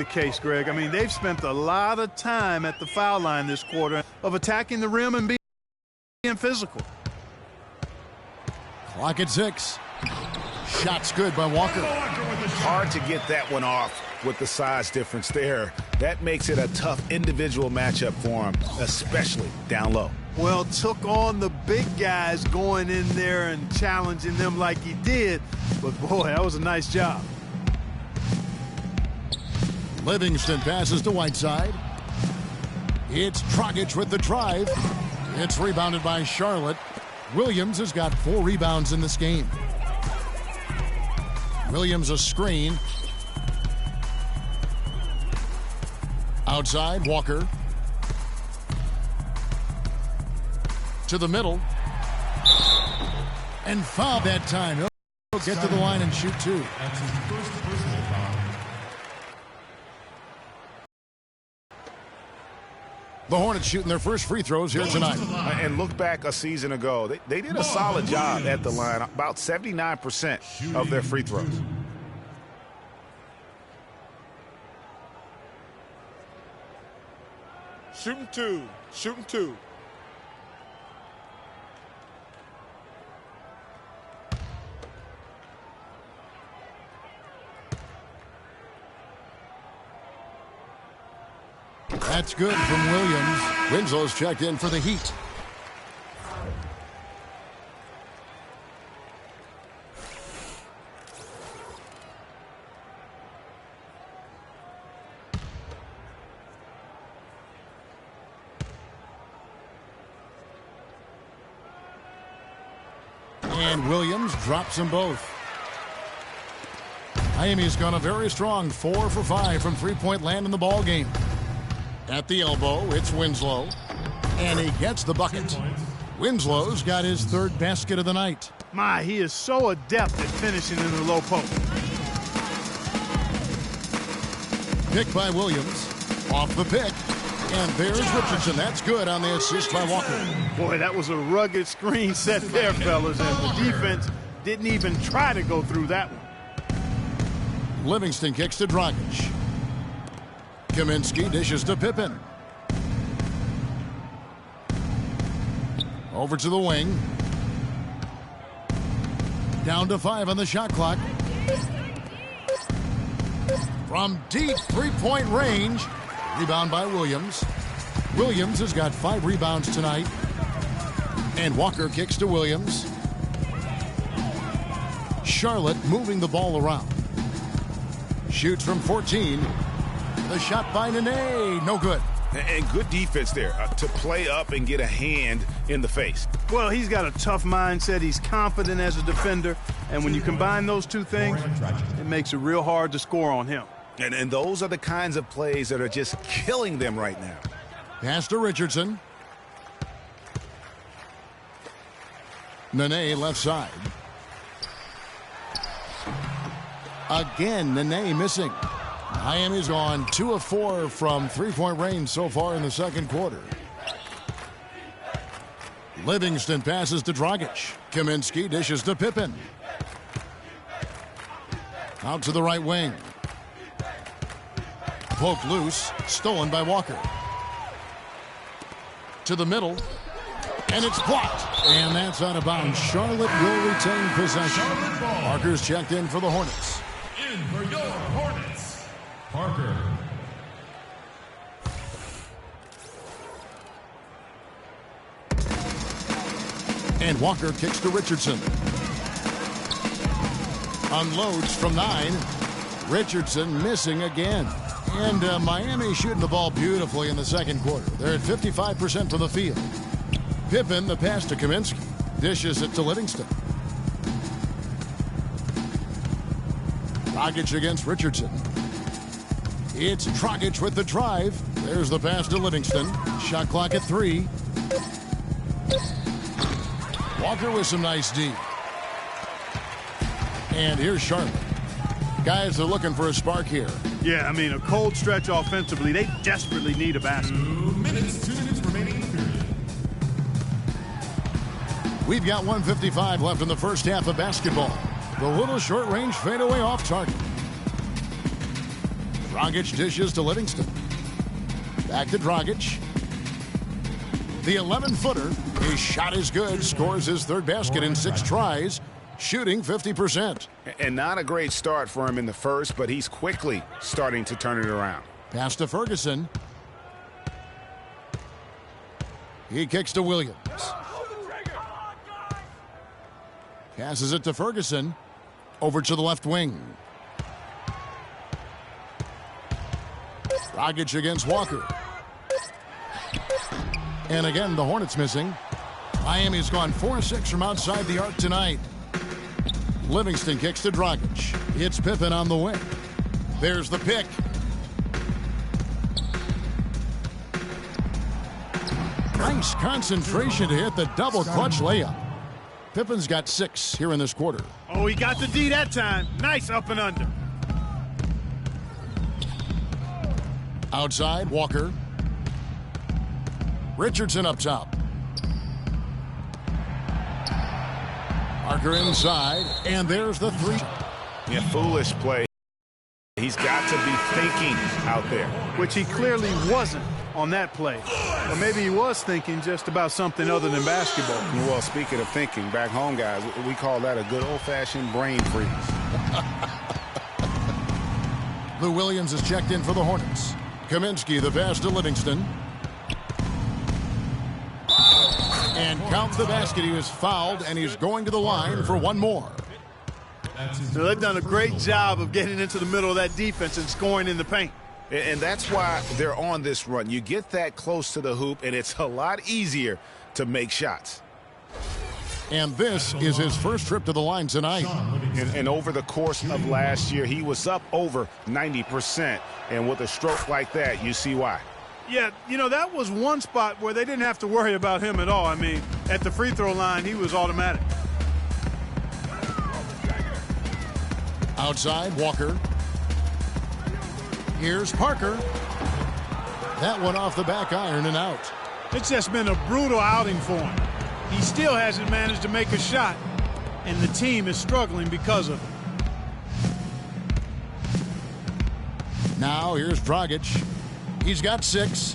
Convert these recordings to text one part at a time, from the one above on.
The case, Greg. I mean, they've spent a lot of time at the foul line this quarter of attacking the rim and being physical. Clock at 6. Shot's good by Walker. Hard to get that one off with the size difference there. That makes it a tough individual matchup for him, especially down low. Well, took on the big guys going in there and challenging them like he did. But, boy, that was a nice job. Livingston passes to Whiteside. It's Dragic with the drive. It's rebounded by Charlotte. Williams has got 4 rebounds in this game. Williams a screen. Outside, Walker. To the middle. And foul that time. He'll get to the line and shoot 2. That's his first personal foul. The Hornets shooting their first free throws here tonight. And look back a season ago. They did a solid job at the line. About 79% of their free throws. Shooting 2. Shooting 2. That's good from Williams. Winslow's checked in for the Heat. And Williams drops them both. Miami's gone a very strong 4 for 5 from three-point land in the ball game. At the elbow, it's Winslow. And he gets the bucket. Winslow's got his 3rd basket of the night. My, he is so adept at finishing in the low post. Pick by Williams. Off the pick. And there's Richardson. That's good on the assist by Walker. Boy, that was a rugged screen set there, fellas. And the defense didn't even try to go through that one. Livingston kicks to Dragic. Kaminsky dishes to Pippen. Over to the wing. Down to 5 on the shot clock. From deep three-point range. Rebound by Williams. Williams has got 5 rebounds tonight. And Walker kicks to Williams. Charlotte moving the ball around. Shoots from 14. The shot by Nene, no good. And good defense there to play up and get a hand in the face. Well, he's got a tough mindset. He's confident as a defender. And when you combine those two things, it makes it real hard to score on him. And those are the kinds of plays that are just killing them right now. Pass to Richardson. Nene left side. Again, Nene missing. Miami's gone 2 of 4 from three-point range so far in the second quarter. Livingston passes to Dragic. Kaminsky dishes to Pippen. Out to the right wing. Poked loose. Stolen by Walker. To the middle. And it's blocked. And that's out of bounds. Charlotte will retain possession. Parker's checked in for the Hornets. In for your Hornets, Parker. And Walker kicks to Richardson. Unloads from 9. Richardson missing again. And Miami shooting the ball beautifully in the second quarter. They're at 55% from the field. Pippen, the pass to Kaminsky. Dishes it to Livingston. Dragic against Richardson. It's Dragic with the drive. There's the pass to Livingston. Shot clock at 3. Walker with some nice D. And here's Charlotte. Guys are looking for a spark here. Yeah, I mean, a cold stretch offensively. They desperately need a basket. 2 minutes remaining in the period. We've got 1:55 left in the first half of basketball. The little short-range fadeaway off target. Dragic dishes to Livingston. Back to Dragic. The 11-footer. His shot is good. Scores his third basket in 6 tries. Shooting 50%. And not a great start for him in the first, but he's quickly starting to turn it around. Pass to Ferguson. He kicks to Williams. Passes it to Ferguson. Over to the left wing. Dragic against Walker. And again, the Hornets missing. Miami's gone 4-6 from outside the arc tonight. Livingston kicks to Dragic. It's Pippen on the wing. There's the pick. Nice concentration to hit the double clutch layup. Pippen's got 6 here in this quarter. Oh, he got the D that time. Nice up and under. Outside, Walker. Richardson up top. Parker inside, and there's the 3. Yeah, foolish play. He's got to be thinking out there. Which he clearly wasn't on that play. Or maybe he was thinking just about something other than basketball. Well, speaking of thinking, back home, guys, we call that a good old-fashioned brain freeze. Lou Williams is checked in for the Hornets. Kaminsky, the pass to Livingston. And count the basket. He was fouled, and he's going to the line for one more. So they've done a great job of getting into the middle of that defense and scoring in the paint. And that's why they're on this run. You get that close to the hoop, and it's a lot easier to make shots. And this is his first trip to the line tonight. And over the course of last year, he was up over 90%. And with a stroke like that, you see why. Yeah, you know, that was one spot where they didn't have to worry about him at all. I mean, at the free throw line, he was automatic. Outside, Walker. Here's Parker. That one off the back iron and out. It's just been a brutal outing for him. He still hasn't managed to make a shot, and the team is struggling because of it. Now here's Dragic. He's got 6.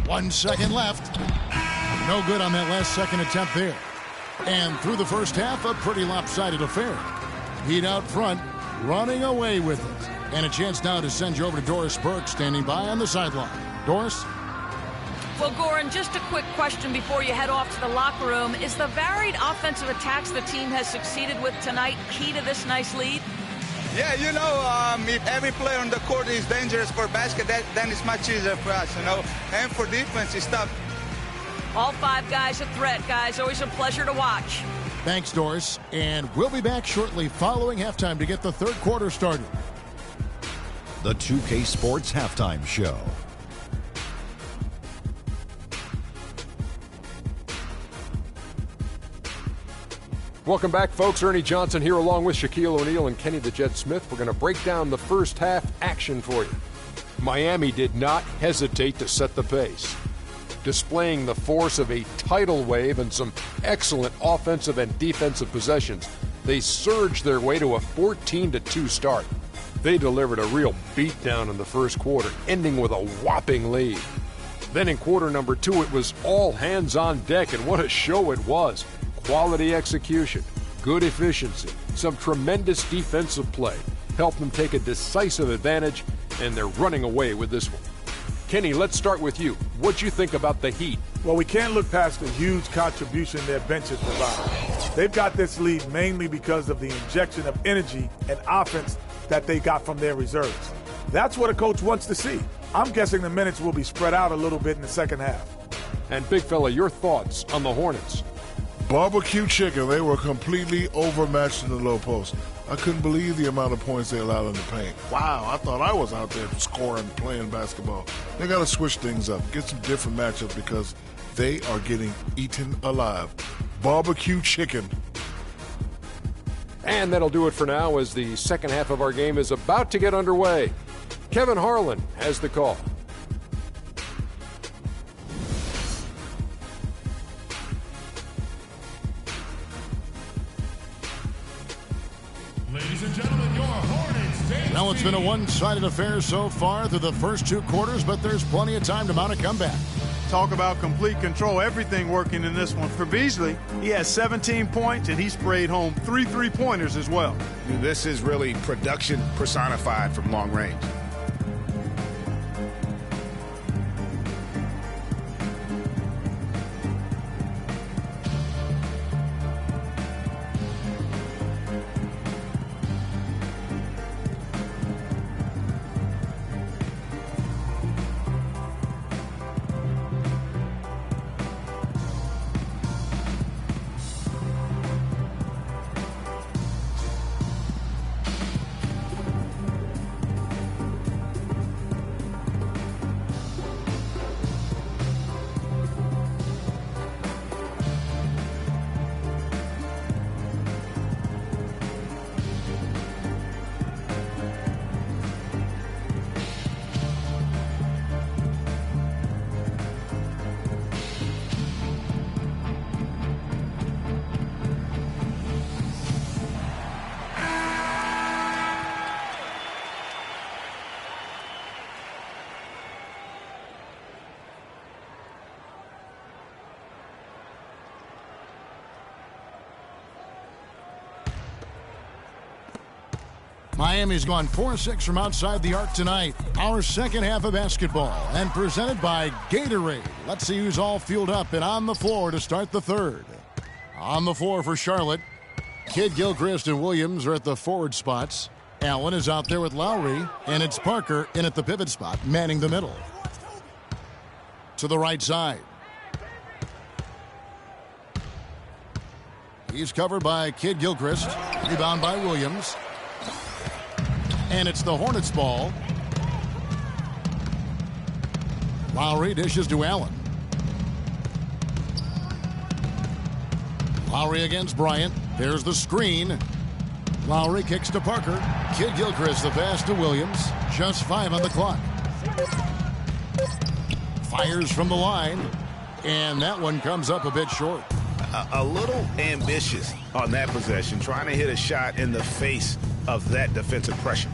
1 second left. No good on that last second attempt there. And through the first half, a pretty lopsided affair. Heat out front, running away with it. And a chance now to send you over to Doris Burke, standing by on the sideline. Doris? Well, Goran, just a quick question before you head off to the locker room. Is the varied offensive attacks the team has succeeded with tonight key to this nice lead? Yeah, you know, if every player on the court is dangerous for basket, then it's much easier for us, you know. And for defense, it's tough. All 5 guys a threat, guys. Always a pleasure to watch. Thanks, Doris. And we'll be back shortly following halftime to get the third quarter started. The 2K Sports Halftime Show. Welcome back, folks. Ernie Johnson here along with Shaquille O'Neal and Kenny the Jet Smith. We're going to break down the first half action for you. Miami did not hesitate to set the pace, displaying the force of a tidal wave and some excellent offensive and defensive possessions. They surged their way to a 14-2 start. They delivered a real beatdown in the first quarter, ending with a whopping lead. Then in quarter number 2, it was all hands on deck, and what a show it was. Quality execution, good efficiency, some tremendous defensive play helped them take a decisive advantage, and they're running away with this one. Kenny, let's start with you. What'd you think about the Heat? Well, we can't look past the huge contribution their bench has provided. They've got this lead mainly because of the injection of energy and offense that they got from their reserves. That's what a coach wants to see. I'm guessing the minutes will be spread out a little bit in the second half. And Big Fella, your thoughts on the Hornets? Barbecue chicken. They were completely overmatched in the low post. I couldn't believe the amount of points they allowed in the paint. Wow, I thought I was out there scoring, playing basketball. They got to switch things up, get some different matchups because they are getting eaten alive. Barbecue chicken. And that'll do it for now as the second half of our game is about to get underway. Kevin Harlan has the call. Ladies and gentlemen, your Hornets it's been a one-sided affair so far through the first 2 quarters, but there's plenty of time to mount a comeback. Talk about complete control. Everything working in this one. For Beasley, he has 17 points, and he sprayed home 3 3-pointers as well. This is really production personified from long range. Miami's gone 4-6 from outside the arc tonight. Our second half of basketball, and presented by Gatorade. Let's see who's all fueled up and on the floor to start the third. On the floor for Charlotte, Kid Gilchrist and Williams are at the forward spots. Allen is out there with Lowry, and it's Parker in at the pivot spot, manning the middle. To the right side. He's covered by Kid Gilchrist. Rebound by Williams. And it's the Hornets' ball. Lowry dishes to Allen. Lowry against Bryant. There's the screen. Lowry kicks to Parker. Kid Gilchrist the pass to Williams. Just 5 on the clock. Fires from the line. And that one comes up a bit short. A little ambitious on that possession, trying to hit a shot in the face of that defensive pressure.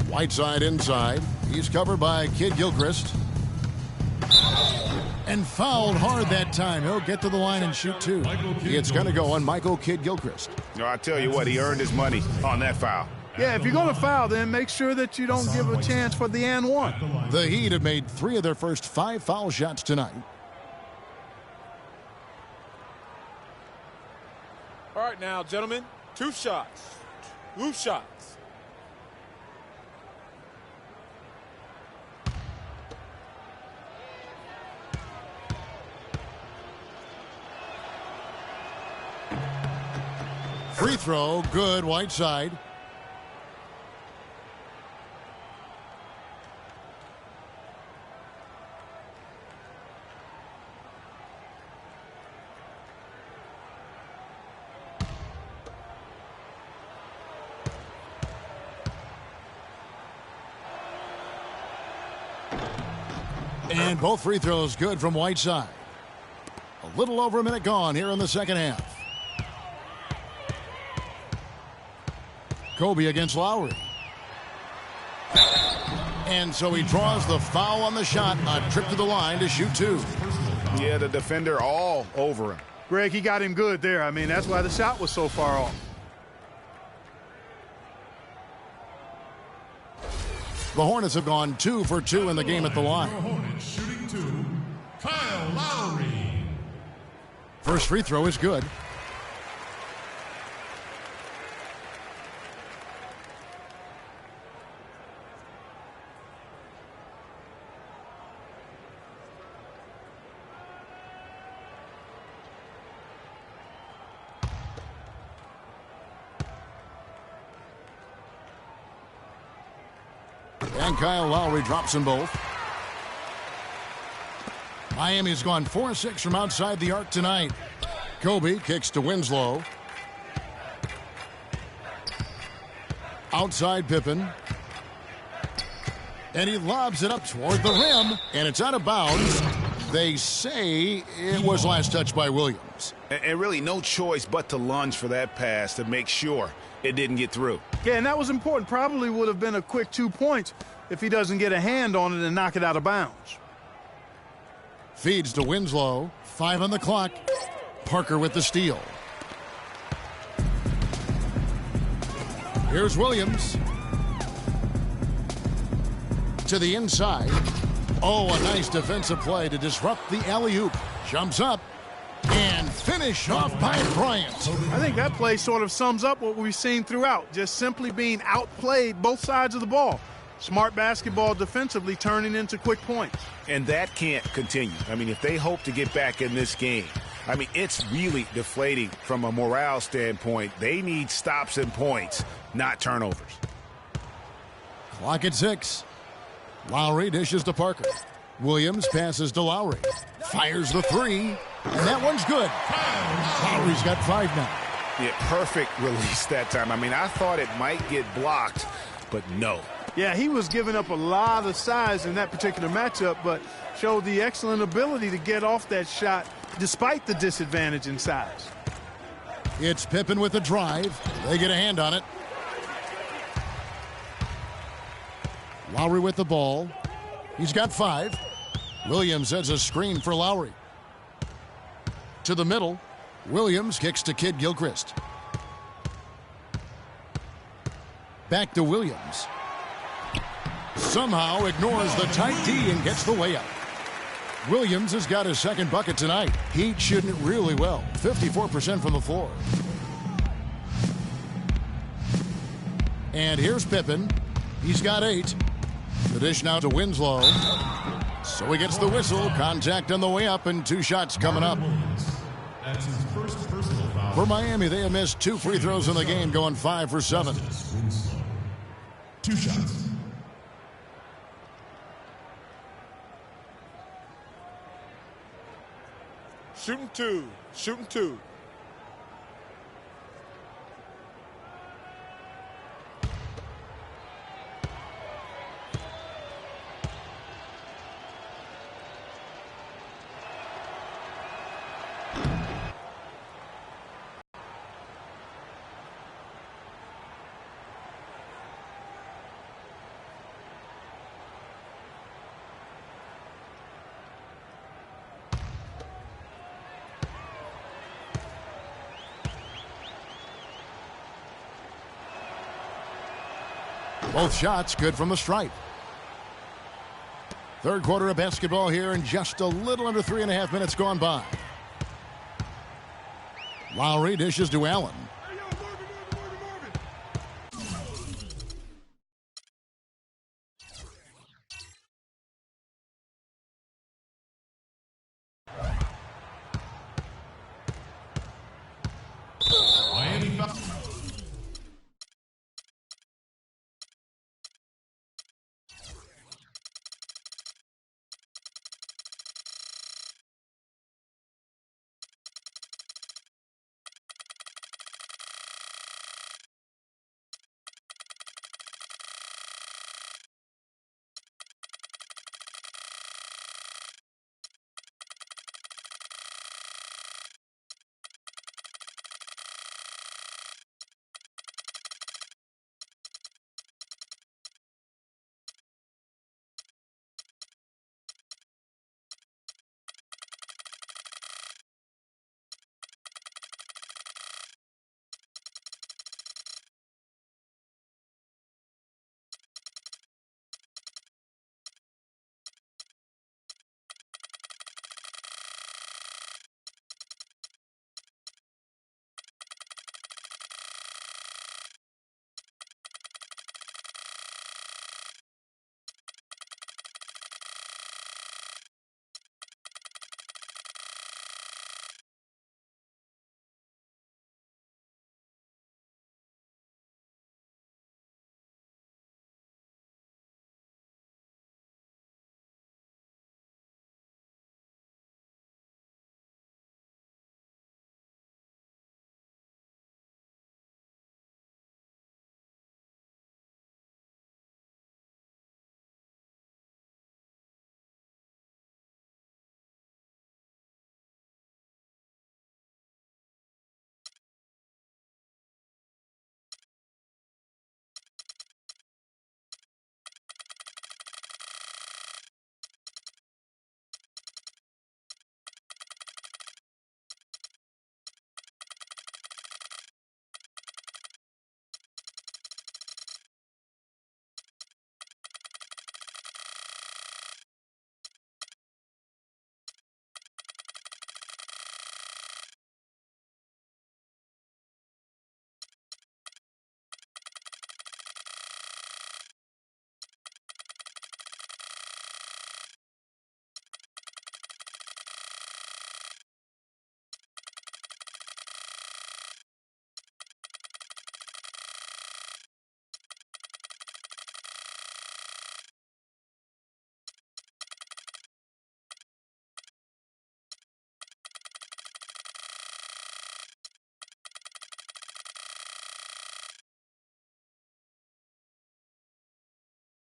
Whiteside inside. He's covered by Kid Gilchrist. And fouled hard that time. He'll get to the line and shoot 2. It's going to go on Michael Kid Gilchrist. No, I tell you what, he earned his money on that foul. Yeah, if you're going to foul, then make sure that you don't give a chance for the and one. The Heat have made 3 of their first 5 foul shots tonight. All right, now, gentlemen, 2 shots. 2 shots. Free throw, good, Whiteside. And both free throws good from Whiteside. A little over a minute gone here in the second half. Kobe against Lowry. And so he draws the foul on the shot. A trip to the line to shoot 2. Yeah, the defender all over him. Greg, he got him good there. I mean, that's why the shot was so far off. The Hornets have gone 2 for 2 in the game at the line. Hornets shooting 2, Kyle Lowry. First free throw is good. And Kyle Lowry drops them both. Miami's gone 4-6 from outside the arc tonight. Kobe kicks to Winslow. Outside Pippen. And he lobs it up toward the rim. And it's out of bounds. They say it was last touched by Williams. And really no choice but to lunge for that pass to make sure it didn't get through. Yeah, and that was important. Probably would have been a quick 2 points if he doesn't get a hand on it and knock it out of bounds. Feeds to Winslow. 5 on the clock. Parker with the steal. Here's Williams. To the inside. Oh, a nice defensive play to disrupt the alley-oop. Jumps up and finish off by Bryant. I think that play sort of sums up what we've seen throughout. Just simply being outplayed both sides of the ball. Smart basketball defensively turning into quick points. And that can't continue. I mean, if they hope to get back in this game, I mean, it's really deflating from a morale standpoint. They need stops and points, not turnovers. Clock at 6. Lowry dishes to Parker. Williams passes to Lowry. Fires the 3, and that one's good. Lowry's got 5 now. Yeah, perfect release that time. I mean, I thought it might get blocked, but no. Yeah, he was giving up a lot of size in that particular matchup, but showed the excellent ability to get off that shot despite the disadvantage in size. It's Pippen with the drive. They get a hand on it. Lowry with the ball. He's got 5. Williams sets a screen for Lowry. To the middle. Williams kicks to Kid Gilchrist. Back to Williams. Somehow ignores the tight D and gets the way up. Williams has got his second bucket tonight. Heat shooting it really well. 54% from the floor. And here's Pippen. He's got 8. The dish now to Winslow. So he gets the whistle. Contact on the way up and 2 shots coming up. That's his first personal foul. For Miami, they have missed 2 free throws in the game, going 5 for 7. 2 shots. Shooting 2. Shooting 2. Both shots good from the stripe. Third quarter of basketball here, and just a little under 3.5 minutes gone by. Lowry dishes to Allen. Miami foul.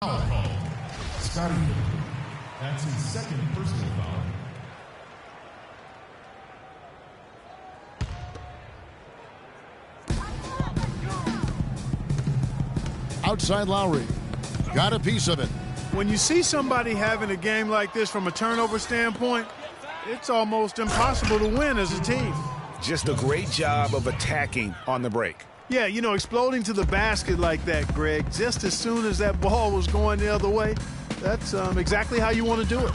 Foul call. Scotty Pippen. That's his second personal foul. Outside Lowry. Got a piece of it. When you see somebody having a game like this from a turnover standpoint, it's almost impossible to win as a team. Just a great job of attacking on the break. Yeah, you know, exploding to the basket like that, Greg, just as soon as that ball was going the other way, that's exactly how you want to do it.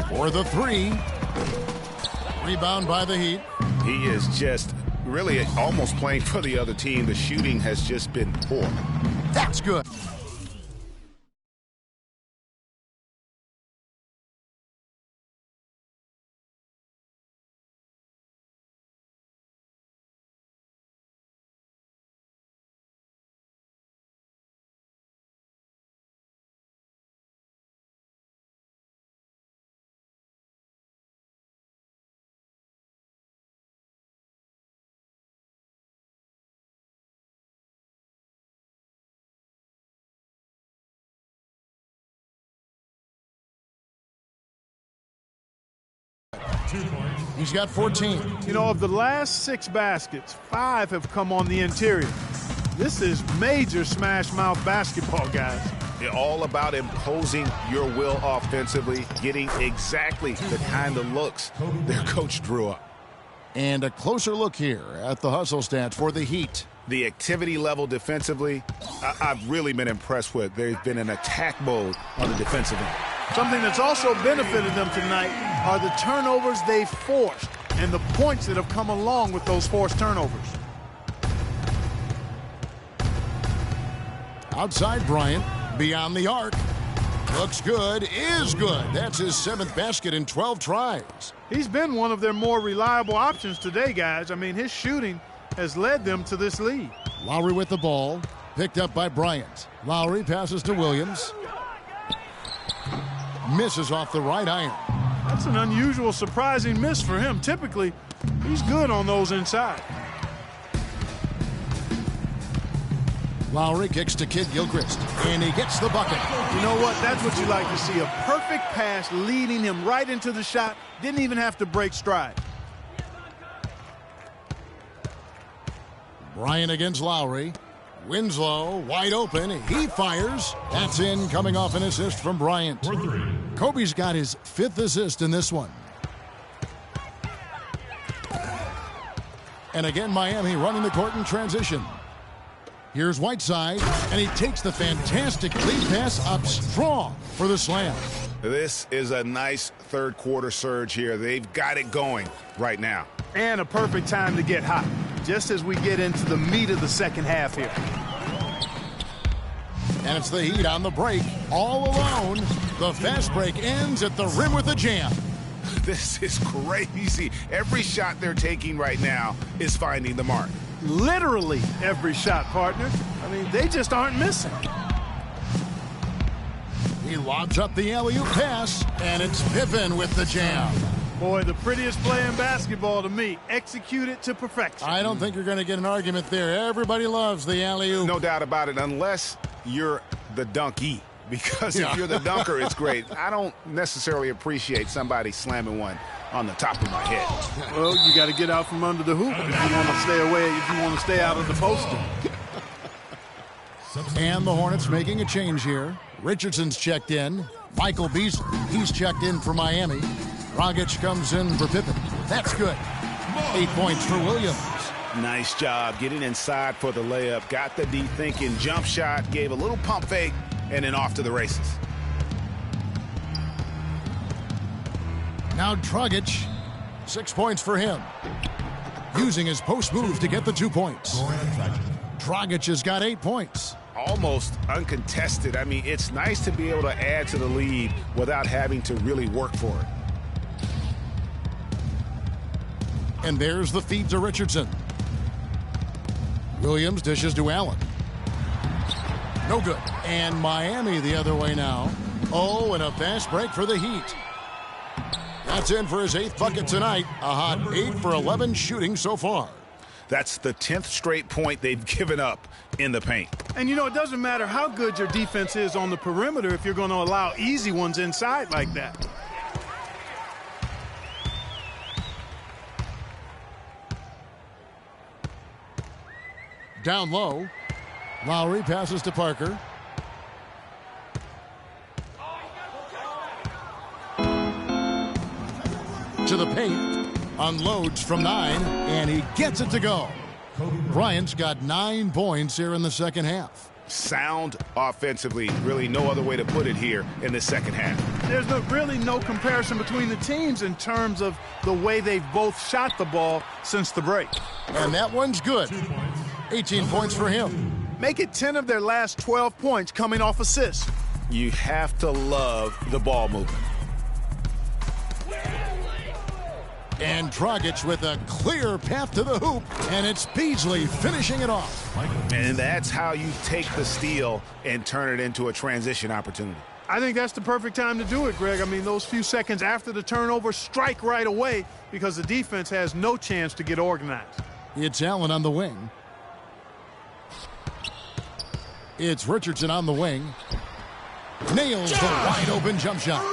For the three. Rebound by the Heat. He is just really almost playing for the other team. The shooting has just been poor. That's good. He's got 14. You know, of the last 6 baskets, 5 have come on the interior. This is major smash mouth basketball, guys. They're all about imposing your will offensively, getting exactly the kind of looks their coach drew up. And a closer look here at the hustle stats for the Heat. The activity level defensively, I've really been impressed with. There's been an attack mode on the defensive end. Something that's also benefited them tonight are the turnovers they've forced and the points that have come along with those forced turnovers. Outside Bryant, beyond the arc. Looks good, is good. That's his 7th basket in 12 tries. He's been one of their more reliable options today, guys. I mean, his shooting has led them to this lead. Lowry with the ball, picked up by Bryant. Lowry passes to Williams. Misses off the right iron. That's an unusual, surprising miss for him. Typically, he's good on those inside. Lowry kicks to Kid Gilchrist, and he gets the bucket. You know what? That's what you like to see. A perfect pass leading him right into the shot. Didn't even have to break stride. Bryant against Lowry. Winslow wide open. He fires. That's in, coming off an assist from Bryant. Kobe's got his 5th assist in this one. And again, Miami running the court in transition. Here's Whiteside, and he takes the fantastic lead pass up strong for the slam. This is a nice third quarter surge here. They've got it going right now. And a perfect time to get hot, just as we get into the meat of the second half here. And it's the Heat on the break, all alone. The fast break ends at the rim with a jam. This is crazy. Every shot they're taking right now is finding the mark. Literally every shot, partner. I mean, they just aren't missing. He lobs up the alley-oop pass, and it's Pippen with the jam. Boy, the prettiest play in basketball to me. Execute it to perfection. I don't think you're going to get an argument there. Everybody loves the alley-oop. No doubt about it, unless you're the dunkie. Because if you're the dunker, it's great. I don't necessarily appreciate somebody slamming one on the top of my head. Well, you got to get out from under the hoop if you want to stay away, if you want to stay out of the poster. And the Hornets making a change here. Richardson's checked in. Michael Beasley, he's checked in for Miami. Dragic comes in for Pippen. That's good. 8 points for Williams. Nice job getting inside for the layup. Got the deep thinking jump shot, gave a little pump fake, and then off to the races. Now Dragic, 6 points for him. Using his post move to get the 2 points. Dragic has got 8 points. Almost uncontested. I mean, it's nice to be able to add to the lead without having to really work for it. And there's the feed to Richardson. Williams dishes to Allen. No good. And Miami the other way now. Oh, and a fast break for the Heat. That's in for his 8th bucket tonight. A hot 8 for 11 shooting so far. That's the 10th straight point they've given up in the paint. And, you know, it doesn't matter how good your defense is on the perimeter if you're going to allow easy ones inside like that. Down low. Lowry passes to Parker. To the paint. Unloads from 9, and he gets it to go. Bryant's got 9 points here in the second half. Sound offensively, really no other way to put it here in the second half. There's really no comparison between the teams in terms of the way they've both shot the ball since the break. And that one's good. 18 points for him. Make it 10 of their last 12 points coming off assists. You have to love the ball movement. And Dragic with a clear path to the hoop, and it's Beasley finishing it off. And that's how you take the steal and turn it into a transition opportunity. I think that's the perfect time to do it, Greg. I mean, those few seconds after the turnover, strike right away because the defense has no chance to get organized. It's Allen on the wing. It's Richardson on the wing. Nails the wide-open jump shot.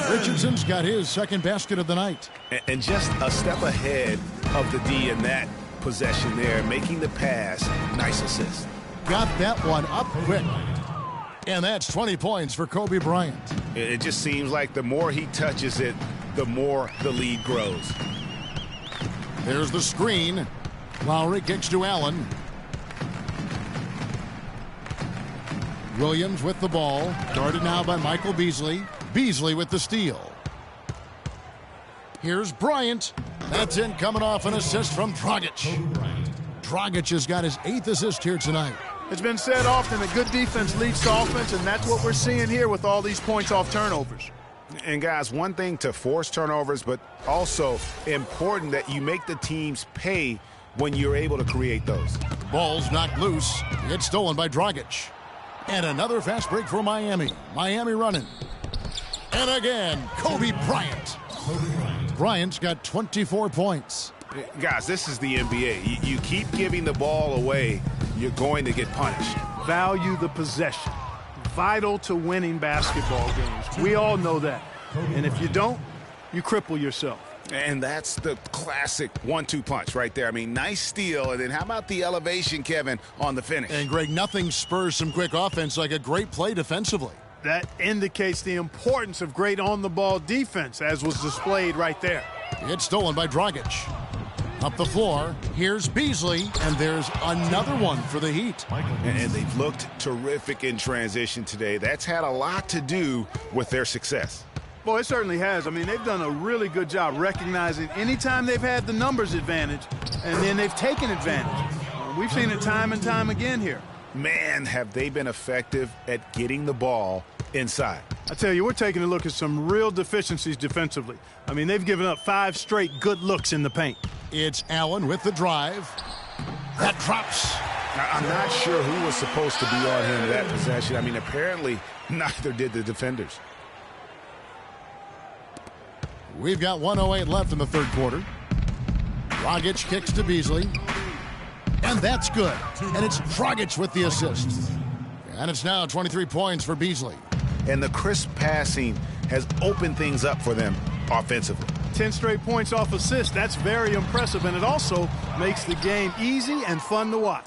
Richardson's got his second basket of the night. And just a step ahead of the D in that possession there, making the pass. Nice assist. Got that one up quick. And that's 20 points for Kobe Bryant. It just seems like the more he touches it, the more the lead grows. There's the screen. Lowry kicks to Allen. Williams with the ball. Guarded now by Michael Beasley. Beasley with the steal. Here's Bryant. That's in, coming off an assist from Dragic. Dragic has got his 8th assist here tonight. It's been said often that good defense leads to offense, and that's what we're seeing here with all these points off turnovers. And guys, one thing to force turnovers, but also important that you make the teams pay when you're able to create those. Ball's knocked loose. It's stolen by Dragic. And another fast break for Miami. Miami running. And again, Kobe Bryant. Bryant's got 24 points. Guys, this is the NBA. You keep giving the ball away, you're going to get punished. Value the possession. Vital to winning basketball games. We all know that. And if you don't, you cripple yourself. And that's the classic 1-2 punch right there. I mean, nice steal. And then how about the elevation, Kevin, on the finish? And, Greg, nothing spurs some quick offense like a great play defensively. That indicates the importance of great on-the-ball defense, as was displayed right there. It's stolen by Dragic. Up the floor, here's Beasley, and there's another one for the Heat. And they've looked terrific in transition today. That's had a lot to do with their success. Boy, it certainly has. I mean, they've done a really good job recognizing anytime they've had the numbers advantage, and then they've taken advantage. We've seen it time and time again here. Man, have they been effective at getting the ball inside. I tell you, we're taking a look at some real deficiencies defensively. I mean, they've given up 5 straight good looks in the paint. It's Allen with the drive. That drops. I'm not sure who was supposed to be on him that possession. I mean, apparently neither did the defenders. We've got 1:08 left in the third quarter. Dragic kicks to Beasley. And that's good. And it's Dragic with the assist. And it's now 23 points for Beasley. And the crisp passing has opened things up for them offensively. 10 straight points off assists. That's very impressive. And it also makes the game easy and fun to watch.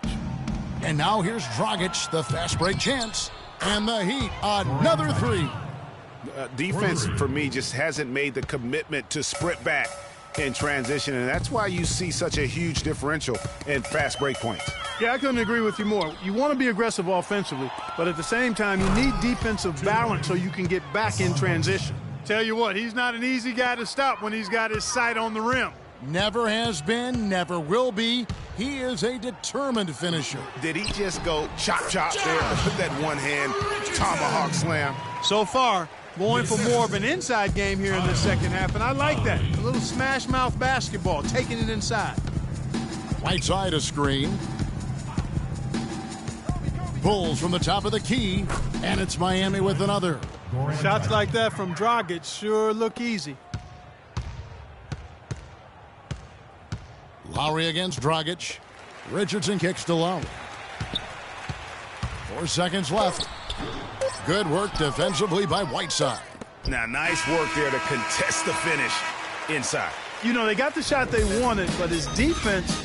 And now here's Dragic, the fast break chance. And the Heat, another 3. Defense, for me, just hasn't made the commitment to sprint back in transition, and that's why you see such a huge differential in fast break points. Yeah, I couldn't agree with you more. You want to be aggressive offensively, but at the same time, you need defensive balance so you can get back in transition. Tell you what, he's not an easy guy to stop when he's got his sight on the rim. Never has been, never will be. He is a determined finisher. Did he just go chop there, put that one-hand tomahawk slam? So far, going for more of an inside game here in the second half, and I like that. A little smash mouth basketball, taking it inside. Right side a screen. Pulls from the top of the key, and it's Miami with another. Shots like that from Dragic sure look easy. Lowry against Dragic. Richardson kicks to Lowry. 4 seconds left. Good work defensively by Whiteside. Now, nice work there to contest the finish inside. You know, they got the shot they wanted, but his defense,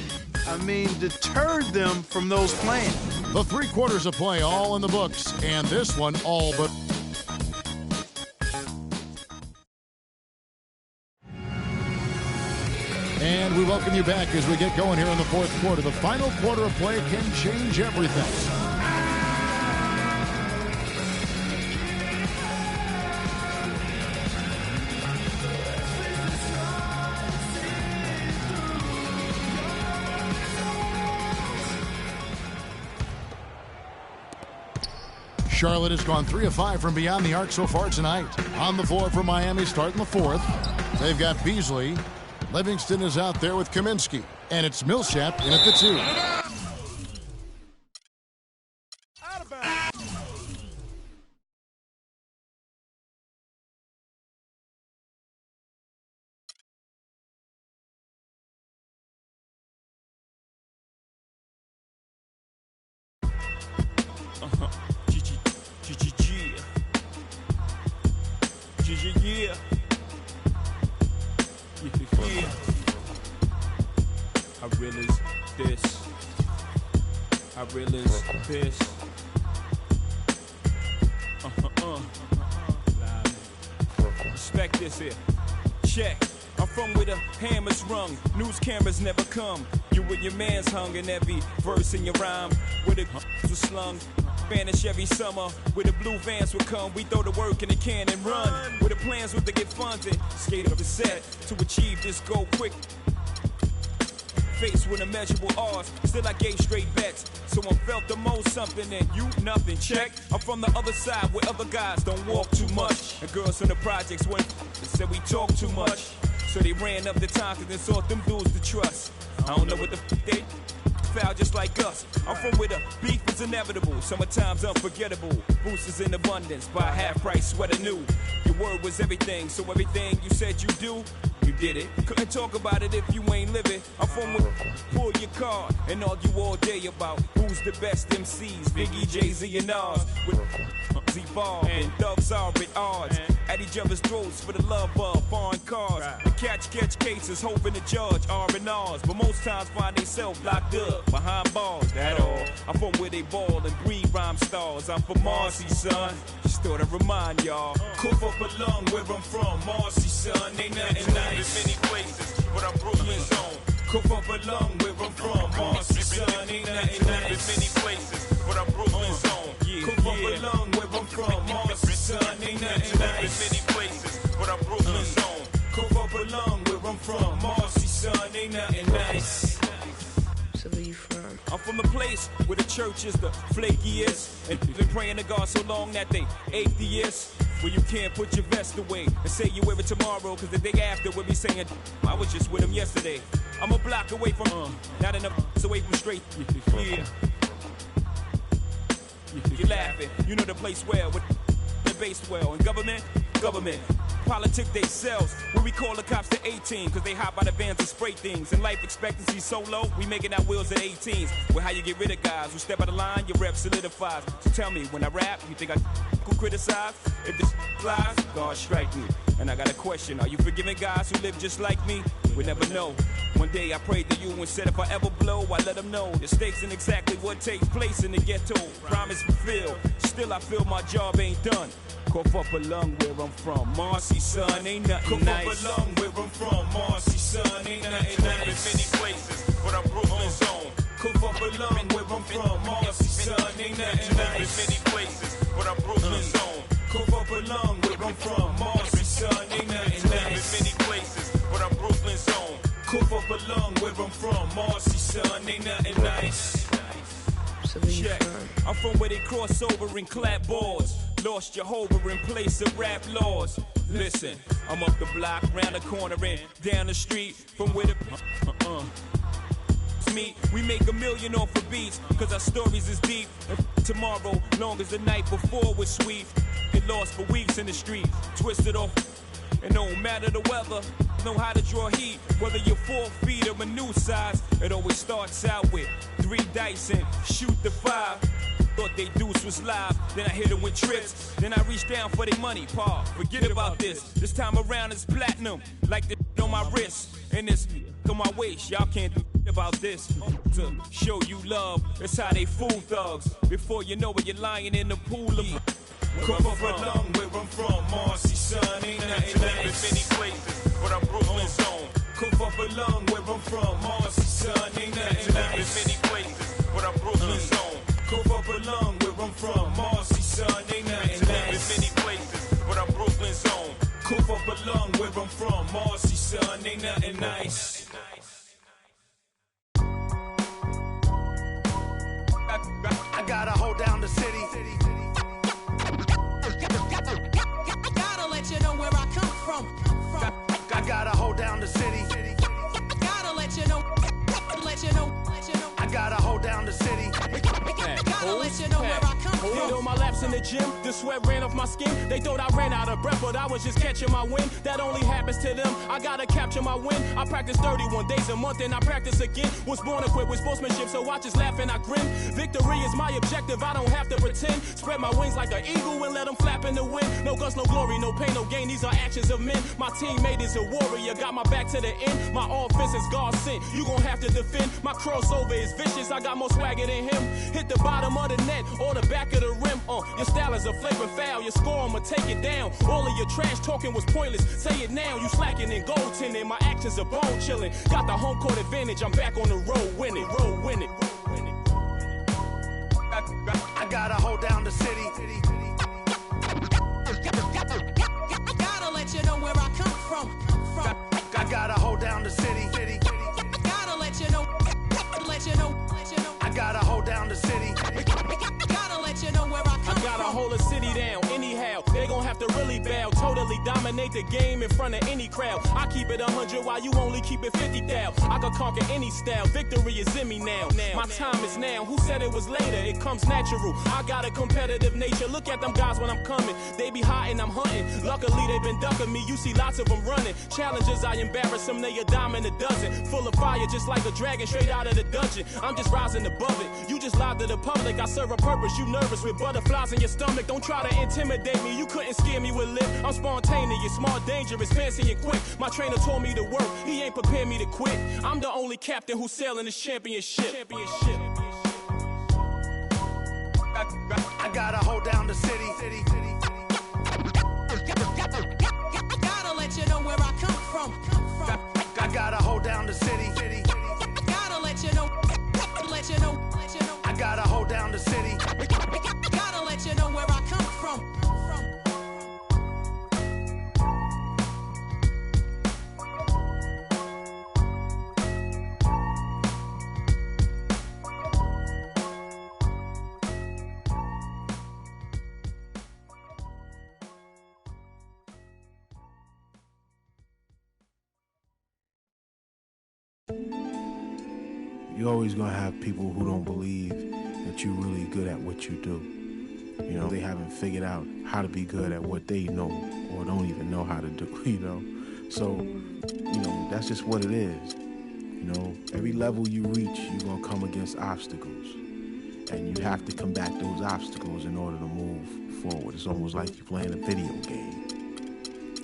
deterred them from those plans. The 3 quarters of play all in the books, and this one all but. And we welcome you back as we get going here in the 4th quarter. The final quarter of play can change everything. Charlotte has gone 3 of 5 from beyond the arc so far tonight. On the floor for Miami starting the 4th. They've got Beasley. Livingston is out there with Kaminsky. And it's Millsap in at the 2. I realize this. I realize this. Respect this here. Check. I'm from where the hammer's rung. News cameras never come. You and your man's hung in every verse in your rhyme. Where the was slung. Spanish every summer. Where the blue vans would come. We throw the work in the can and run. Where the plans was to get funded. Skate up the set. To achieve this goal quick. Faced with immeasurable odds, still I gave straight bets. Someone felt the most something and you nothing. Check. I'm from the other side where other guys don't walk too much. And girls from the projects went and said we talk too much. So they ran up the time cause they sought them dudes to trust. I don't know what the they foul just like us. I'm from where the beef is inevitable. Summertime's unforgettable. Boosters in abundance. Buy half price sweater new. Your word was everything, so everything you said you do, you did it. Couldn't talk about it if you ain't living. I'm from where pull your card and argue all day about who's the best MCs. Biggie, Jay-Z, and Nas. With Z-Ball and thugs are at odds. At each other's throats for the love of foreign cars. The catch cases, hoping the judge R&Rs. But most times find themselves locked up behind bars. That all. I'm from where they ball and breed rhyme stars. I'm from Marcy, son. Just thought I'd remind y'all. Cough up a lung where I'm from. Marcy, son. Ain't nothing nice. Many places, but I'm Brooklyn's own. Cough up a lung where I'm from. Marcy, son. Ain't nothing nice. Many places, but I'm Brooklyn's own. Cough up a lung where I'm from. Marcy, son. Ain't nothing nice. Many places, but I'm Brooklyn's own. Cough up a lung where I'm from. Marcy, son. Ain't nothing nice. So where you from? I'm from the place where the church is the flakiest. And been praying to God so long that they atheists. Where you can't put your vest away and say you wear it tomorrow. Cause the day after we'll be saying, I was just with him yesterday. I'm a block away from, not enough away from straight. Yeah. You're laughing, you know the place well, with the base well. And government, politic they sells. Where we call the cops to 18, cause they hop out of vans and spray things. And life expectancy so low, we making our wheels at 18s. Well, how you get rid of guys who step out of line, your rep solidifies. So tell me, when I rap, you think I could criticize? If this flies, God strike me. And I got a question, are you forgiving guys who live just like me? We never know. One day I prayed to you and said if I ever blow, I let them know the stakes and exactly what takes place in the ghetto. Promise fulfilled, still I feel my job ain't done. Cough up a lung where I'm from, Marcy, son, ain't nothing nice. Cough up a lung where I'm from, Marcy, son, ain't nothing nice. Many places, but I'm Brooklyn's own. Cough up a lung where I'm from, Marcy, son, ain't nothing nice. Many places, but I'm Brooklyn's own. Cough up a lung where I'm from, Marcy, son, ain't nothing nice. Many places, but I'm Brooklyn's own. Cough up a lung where I'm from, Marcy, son, ain't nothing nice. So where you Check. from? I'm from where they cross over and clap boards. Lost Jehovah in place of rap laws. Listen, I'm up the block, round the corner and down the street. From where the meet, we make $1 million off of beats, cause our stories is deep. And tomorrow, long as the night before was sweet. Get lost for weeks in the street, twisted off. And no matter the weather, know how to draw heat. Whether you're 4 feet or a new size, it always starts out with 3 dice and shoot the 5. Thought they deuce was live, then I hit them with tricks. Then I reach down for their money, Paul. Forget about this. This time around it's platinum, like the on my wrist. And this on my waist, y'all can't do about this. To show you love, that's how they fool thugs. Before you know it, you're lying in the pool of come up along where I'm from, Marcy, son. Ain't nothing left in many places, but I'm Brooklyn's own. Come up along where I'm from, Marcy, son. Ain't nothing left in many places, but I'm Brooklyn's own. Come up along where I'm from, Marcy, son. Ain't nothing left in many places, but I'm Brooklyn's own. Come up along where I'm from, Marcy, son. Ain't nothing nice. I gotta hold down the city. Gotta let you know where I come from. I gotta hold down the city. Gotta let you know. I gotta hold down the city. Gotta let you know where I come from. Hit on my laps in the gym, the sweat ran off my skin. They thought I ran out of breath, but I was just catching my wind. That only happens to them. I gotta capture my win. I practice 31 days a month and I practice again. Was born equipped with sportsmanship, so I just laugh and I grin. Victory is my objective, I don't have to pretend. Spread my wings like an eagle and let them flap in the wind. No guts, no glory, no pain, no gain. These are actions of men. My teammate is a warrior, got my back to the end. My offense is God sent. You gon' have to defend. My crossover is vicious, I got more swagger than him. Hit the bottom of the net or the back of the rim. Your style is a flavor foul, your score, I'ma take it down. All of your trash talking was pointless, say it now. You slacking in goaltending, my actions are bone chilling. Got the home court advantage, I'm back on the road winning. I gotta hold down the city. Gotta let you know where I come from. I gotta hold down the city. Gotta let you know. I gotta hold down the city. Gotta let you know where I come from. I gotta hold a city down anyhow. They gon' have to really bow. Totally dominate the game in front of any crowd. I keep it 100 while you only keep it 50 thou. I can conquer any style. Victory is in me now. My time is now. Who said it was later? It comes natural. I got a competitive nature. Look at them guys when I'm coming. They be hot and I'm hunting. Luckily they been ducking me. You see lots of them running. Challenges I embarrass them. They a dime in a dozen. Full of fire just like a dragon straight out of the dungeon. I'm just rising above it. You just lied to the public. I serve a purpose. You nervous with butterflies in your stomach. Don't try to intimidate me. You couldn't scare me with lip. I'm spontaneous, smart, dangerous, fancy and quick. My trainer told me to work. He ain't prepared me to quit. I'm the only captain who's sailing this championship. I gotta hold down the city. Gotta let you know where I come from. I gotta hold down the city. Gotta let you know. I gotta hold down the city. Gotta let you know where I come from. You're always going to have people who don't believe that you're really good at what you do. You know, they haven't figured out how to be good at what they know or don't even know how to do, you know. So, you know, that's just what it is. You know, every level you reach, you're going to come against obstacles. And you have to combat those obstacles in order to move forward. It's almost like you're playing a video game.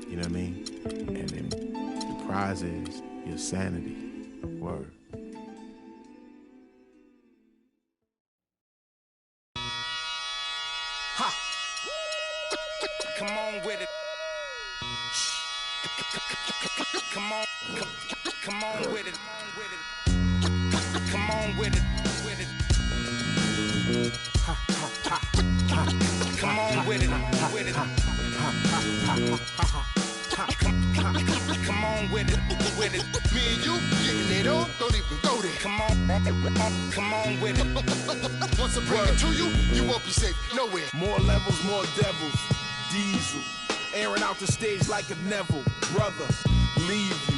You know what I mean? And then the prize is your sanity. Word. Come on with it. Come on with it. Come on with it. Come on with it. Come on with it. Me and you getting it on, don't even go there. Come on with it. Once I bring it to you, you won't be safe nowhere. More levels, more devils. Diesel, airing out the stage like a Neville. Brother, leave you.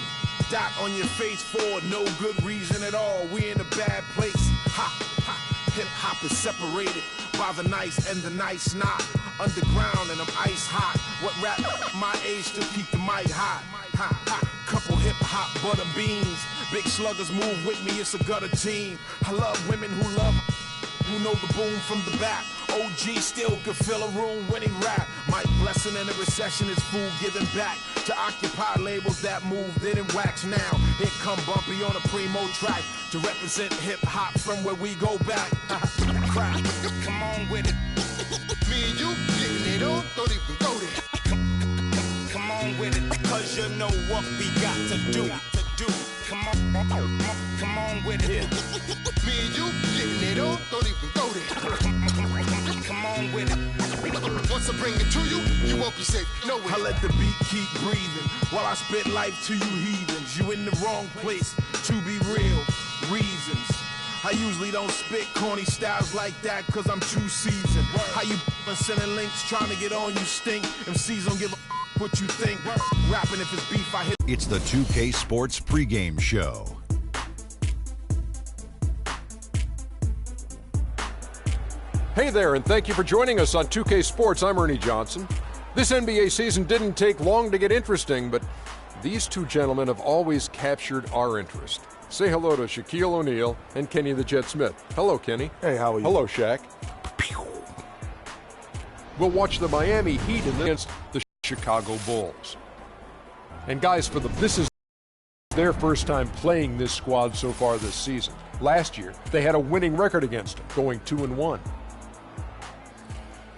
Dot on your face for no good reason at all. We in a bad place. Ha, ha. Hip hop is separated by the nice and the nice not. Underground and I'm ice hot. What rap my age to keep the mic hot? Ha, ha. Couple hip-hop butter beans. Big sluggers move with me, it's a gutter team. I love women who know the boom from the back. OG still could fill a room when he rap. Mike Blessing in a recession is food giving back to occupy labels that move, didn't wax now. Here come Bumpy on a primo track to represent hip-hop from where we go back. Crack, come on with it. Me and you getting it on, don't even go there. Come on with it, cause you know what we got to do. Come on with it. Me and you getting it on, don't even go there. Come on with it. Once I bring it to you, you won't be safe nowhere. I let the beat keep breathing while I spit life to you heathens. You in the wrong place, to be real, reasons. I usually don't spit corny styles like that cause I'm too seasoned. How you sending links trying to get on you stink? MCs don't give a what you think. Rapping if it's beef I hit. It's the 2K Sports pregame show. Hey there, and thank you for joining us on 2K Sports. I'm Ernie Johnson. This NBA season didn't take long to get interesting, but these two gentlemen have always captured our interest. Say hello to Shaquille O'Neal and Kenny the Jet Smith. Hello, Kenny. Hey, how are you? Hello, Shaq. We'll watch the Miami Heat against the Chicago Bulls. And guys, this is their first time playing this squad so far this season. Last year, they had a winning record against them, going 2-1.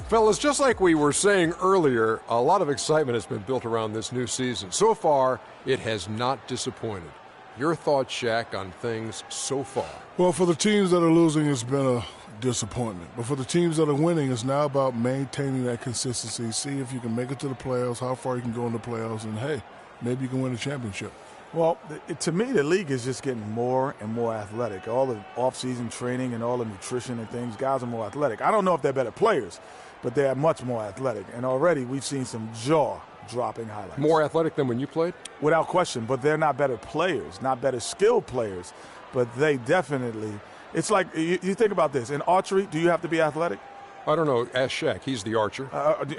Fellas, just like we were saying earlier, a lot of excitement has been built around this new season. So far, it has not disappointed. Your thoughts, Shaq, on things so far? Well, for the teams that are losing, it's been a disappointment. But for the teams that are winning, it's now about maintaining that consistency. See if you can make it to the playoffs, how far you can go in the playoffs, and hey, maybe you can win a championship. Well, to me, the league is just getting more and more athletic. All the off-season training and all the nutrition and things, guys are more athletic. I don't know if they're better players, but they are much more athletic. And already we've seen some jaw-dropping highlights. More athletic than when you played? Without question, but they're not better players, not better skilled players, but they definitely – it's like you think about this. In archery, do you have to be athletic? I don't know. Ask Shaq. He's the archer.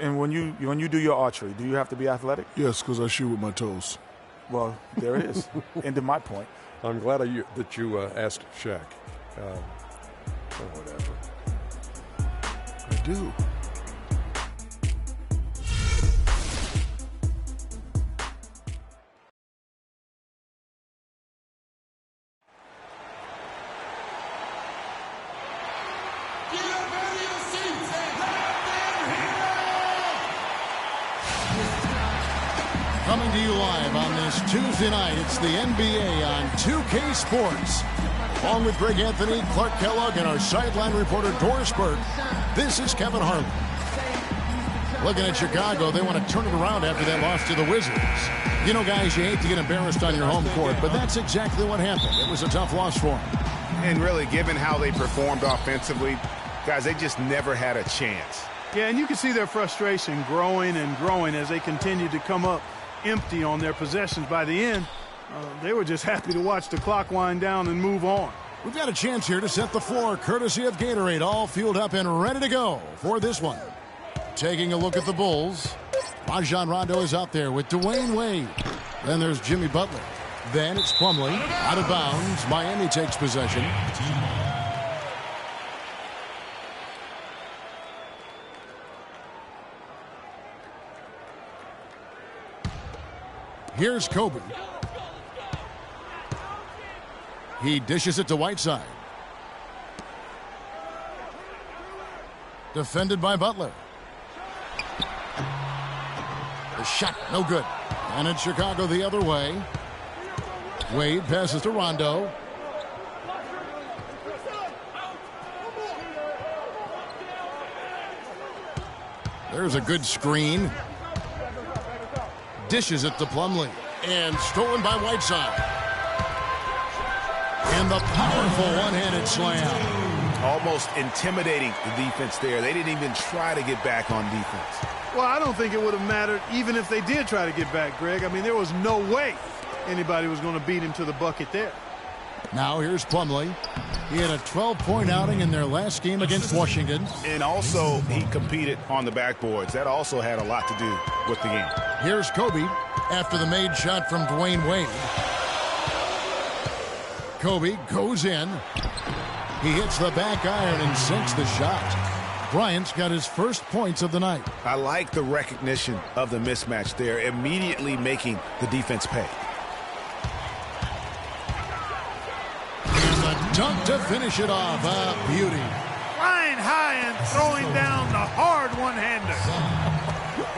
And when you do your archery, do you have to be athletic? Yes, because I shoot with my toes. Well, there it is. End of my point. I'm glad that you asked Shaq. Whatever. I do. Coming to you live on this Tuesday night, it's the NBA on 2K Sports. Along with Greg Anthony, Clark Kellogg, and our sideline reporter Doris Burke, this is Kevin Harlan. Looking at Chicago, they want to turn it around after that loss to the Wizards. You know, guys, you hate to get embarrassed on your home court, but that's exactly what happened. It was a tough loss for them. And really, given how they performed offensively, guys, they just never had a chance. Yeah, and you can see their frustration growing and growing as they continue to come up empty on their possessions. By the end, they were just happy to watch the clock wind down and move on. We've got a chance here to set the floor, courtesy of Gatorade, all fueled up and ready to go for this one. Taking a look at the Bulls, Rajon Rondo is out there with Dwayne Wade. Then there's Jimmy Butler. Then it's Plumlee, out of bounds. Miami takes possession. Here's Kobe. He dishes it to Whiteside. Defended by Butler. The shot, no good. And it's Chicago the other way. Wade passes to Rondo. There's a good screen. Dishes it to Plumlee. And stolen by Whiteside. And the powerful one-handed slam. Almost intimidating the defense there. They didn't even try to get back on defense. Well, I don't think it would have mattered even if they did try to get back, Greg. I mean, there was no way anybody was going to beat him to the bucket there. Now here's Plumlee. He had a 12-point outing in their last game against Washington. And also, he competed on the backboards. That also had a lot to do with the game. Here's Kobe. after the made shot from Dwayne Wade. Kobe goes in. He hits the back iron and sinks the shot. Bryant's got his first points of the night. I like the recognition of the mismatch there, immediately making the defense pay. And the dunk to finish it off. A beauty. Flying high and throwing down the hard one-hander.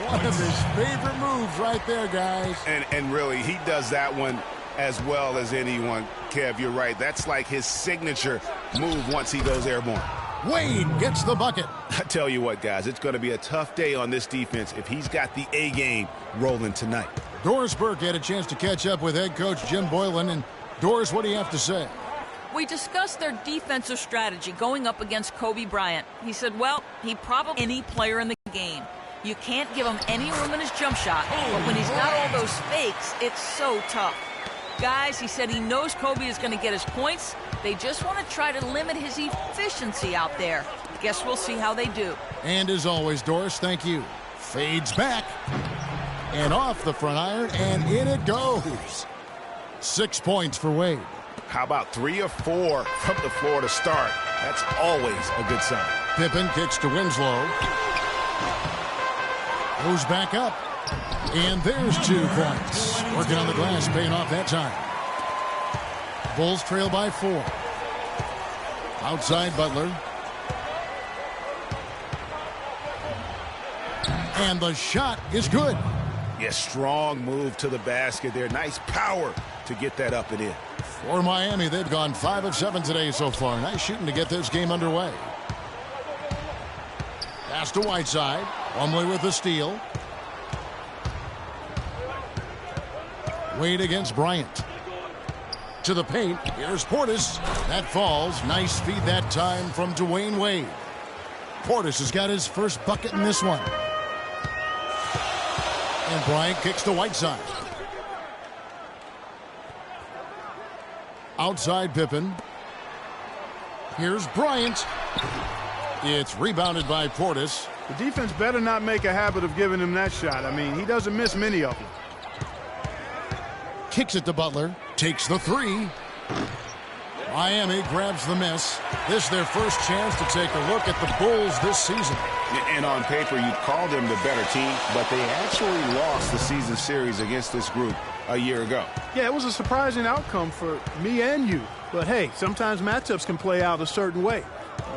One of his favorite moves right there, guys. And really, he does that one as well as anyone. Kev, you're right. That's like his signature move once he goes airborne. Wade gets the bucket. I tell you what, guys, it's going to be a tough day on this defense if he's got the A game rolling tonight. Doris Burke had a chance to catch up with head coach Jim Boylan. And Doris, what do you have to say? We discussed their defensive strategy going up against Kobe Bryant. He said, well, he probably any player in the game. You can't give him any room in his jump shot, but when he's got all those fakes, it's so tough. Guys, he said he knows Kobe is going to get his points. They just want to try to limit his efficiency out there. Guess we'll see how they do. And as always, Doris, thank you. Fades back. And off the front iron, and in it goes. 6 points for Wade. How about 3 or 4 from the floor to start? That's always a good sign. Pippen kicks to Winslow. Goes back up. And there's 2 points. Working on the glass, paying off that time. Bulls trail by 4. Outside Butler. And the shot is good. Yeah, strong move to the basket there. Nice power to get that up and in. For Miami, they've gone 5 of 7 today so far. Nice shooting to get this game underway. Pass to Whiteside. Plumlee with the steal. Wade against Bryant. To the paint. Here's Portis. That falls. Nice feed that time from Dwayne Wade. Portis has got his first bucket in this one. And Bryant kicks to Whiteside. Outside Pippen. Here's Bryant. It's rebounded by Portis. The defense better not make a habit of giving him that shot. I mean, he doesn't miss many of them. Kicks it to Butler. Takes the 3. Miami grabs the miss. This is their first chance to take a look at the Bulls this season. And on paper, you'd call them the better team, but they actually lost the season series against this group a year ago. Yeah, it was a surprising outcome for me and you. But hey, sometimes matchups can play out a certain way.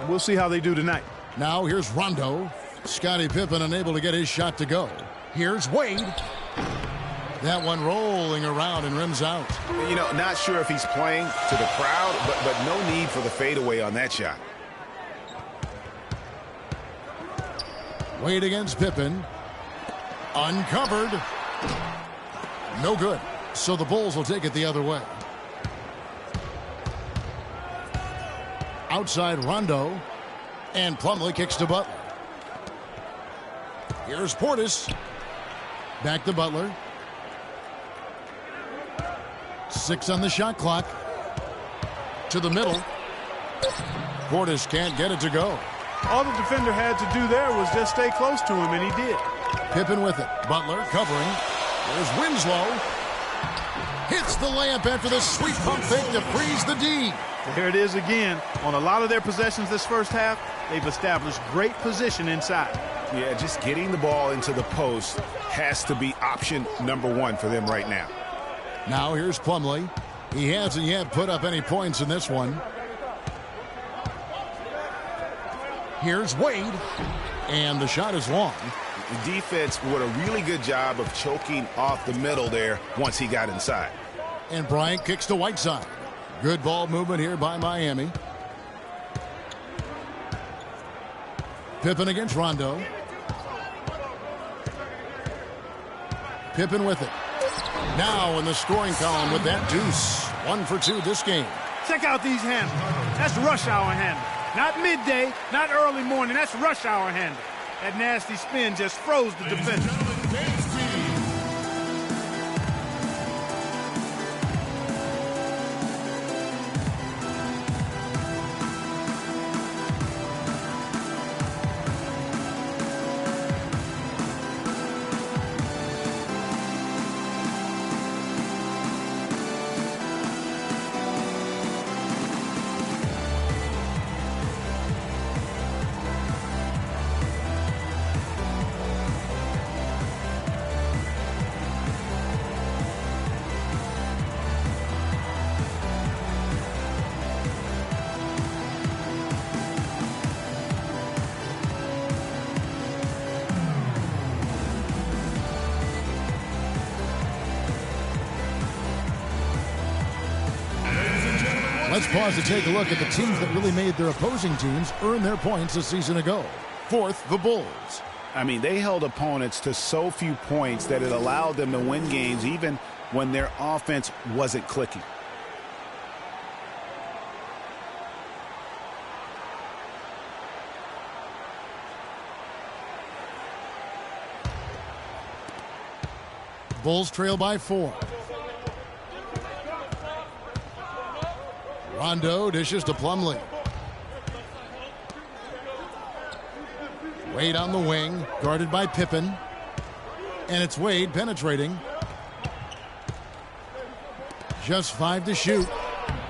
We'll see how they do tonight. Now here's Rondo. Scottie Pippen unable to get his shot to go. Here's Wade. That one rolling around and rims out. You know, not sure if he's playing to the crowd, but no need for the fadeaway on that shot. Wade against Pippen. Uncovered. No good. So the Bulls will take it the other way. Outside Rondo. And Plumlee kicks to Butler. Here's Portis. Back to Butler. 6 on the shot clock. To the middle. Portis can't get it to go. All the defender had to do there was just stay close to him, and he did. Pippen with it. Butler covering. There's Winslow. Hits the layup after the sweet pump fake to freeze the D. There it is again. On a lot of their possessions this first half, they've established great position inside. Yeah, just getting the ball into the post has to be option number 1 for them right now. Now here's Plumlee. He hasn't yet put up any points in this one. Here's Wade. And the shot is long. The defense did a really good job of choking off the middle there once he got inside. And Bryant kicks to Whiteside. Good ball movement here by Miami. Pippen against Rondo. Pippen with it. Now in the scoring column with that deuce. 1 for 2 this game. Check out these handles. That's rush hour handle. Not midday, not early morning. That's rush hour handle. That nasty spin just froze the defender. Let's pause to take a look at the teams that really made their opposing teams earn their points a season ago. Fourth, the Bulls. I mean, they held opponents to so few points that it allowed them to win games even when their offense wasn't clicking. Bulls trail by 4. Rondo dishes to Plumlee. Wade on the wing, guarded by Pippen. And it's Wade penetrating. Just 5 to shoot.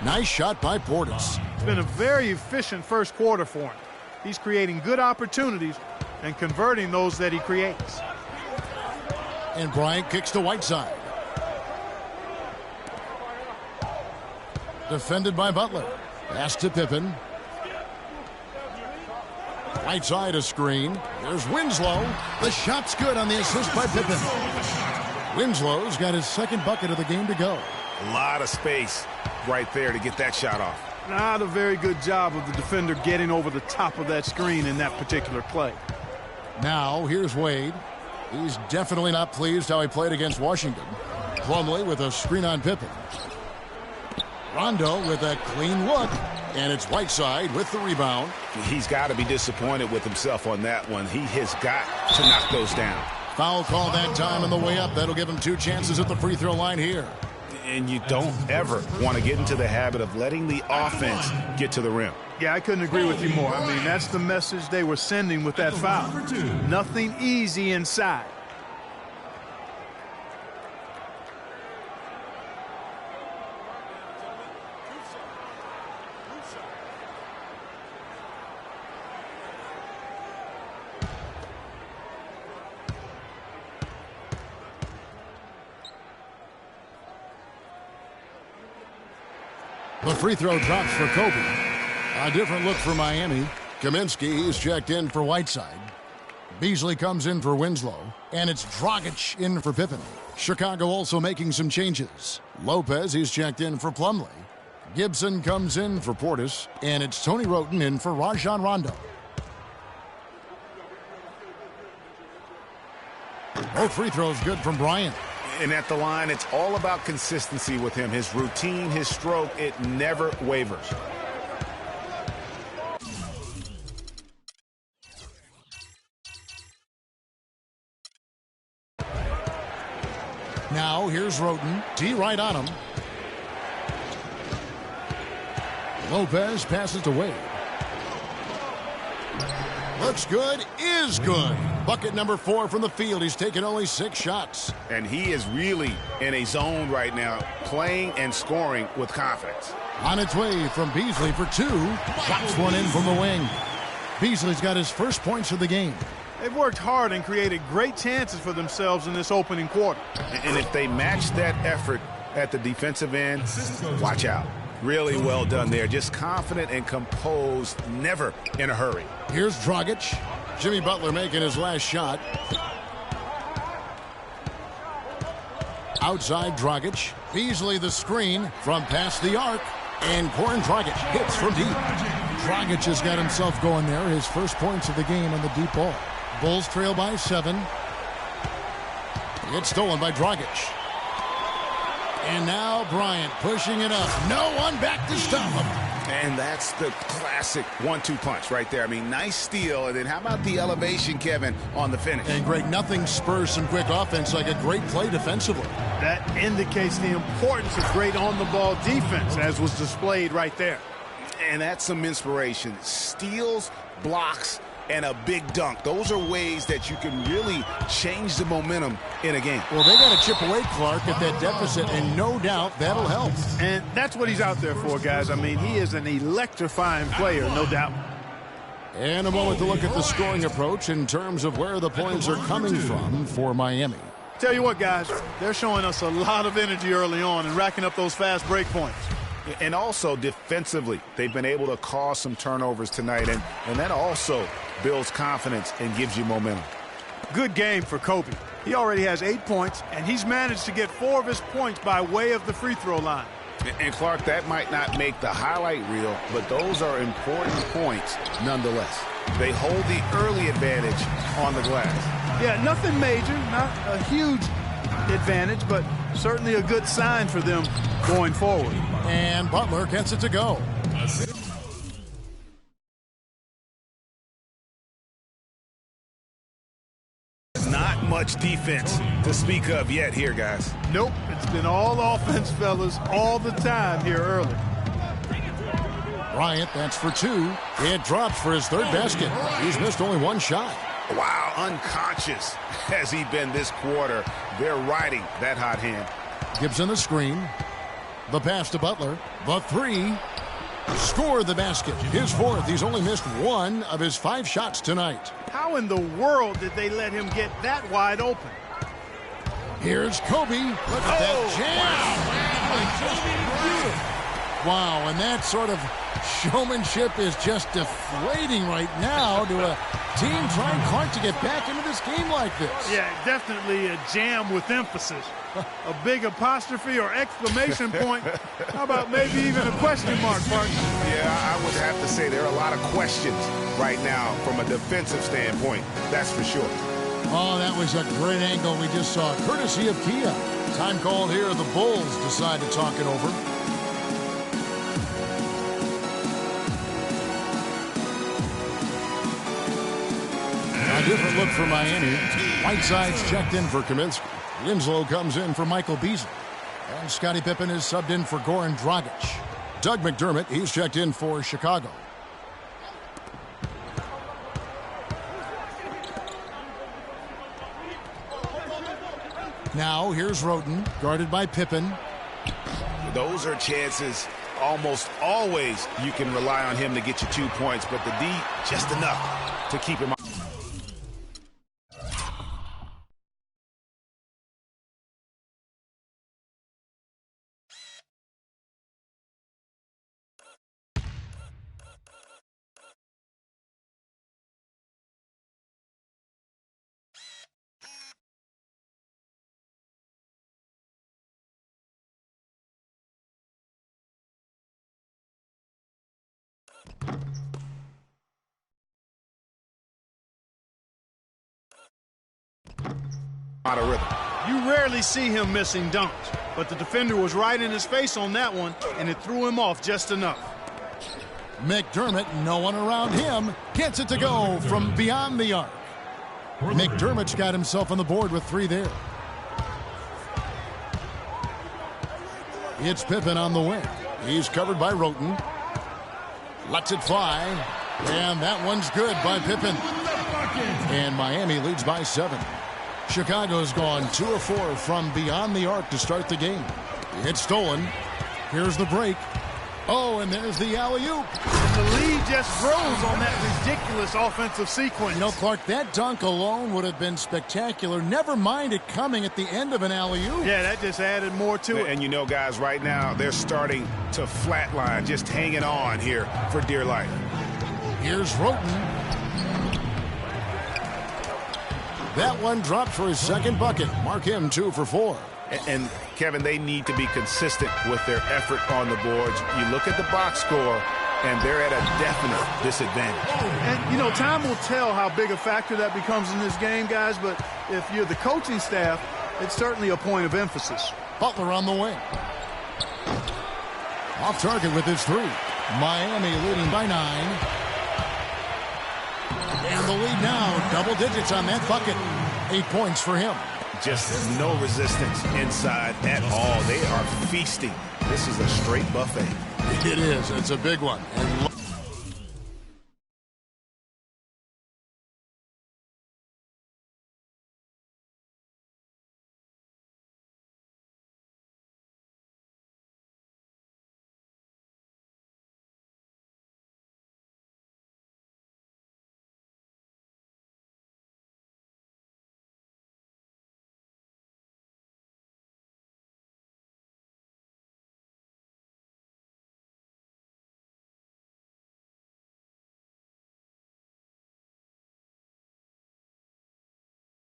Nice shot by Portis. It's been a very efficient first quarter for him. He's creating good opportunities and converting those that he creates. And Bryant kicks to Whiteside. Defended by Butler. Pass to Pippen. Whiteside a screen. There's Winslow. The shot's good on the assist by Pippen. Winslow's got his second bucket of the game to go. A lot of space right there to get that shot off. Not a very good job of the defender getting over the top of that screen in that particular play. Now here's Wade. He's definitely not pleased how he played against Washington. Plumlee with a screen on Pippen. Rondo with a clean look. And it's Whiteside with the rebound. He's got to be disappointed with himself on that one. He has got to knock those down. Foul call that time on the way up. That'll give him 2 chances at the free throw line here. And you don't ever want to get into the habit of letting the offense get to the rim. Yeah, I couldn't agree with you more. I mean, that's the message they were sending with that foul. Nothing easy inside. The free throw drops for Kobe. A different look for Miami. Kaminsky is checked in for Whiteside. Beasley comes in for Winslow. And it's Dragic in for Pippen. Chicago also making some changes. Lopez is checked in for Plumlee. Gibson comes in for Portis. And it's Tony Roten in for Rajon Rondo. Both free throws good from Bryant. And at the line, it's all about consistency with him. His routine, his stroke, it never wavers. Now here's Roten. D right on him. Lopez passes to Wade. Looks good, is good. Bucket number 4 from the field. He's taken only 6 shots. And he is really in a zone right now, playing and scoring with confidence. On its way from Beasley for 2. Drops one in from the wing. Beasley's got his first points of the game. They've worked hard and created great chances for themselves in this opening quarter. And if they match that effort at the defensive end, watch out. Really well done there. Just confident and composed, never in a hurry. Here's Dragic. Jimmy Butler making his last shot. Outside Dragic. Beasley the screen from past the arc. And Goran Dragic hits from deep. Dragic has got himself going there. His first points of the game on the deep ball. Bulls trail by 7. It's stolen by Dragic. And now Bryant pushing it up. No one back to stop him. And that's the classic 1-2 punch right there. I mean, nice steal. And then how about the elevation, Kevin, on the finish? And Greg, nothing spurs some quick offense like a great play defensively. That indicates the importance of great on-the-ball defense, as was displayed right there. And that's some inspiration. Steals, blocks, and a big dunk. Those are ways that you can really change the momentum in a game. Well, they got to chip away, Clark, at that deficit, and no doubt that'll help. And that's what he's out there for, guys. I mean, he is an electrifying player, no doubt. And a moment to look at the scoring approach in terms of where the points are coming from for Miami. Tell you what, guys, they're showing us a lot of energy early on and racking up those fast break points. And also defensively, they've been able to cause some turnovers tonight, and that also builds confidence and gives you momentum. Good game for Kobe. He already has 8 points, and he's managed to get 4 of his points by way of the free throw line. And Clark, that might not make the highlight reel, but those are important points nonetheless. They hold the early advantage on the glass. Yeah, nothing major, not a huge advantage, but certainly a good sign for them going forward. And Butler gets it to go. Not much defense to speak of yet here, guys. Nope, it's been all offense, fellas, all the time here early. Bryant, that's for two. It drops for his third basket. He's missed only one shot. Wow, unconscious has he been this quarter. They're riding that hot hand. Gibson the screen. The pass to Butler. The three. Score the basket. His fourth. He's only missed one of his 5 shots tonight. How in the world did they let him get that wide open? Here's Kobe. Look at that jam. Wow, and that sort of showmanship is just deflating right now to a team trying hard to get back into this game like this. Yeah, definitely a jam with emphasis. A big apostrophe or exclamation point. How about maybe even a question mark, partner? Yeah, I would have to say there are a lot of questions right now from a defensive standpoint. That's for sure. Oh, that was a great angle we just saw, courtesy of Kia. Time called here. The Bulls decide to talk it over. A different look for Miami. Whiteside's checked in for Kaminsky. Winslow comes in for Michael Beasley. And Scottie Pippen is subbed in for Goran Dragic. Doug McDermott, he's checked in for Chicago. Now here's Roten, guarded by Pippen. Those are chances almost always you can rely on him to get you 2 points, but the D just enough to keep him up. Out of rhythm. You rarely see him missing dunks, but the defender was right in his face on that one, and it threw him off just enough. McDermott, no one around him, gets it to go from beyond the arc. McDermott's got himself on the board with 3 there. It's Pippen on the wing. He's covered by Roten. Lets it fly. And that one's good by Pippen. And Miami leads by 7. Chicago's gone 2 of 4 from beyond the arc to start the game. It's stolen. Here's the break. Oh, and there's the alley-oop. And the lead just grows on that ridiculous offensive sequence. You know, Clark, that dunk alone would have been spectacular. Never mind it coming at the end of an alley-oop. Yeah, that just added more to it. And you know, guys, right now they're starting to flatline, just hanging on here for dear life. Here's Roten. That one dropped for his second bucket. Mark him 2 for 4. And Kevin, they need to be consistent with their effort on the boards. You look at the box score, and they're at a definite disadvantage. And, you know, time will tell how big a factor that becomes in this game, guys, but if you're the coaching staff, it's certainly a point of emphasis. Butler on the wing. Off target with his 3. Miami leading by 9. And the lead now, double digits on that bucket. 8 points for him. Just no resistance inside at all. They are feasting. This is a straight buffet. It is. It's a big one. And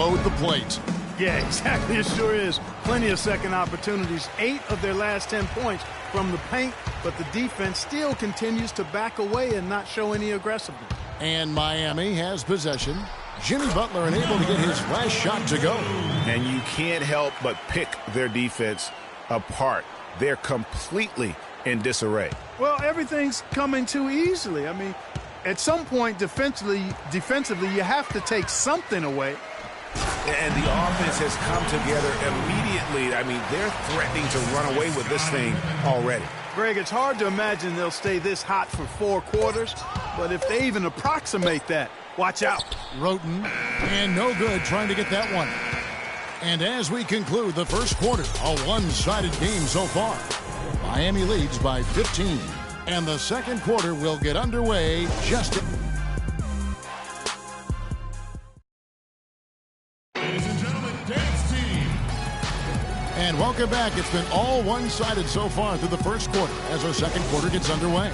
load the plate. Yeah, exactly. It sure is. Plenty of second opportunities. 8 of their last 10 points from the paint, but the defense still continues to back away and not show any aggressiveness. And Miami has possession. Jimmy Butler unable to get his last shot to go. And you can't help but pick their defense apart. They're completely in disarray. Well, everything's coming too easily. I mean, at some point defensively, you have to take something away. And the offense has come together immediately. I mean, they're threatening to run away with this thing already. Greg, it's hard to imagine they'll stay this hot for 4 quarters, but if they even approximate that, watch out. Roten, and no good trying to get that one. And as we conclude the first quarter, a one-sided game so far. Miami leads by 15, and the second quarter will get underway just... Ladies and gentlemen, dance team. And welcome back. It's been all one-sided so far through the first quarter as our second quarter gets underway.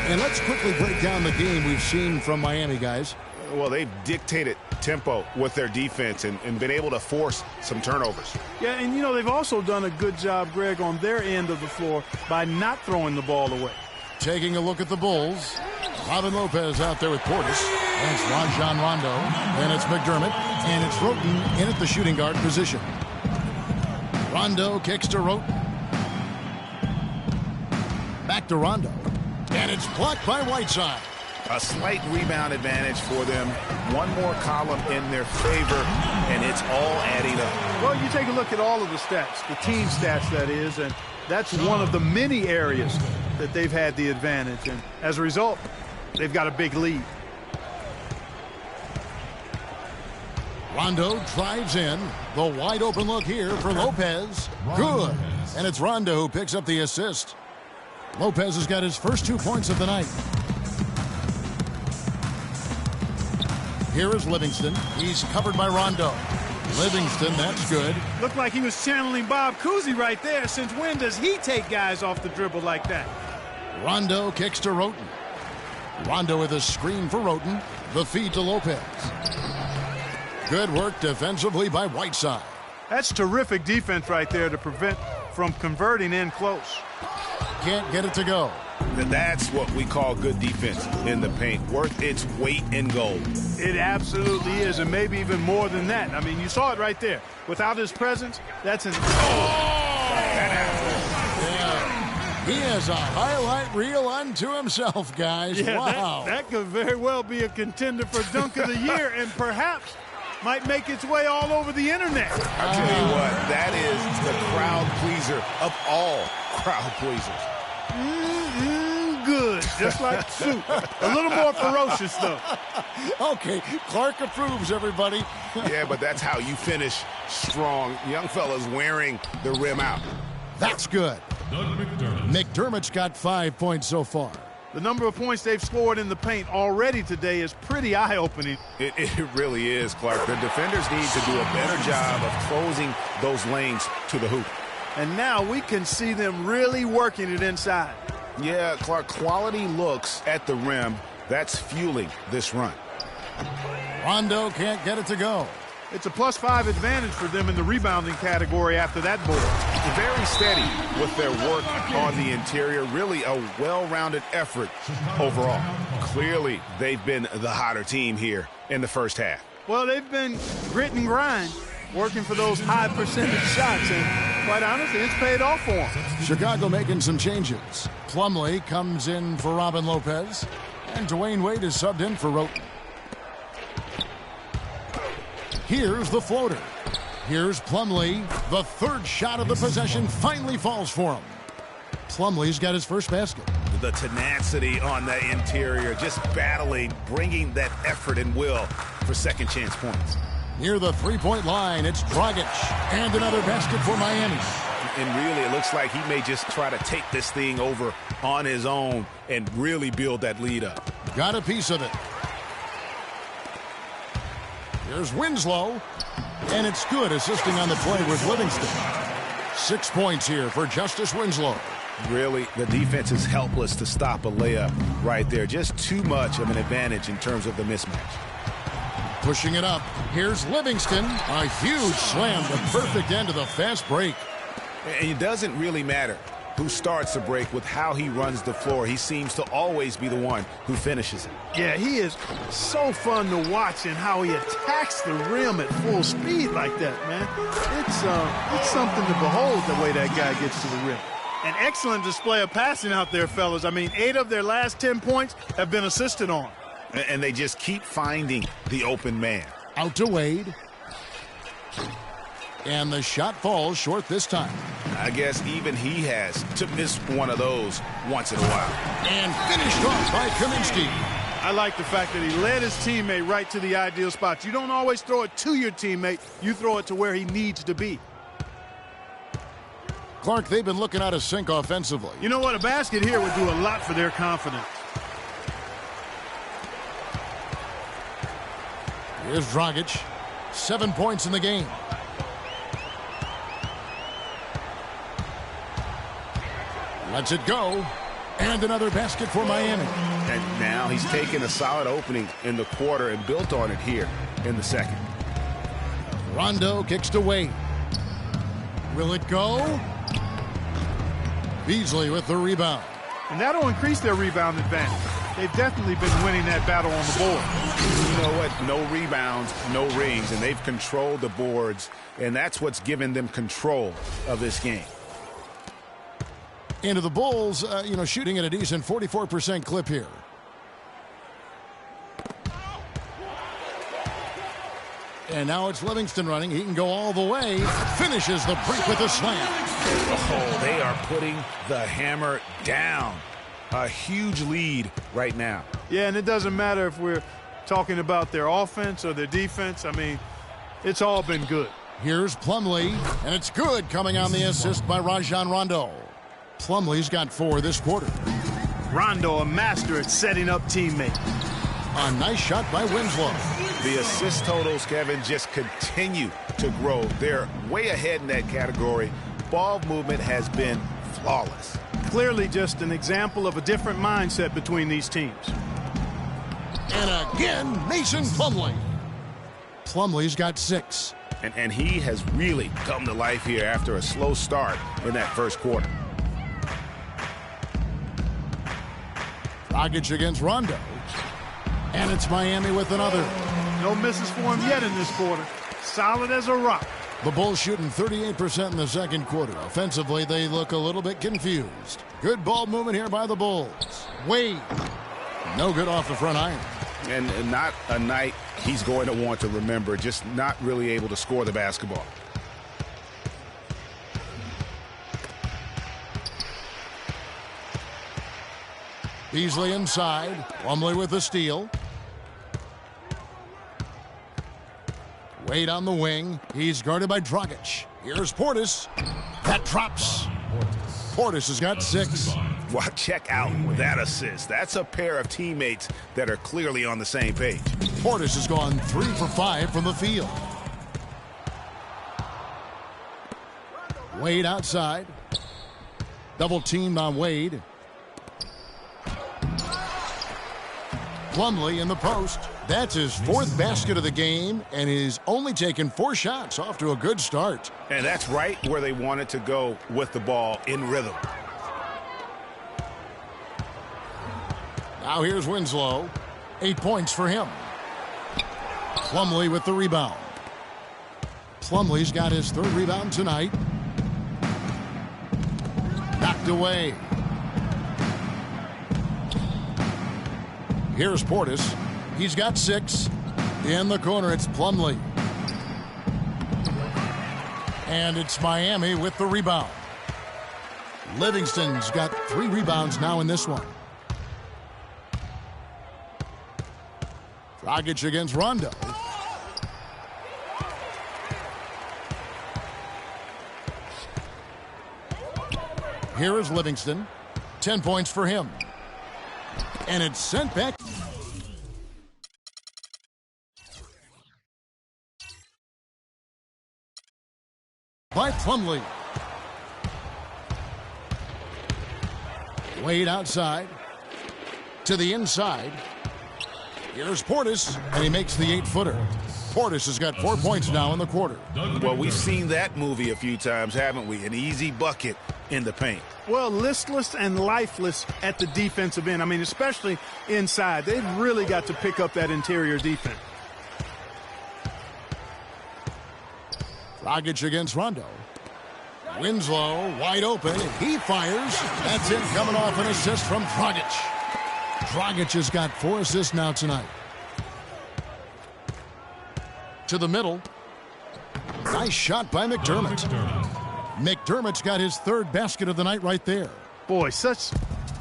And let's quickly break down the game we've seen from Miami, guys. Well, they've dictated tempo with their defense and been able to force some turnovers. Yeah, and, you know, they've also done a good job, Greg, on their end of the floor by not throwing the ball away. Taking a look at the Bulls. Robin Lopez out there with Portis. And it's Rajon Rondo. Then it's McDermott. And it's Roten in at the shooting guard position. Rondo kicks to Roten. Back to Rondo. And it's blocked by Whiteside. A slight rebound advantage for them. One more column in their favor, and it's all adding up. Well, you take a look at all of the stats, the team stats, that is, and that's one of the many areas that they've had the advantage. And as a result, they've got a big lead. Rondo drives in. The wide open look here for Lopez. Good. And it's Rondo who picks up the assist. Lopez has got his first 2 points of the night. Here is Livingston. He's covered by Rondo. Livingston, that's good. Looked like he was channeling Bob Cousy right there. Since when does he take guys off the dribble like that? Rondo kicks to Roten. Rondo with a screen for Roten. The feed to Lopez. Good work defensively by Whiteside. That's terrific defense right there to prevent from converting in close. Can't get it to go. That's what we call good defense in the paint, worth its weight in gold. It absolutely is, and maybe even more than that. I mean, you saw it right there. Without his presence, that's an... He has a highlight reel unto himself, guys. Yeah, wow. That could very well be a contender for Dunk of the Year, and perhaps might make its way all over the internet. I'll tell you what, that is the crowd pleaser of all crowd pleasers. Good, just like soup. A little more ferocious, though. Okay, Clark approves, everybody. Yeah, but that's how you finish strong. Young fella's wearing the rim out. That's good. McDermott's got 5 points so far. The number of points they've scored in the paint already today is pretty eye-opening. It really is, Clark. The defenders need to do a better job of closing those lanes to the hoop. And now we can see them really working it inside. Yeah, Clark, quality looks at the rim. That's fueling this run. Rondo can't get it to go. It's a +5 advantage for them in the rebounding category after that board. Very steady with their work on the interior. Really a well-rounded effort overall. Clearly, they've been the hotter team here in the first half. Well, they've been grit and grind, working for those high percentage shots, and quite honestly, it's paid off for them. Chicago making some changes. Plumlee comes in for Robin Lopez, and Dwayne Wade is subbed in for Roten. Here's the floater. Here's Plumlee. The third shot of the possession finally falls for him. Plumlee's got his first basket. The tenacity on the interior, just battling, bringing that effort and will for second chance points. Near the three-point line, it's Dragic. And another basket for Miami. And really, it looks like he may just try to take this thing over on his own and really build that lead up. Got a piece of it. Here's Winslow. And it's good, assisting on the play with Livingston. 6 points here for Justice Winslow. Really, the defense is helpless to stop a layup right there. Just too much of an advantage in terms of the mismatch. Pushing it up. Here's Livingston. A huge slam, the perfect end of the fast break. And it doesn't really matter who starts the break with how he runs the floor. He seems to always be the one who finishes it. Yeah, he is so fun to watch and how he attacks the rim at full speed like that, man. It's something to behold the way that guy gets to the rim. An excellent display of passing out there, fellas. I mean, 8 of their last 10 points have been assisted on. And they just keep finding the open man. Out to Wade. And the shot falls short this time. I guess even he has to miss one of those once in a while. And finished off by Kaminsky. I like the fact that he led his teammate right to the ideal spot. You don't always throw it to your teammate. You throw it to where he needs to be. Clark, they've been looking out of sync offensively. You know what? A basket here would do a lot for their confidence. Here's Dragic. 7 points in the game. Lets it go. And another basket for Miami. And now he's taken a solid opening in the quarter and built on it here in the second. Rondo kicks to Wade. Will it go? Beasley with the rebound. And that'll increase their rebound advantage. They've definitely been winning that battle on the board. You know what? No rebounds, no rings, and they've controlled the boards, and that's what's given them control of this game. Into the Bulls, shooting at a decent 44% clip here. And now it's Livingston running. He can go all the way. Finishes the break with a slam. Oh, they are putting the hammer down. A huge lead right now. Yeah, and it doesn't matter if we're talking about their offense or their defense. I mean, it's all been good. Here's Plumlee, and it's good coming on the assist by Rajon Rondo. Plumlee's got 4 this quarter. Rondo, a master at setting up teammates. A nice shot by Winslow. The assist totals, Kevin, just continue to grow. They're way ahead in that category. Ball movement has been flawless. Clearly just an example of a different mindset between these teams. And again, Mason Plumlee. Plumlee's got 6. And he has really come to life here after a slow start in that first quarter. Dragic against Rondo. And it's Miami with another. No misses for him yet in this quarter. Solid as a rock. The Bulls shooting 38% in the second quarter. Offensively, they look a little bit confused. Good ball movement here by the Bulls. Wade. No good off the front iron. And not a night he's going to want to remember. Just not really able to score the basketball. Beasley inside. Plumlee with the steal. Wade on the wing. He's guarded by Dragic. Here's Portis. That drops. Portis has got 6. Well, check out that assist. That's a pair of teammates that are clearly on the same page. Portis has gone 3 for 5 from the field. Wade outside. Double teamed on Wade. Plumlee in the post. That's his 4th basket of the game, and he's only taken 4 shots. Off to a good start. And that's right where they wanted to go with the ball, in rhythm. Now here's Winslow. 8 points for him. Plumlee with the rebound. Plumlee's got his 3rd rebound tonight. Knocked away. Here's Portis. He's got 6. In the corner, it's Plumlee. And it's Miami with the rebound. Livingston's got 3 rebounds now in this one. Dragic against Rondo. Here is Livingston. 10 points for him. And it's sent back. By Plumlee. Wade outside. To the inside. Here's Portis, and he makes the 8-footer. Portis has got 4 points now in the quarter. Well, we've seen that movie a few times, haven't we? An easy bucket in the paint. Well, listless and lifeless at the defensive end. I mean, especially inside. They've really got to pick up that interior defense. Dragic against Rondo. Winslow wide open, and he fires. That's it, coming off an assist from Dragic. Dragic has got 4 assists now tonight. To the middle. Nice shot by McDermott. McDermott's got his 3rd basket of the night right there. Boy, such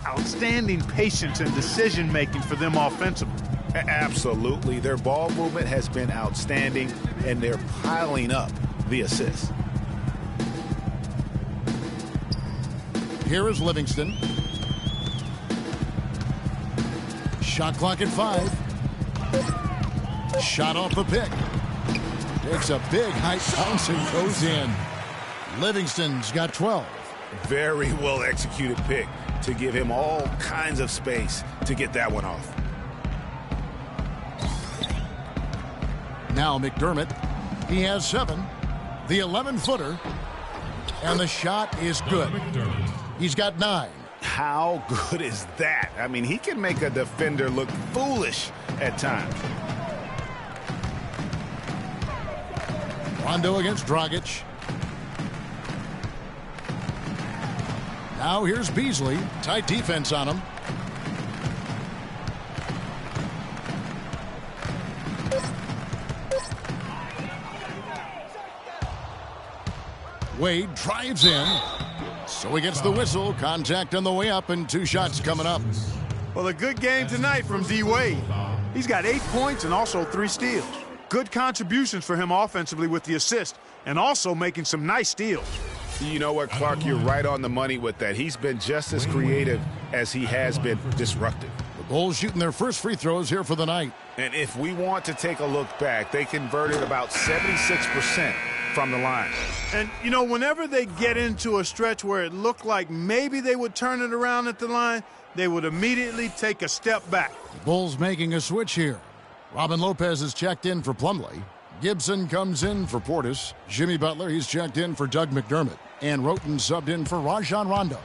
outstanding patience and decision-making for them offensively. Absolutely. Their ball movement has been outstanding, and they're piling up the assists. Here is Livingston. Shot clock at 5. Shot off the pick. Takes a big high bounce and goes in. Livingston's got 12. Very well executed pick to give him all kinds of space to get that one off. Now McDermott. He has 7. The 11-footer. And the shot is good. He's got 9. How good is that? I mean, he can make a defender look foolish at times. Rondo against Dragic. Now here's Beasley. Tight defense on him. Wade drives in. So he gets the whistle. Contact on the way up, and 2 shots coming up. Well, a good game tonight from D. Wade. He's got 8 points and also 3 steals. Good contributions for him offensively with the assist, and also making some nice steals. You know what, Clark? You're right on the money with that. He's been just as creative as he has been disruptive. The Bulls shooting their first free throws here for the night. And if we want to take a look back, they converted about 76% from the line. And, you know, whenever they get into a stretch where it looked like maybe they would turn it around at the line, they would immediately take a step back. The Bulls making a switch here. Robin Lopez is checked in for Plumlee. Gibson comes in for Portis. Jimmy Butler, he's checked in for Doug McDermott. And Roten subbed in for Rajon Rondo.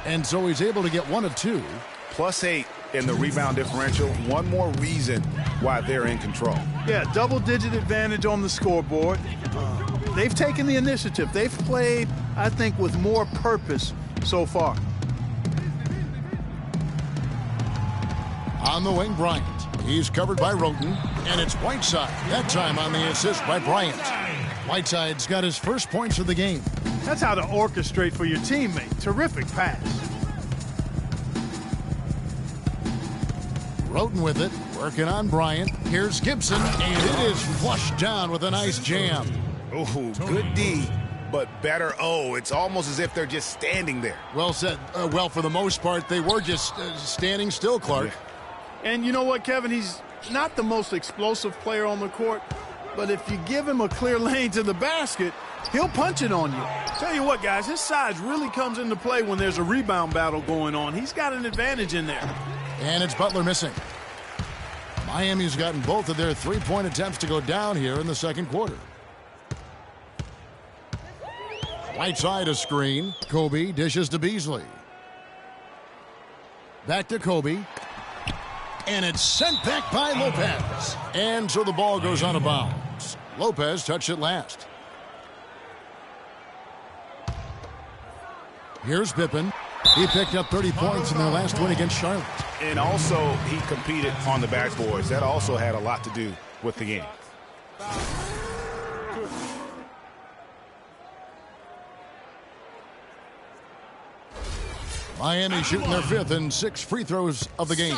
And so he's able to get 1 of 2. +8 in the rebound differential. One more reason why they're in control. Yeah, double-digit advantage on the scoreboard. They've taken the initiative. They've played, I think, with more purpose so far. On the wing, Bryant. He's covered by Roten, and it's Whiteside. That time on the assist by Bryant. Whiteside's got his first points of the game. That's how to orchestrate for your teammate. Terrific pass. Roten with it, working on Bryant. Here's Gibson, and it is flushed down with a nice jam. Ooh, good D, but better O. It's almost as if they're just standing there. Well said. Well, for the most part, they were just standing still, Clark. Yeah. And you know what, Kevin? He's not the most explosive player on the court, but if you give him a clear lane to the basket, he'll punch it on you. Tell you what, guys, his size really comes into play when there's a rebound battle going on. He's got an advantage in there. And it's Butler missing. Miami's gotten both of their 3-point attempts to go down here in the second quarter. Whiteside a screen. Kobe dishes to Beasley. Back to Kobe. And it's sent back by Lopez. And so the ball goes out of bounds. Lopez touched it last. Here's Pippen. He picked up 30 points in their last win against Charlotte. And also, he competed on the backboards. That also had a lot to do with the game. Miami shooting their 5th and 6 free throws of the game.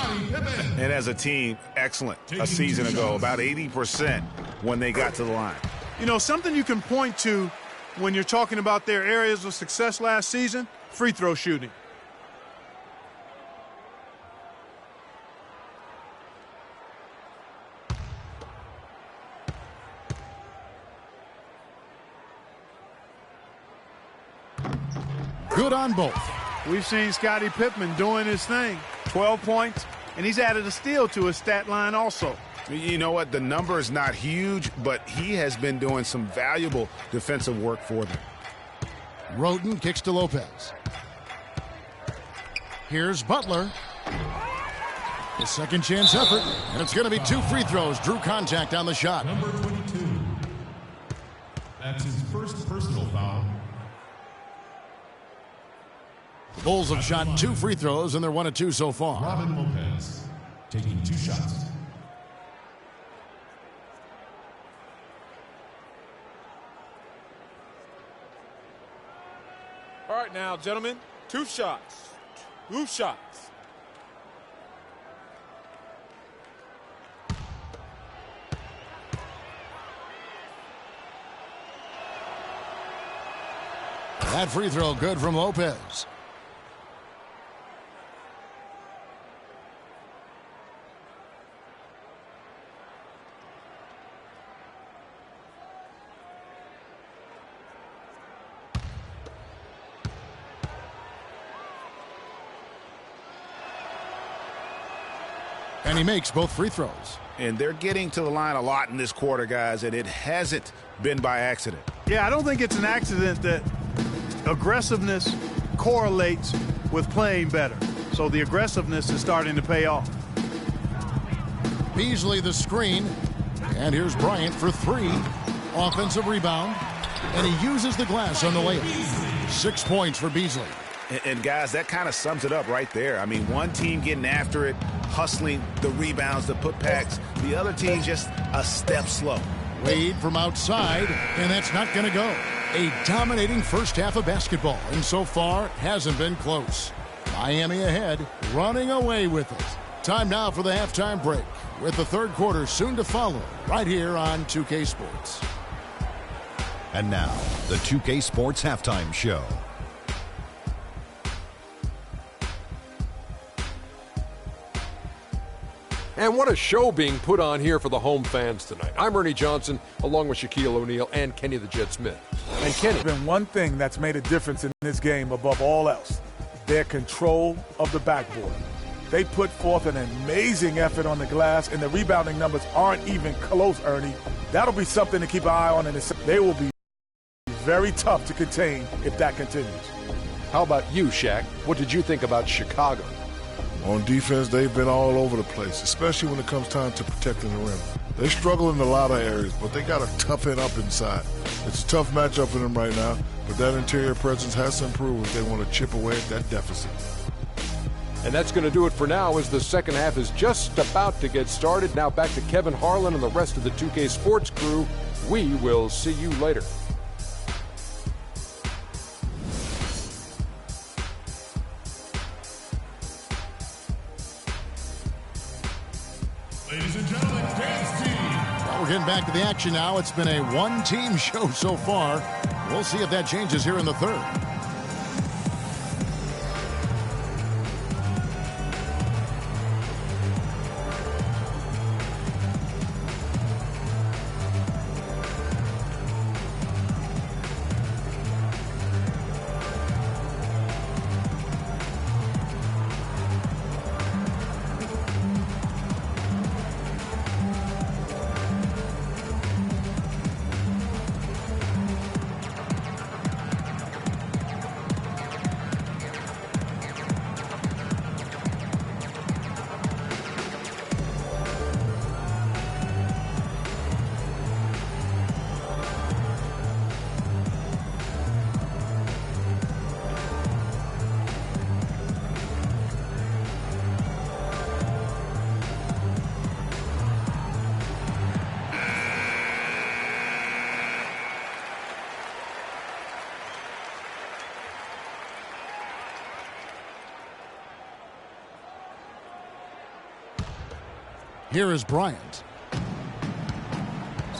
And as a team, excellent a season ago. About 80% when they got to the line. You know, something you can point to when you're talking about their areas of success last season, free throw shooting. Good on both. We've seen Scottie Pippen doing his thing. 12 points, and he's added a steal to his stat line also. You know what? The number is not huge, but he has been doing some valuable defensive work for them. Roten kicks to Lopez. Here's Butler. A second chance effort, and it's going to be 2 free throws. Drew contact on the shot. Number 22. That's his first personal foul. The Bulls have shot 2 free throws, and they're 1 of 2 so far. Robin Lopez taking 2 shots. All right now, gentlemen, 2 shots. 2 shots. That free throw good from Lopez. And he makes both free throws. And they're getting to the line a lot in this quarter, guys, and it hasn't been by accident. Yeah, I don't think it's an accident that aggressiveness correlates with playing better. So the aggressiveness is starting to pay off. Beasley the screen. And here's Bryant for 3. Offensive rebound. And he uses the glass on the layup. 6 points for Beasley. And guys, that kind of sums it up right there. I mean, one team getting after it, hustling the rebounds, the putbacks. The other team just a step slow. Wade from outside, and that's not going to go. A dominating first half of basketball, and so far hasn't been close. Miami ahead, running away with it. Time now for the halftime break, with the third quarter soon to follow, right here on 2K Sports. And now, the 2K Sports Halftime Show. And what a show being put on here for the home fans tonight. I'm Ernie Johnson, along with Shaquille O'Neal and Kenny the Jet Smith. And Kenny. There's been one thing that's made a difference in this game above all else: their control of the backboard. They put forth an amazing effort on the glass, and the rebounding numbers aren't even close, Ernie. That'll be something to keep an eye on in this. They will be very tough to contain if that continues. How about you, Shaq? What did you think about Chicago? On defense, they've been all over the place, especially when it comes time to protecting the rim. They struggle in a lot of areas, but they got to toughen up inside. It's a tough matchup for them right now, but that interior presence has to improve if they want to chip away at that deficit. And that's going to do it for now, as the second half is just about to get started. Now back to Kevin Harlan and the rest of the 2K Sports crew. We will see you later. Ladies and gentlemen, dance team. Well, we're getting back to the action now. It's been a one-team show so far. We'll see if that changes here in the third. Here is Bryant.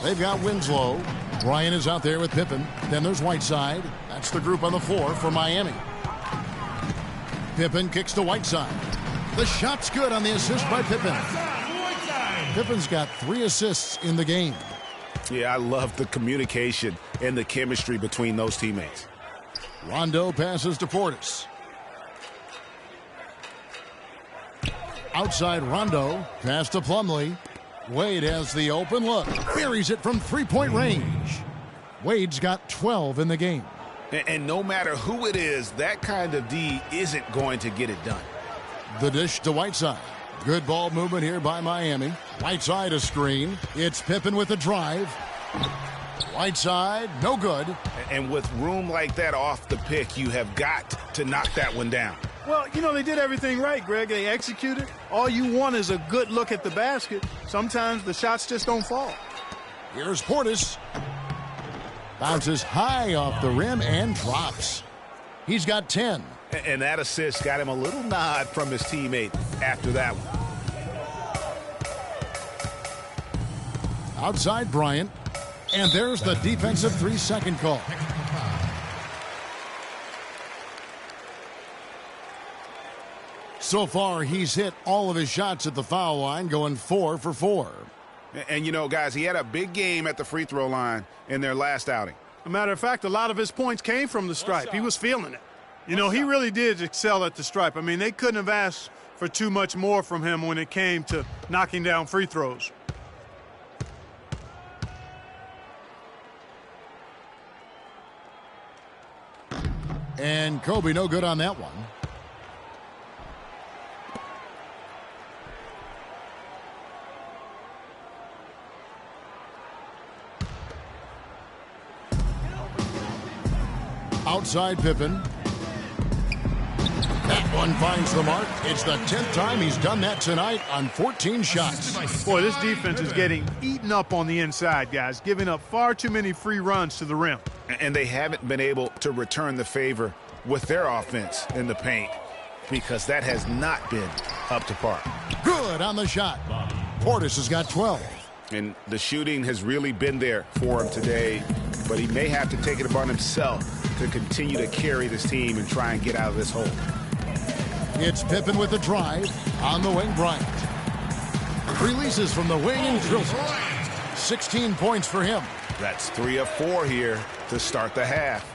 They've got Winslow. Bryant is out there with Pippen. Then there's Whiteside. That's the group on the floor for Miami. Pippen kicks to Whiteside. The shot's good on the assist by Pippen. Pippen's got 3 assists in the game. Yeah, I love the communication and the chemistry between those teammates. Rondo passes to Portis. Outside Rondo. Pass to Plumlee. Wade has the open look. Buries it from three-point range. Wade's got 12 in the game. And no matter who it is, that kind of D isn't going to get it done. The dish to Whiteside. Good ball movement here by Miami. Whiteside a screen. It's Pippen with a drive. Whiteside, no good. And with room like that off the pick, you have got to knock that one down. Well, you know, they did everything right, Greg. They executed. All you want is a good look at the basket. Sometimes the shots just don't fall. Here's Portis. Bounces high off the rim and drops. He's got 10. And that assist got him a little nod from his teammate after that one. Outside Bryant. And there's the defensive 3-second call. So far, he's hit all of his shots at the foul line, going 4 for 4. And, you know, guys, he had a big game at the free throw line in their last outing. As a matter of fact, a lot of his points came from the stripe. He was feeling it. You know, he really did excel at the stripe. I mean, they couldn't have asked for too much more from him when it came to knocking down free throws. And Kobe no good on that one. Outside Pippen. That one finds the mark. It's the 10th time he's done that tonight on 14 shots. Boy, this defense is getting eaten up on the inside, guys, giving up far too many free runs to the rim. And they haven't been able to return the favor with their offense in the paint because that has not been up to par. Good on the shot. Portis has got 12. And the shooting has really been there for him today, but he may have to take it upon himself to continue to carry this team and try and get out of this hole. It's Pippen with the drive on the wing. Bryant releases from the wing and drills it. 16 points for him. That's 3 of 4 here to start the half.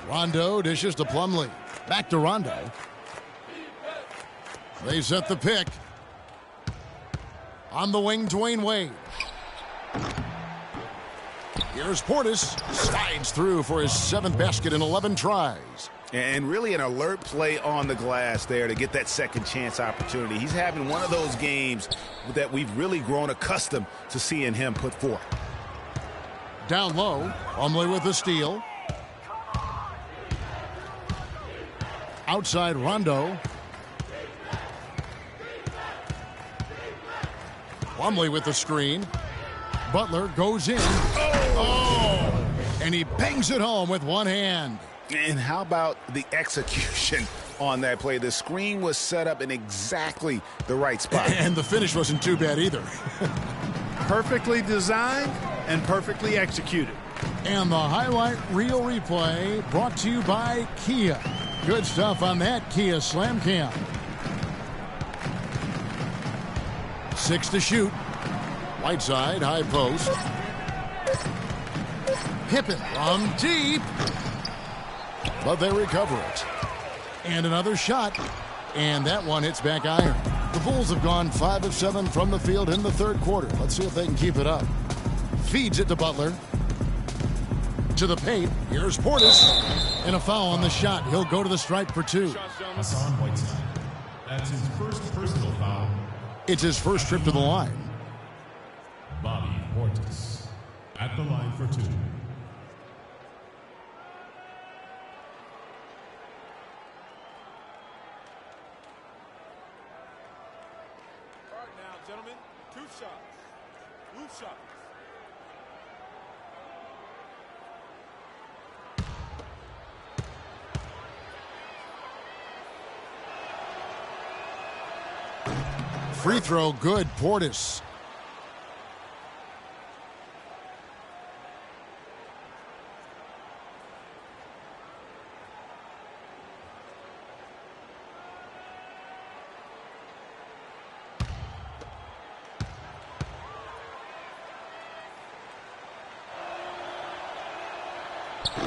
Rondo dishes to Plumlee. Back to Rondo. They set the pick. On the wing, Dwayne Wade. Here's Portis. Slides through for his 7th basket in 11 tries. And really an alert play on the glass there to get that second chance opportunity. He's having one of those games that we've really grown accustomed to seeing him put forth. Down low, Plumlee with the steal. Outside Rondo. Plumlee with the screen. Butler goes in. Oh! And he bangs it home with one hand. And how about the execution on that play? The screen was set up in exactly the right spot. And the finish wasn't too bad either. Perfectly designed and perfectly executed. And the highlight reel replay brought to you by Kia. Good stuff on that Kia Slam Cam. 6 to shoot. Whiteside, high post. Pippen from deep. But they recover it. And another shot. And that one hits back iron. The Bulls have gone 5 of 7 from the field in the 3rd quarter. Let's see if they can keep it up. Feeds it to Butler. To the paint. Here's Portis. And a foul on the shot. He'll go to the stripe for 2. Hassan Whiteside. That's his first personal foul. It's his first trip to the line. Bobby Portis at the line for 2. All right now, gentlemen, 2 shots. Loose shots. Free throw good, Portis.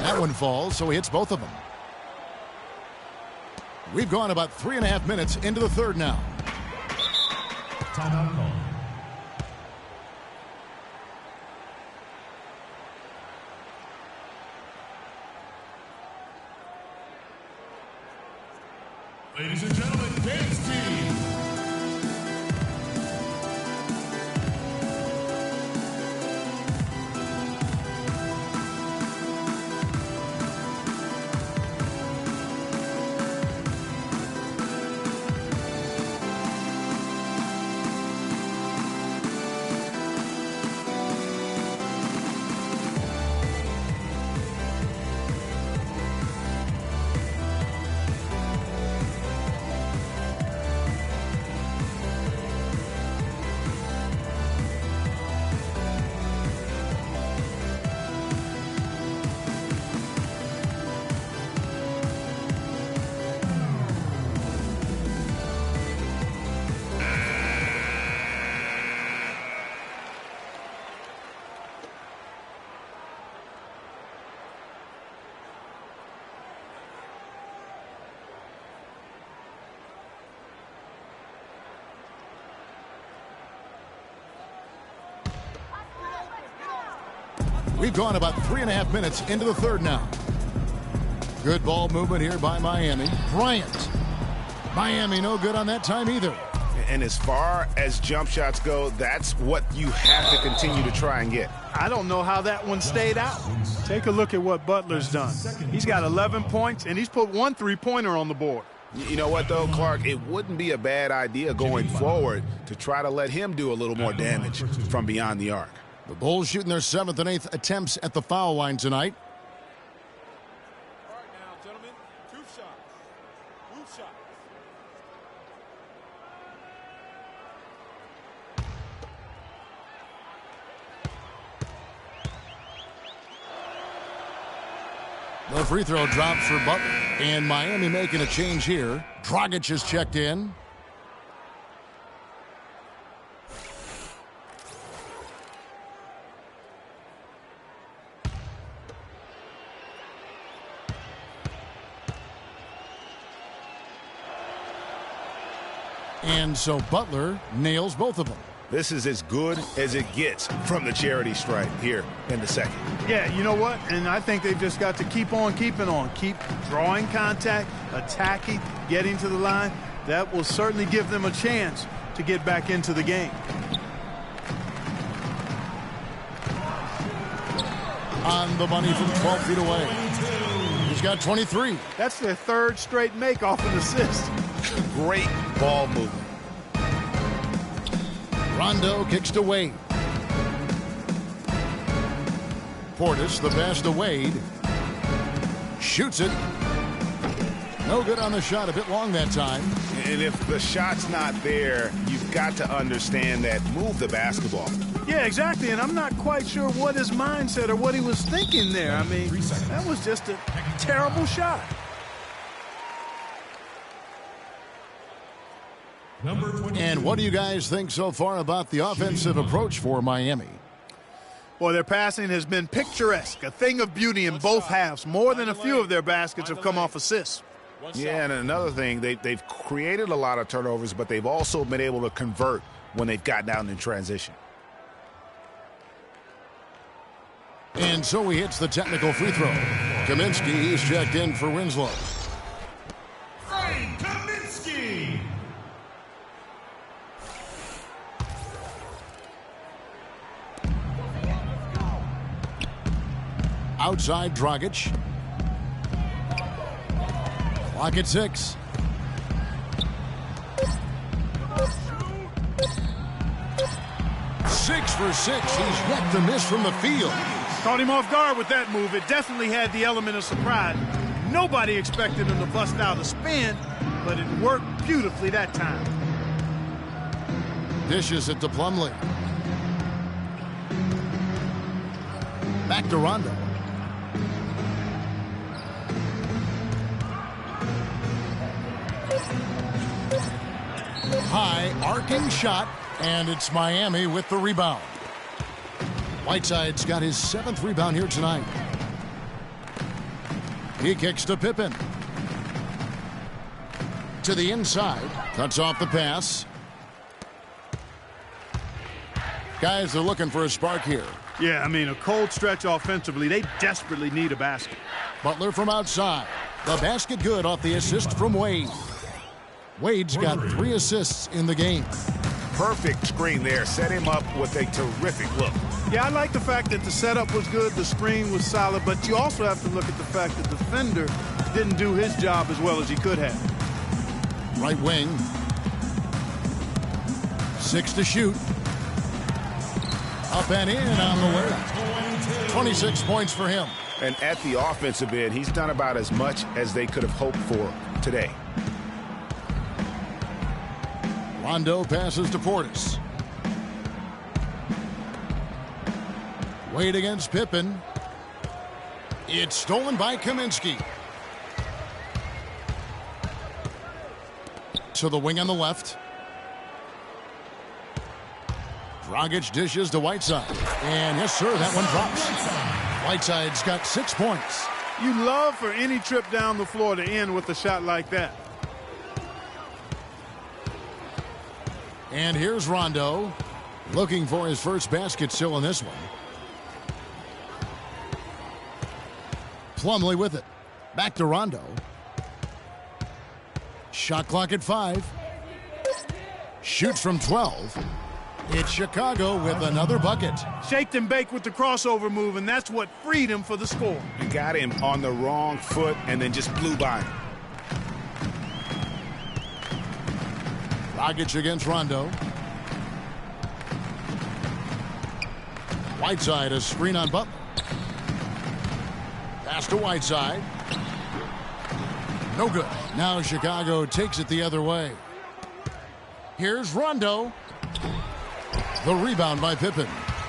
That one falls, so he hits both of them. We've gone about 3.5 minutes into the third now. Timeout call. Ladies and gentlemen, dance team. We've gone about 3.5 minutes into the third now. Good ball movement here by Miami. Bryant. Miami no good on that time either. And as far as jump shots go, that's what you have to continue to try and get. I don't know how that one stayed out. Take a look at what Butler's done. He's got 11 points, and he's put 1 3-pointer on the board. You know what, though, Clark? It wouldn't be a bad idea going forward to try to let him do a little more damage from beyond the arc. The Bulls shooting their 7th and 8th attempts at the foul line tonight. All right now, gentlemen, 2 shots. 2 shots. The free throw drops for Butler. And Miami making a change here. Dragic has checked in. And so Butler nails both of them. This is as good as it gets from the charity stripe here in the second. Yeah, you know what? And I think they've just got to keep on keeping on. Keep drawing contact, attacking, getting to the line. That will certainly give them a chance to get back into the game. On the money from 12 feet away. He's got 23. That's their 3rd straight make off an assist. Great ball movement. Rondo kicks to Wade. Portis, the pass to Wade. Shoots it. No good on the shot, a bit long that time. And if the shot's not there, you've got to understand that. Move the basketball. Yeah, exactly, and I'm not quite sure what his mindset or what he was thinking there. I mean, that was just a terrible shot. And what do you guys think so far about the offensive approach for Miami? Well, their passing has been picturesque, a thing of beauty in both halves. More than a few of their baskets have come off assists. Yeah, and another thing, they've created a lot of turnovers, but they've also been able to convert when they've gotten out in transition. And so he hits the technical free throw. Kaminsky, he's checked in for Winslow. Frank Kaminsky. Outside Dragic. Clock at 6. Six for 6. He's yet to miss from the field. Caught him off guard with that move. It definitely had the element of surprise. Nobody expected him to bust out a spin, but it worked beautifully that time. Dishes it to Plumlee. Back to Rondo. High arcing shot, and it's Miami with the rebound. Whiteside's got his 7th rebound here tonight. He kicks to Pippen. to the inside. Cuts off the pass. Guys are looking for a spark here. Yeah, I mean, a cold stretch offensively. They desperately need a basket. Butler from outside. The basket good off the assist from Wade. Wade's got 3 assists in the game. Perfect screen there. Set him up with a terrific look. Yeah, I like the fact that the setup was good, the screen was solid, but you also have to look at the fact that the defender didn't do his job as well as he could have. Right wing. 6 to shoot. Up and in on the way. 26 points for him. And at the offensive end, he's done about as much as they could have hoped for today. Rondo passes to Portis. Wade against Pippen. It's stolen by Kaminsky. To the wing on the left. Dragic dishes to Whiteside. And yes, sir, that one drops. Whiteside's got 6 points. You love for any trip down the floor to end with a shot like that. And here's Rondo, looking for his first basket still in this one. Plumlee with it. Back to Rondo. Shot clock at 5. Shoots from 12. It's Chicago with another bucket. Shaked and baked with the crossover move, and that's what freed him for the score. You got him on the wrong foot and then just blew by him. Dragic against Rondo. Whiteside, a screen on Butler. Pass to Whiteside. No good. Now Chicago takes it the other way. Here's Rondo. The rebound by Pippen.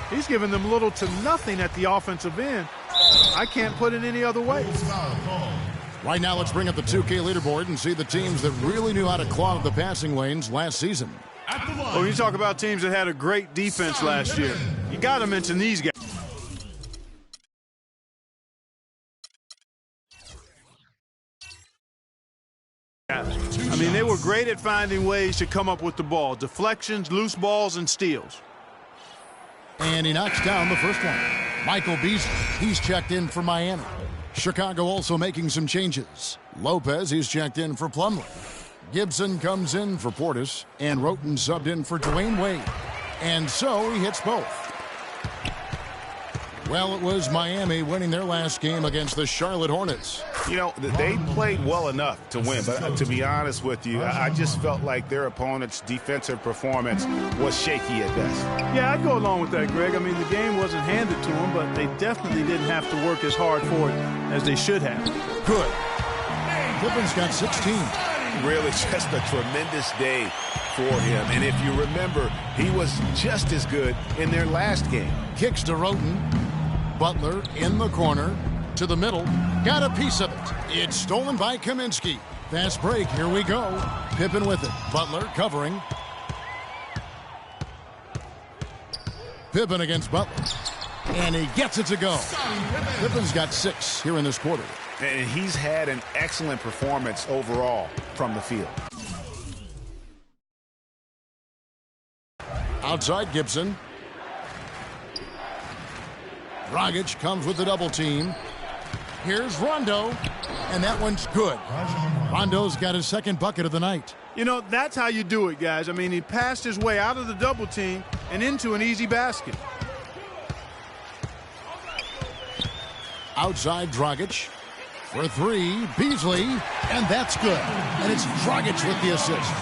He's given them little to nothing at the offensive end. I can't put it any other way. Right now, let's bring up the 2K leaderboard and see the teams that really knew how to clog the passing lanes last season. Well, you talk about teams that had a great defense last year. You got to mention these guys. I mean, they were great at finding ways to come up with the ball. Deflections, loose balls, and steals. And he knocks down the first one. Michael Beasley, he's checked in for Miami. Chicago also making some changes. Lopez, he's checked in for Plumlee. Gibson comes in for Portis. And Roten subbed in for Dwayne Wade. And so he hits both. Well, it was Miami winning their last game against the Charlotte Hornets. You know, they played well enough to win, but to be honest with you, I just felt like their opponent's defensive performance was shaky at best. Yeah, I'd go along with that, Greg. I mean, the game wasn't handed to them, but they definitely didn't have to work as hard for it as they should have. Good. Pippen's got 16. Really just a tremendous day for him. And if you remember, he was just as good in their last game. Kicks to Roten. Butler in the corner. To the middle. Got a piece of it. It's stolen by Kaminsky. Fast break. Here we go. Pippen with it. Butler covering. Pippen against Butler. And he gets it to go. Pippen's got 6 here in this quarter. And he's had an excellent performance overall from the field. Outside Gibson. Dragic comes with the double team. Here's Rondo. And that one's good. Rondo's got his second bucket of the night. You know, that's how you do it, guys. I mean, he passed his way out of the double team and into an easy basket. Outside Dragic. For 3, Beasley. And that's good. And it's Dragic with the assist.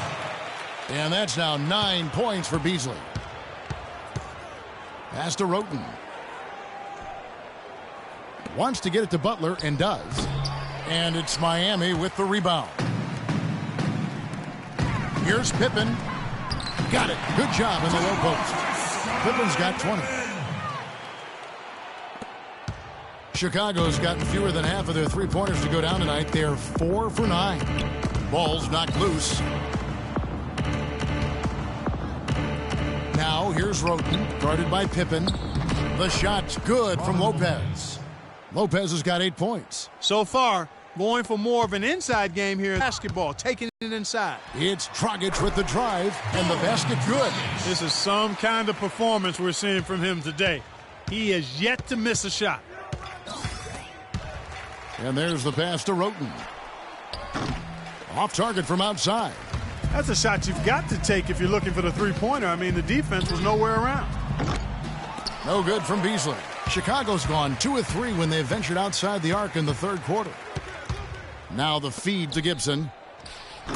And that's now 9 points for Beasley. Pass to Roten. Wants to get it to Butler and does. And it's Miami with the rebound. Here's Pippen. Got it. Good job in the low post. Pippen's got 20. Chicago's gotten fewer than half of their three-pointers to go down tonight. They're 4 for 9. Ball's knocked loose. Now here's Roten, guarded by Pippen. The shot's good from Lopez. Lopez has got 8 points. So far, going for more of an inside game here in basketball, taking inside. It's Dragic with the drive, and the basket good. This is some kind of performance we're seeing from him today. He has yet to miss a shot. And there's the pass to Roten. Off target from outside. That's a shot you've got to take if you're looking for the three-pointer. I mean, the defense was nowhere around. No good from Beasley. Chicago's gone 2 of 3 when they ventured outside the arc in the third quarter. Now the feed to Gibson.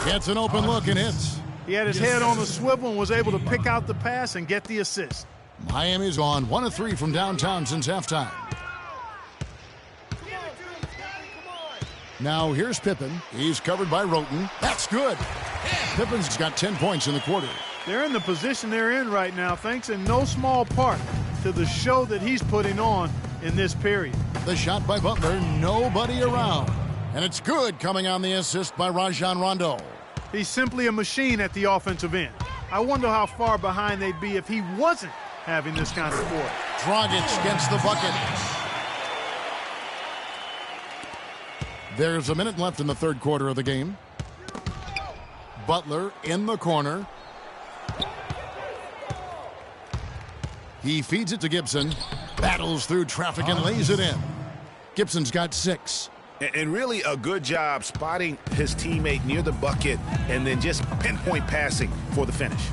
Gets an open look and hits. He had his head on the swivel and was able to pick out the pass and get the assist. Miami's gone 1 of 3 from downtown since halftime. Now here's Pippen. He's covered by Roten. That's good. Pippen's got 10 points in the quarter. They're in the position they're in right now, thanks in no small part to the show that he's putting on in this period. The shot by Butler, nobody around. And it's good, coming on the assist by Rajon Rondo. He's simply a machine at the offensive end. I wonder how far behind they'd be if he wasn't having this kind of quarter. Dragic gets the bucket. There's a minute left in the third quarter of the game. Butler in the corner. He feeds it to Gibson. Battles through traffic and lays it in. Gibson's got 6. And really a good job spotting his teammate near the bucket and then just pinpoint passing for the finish.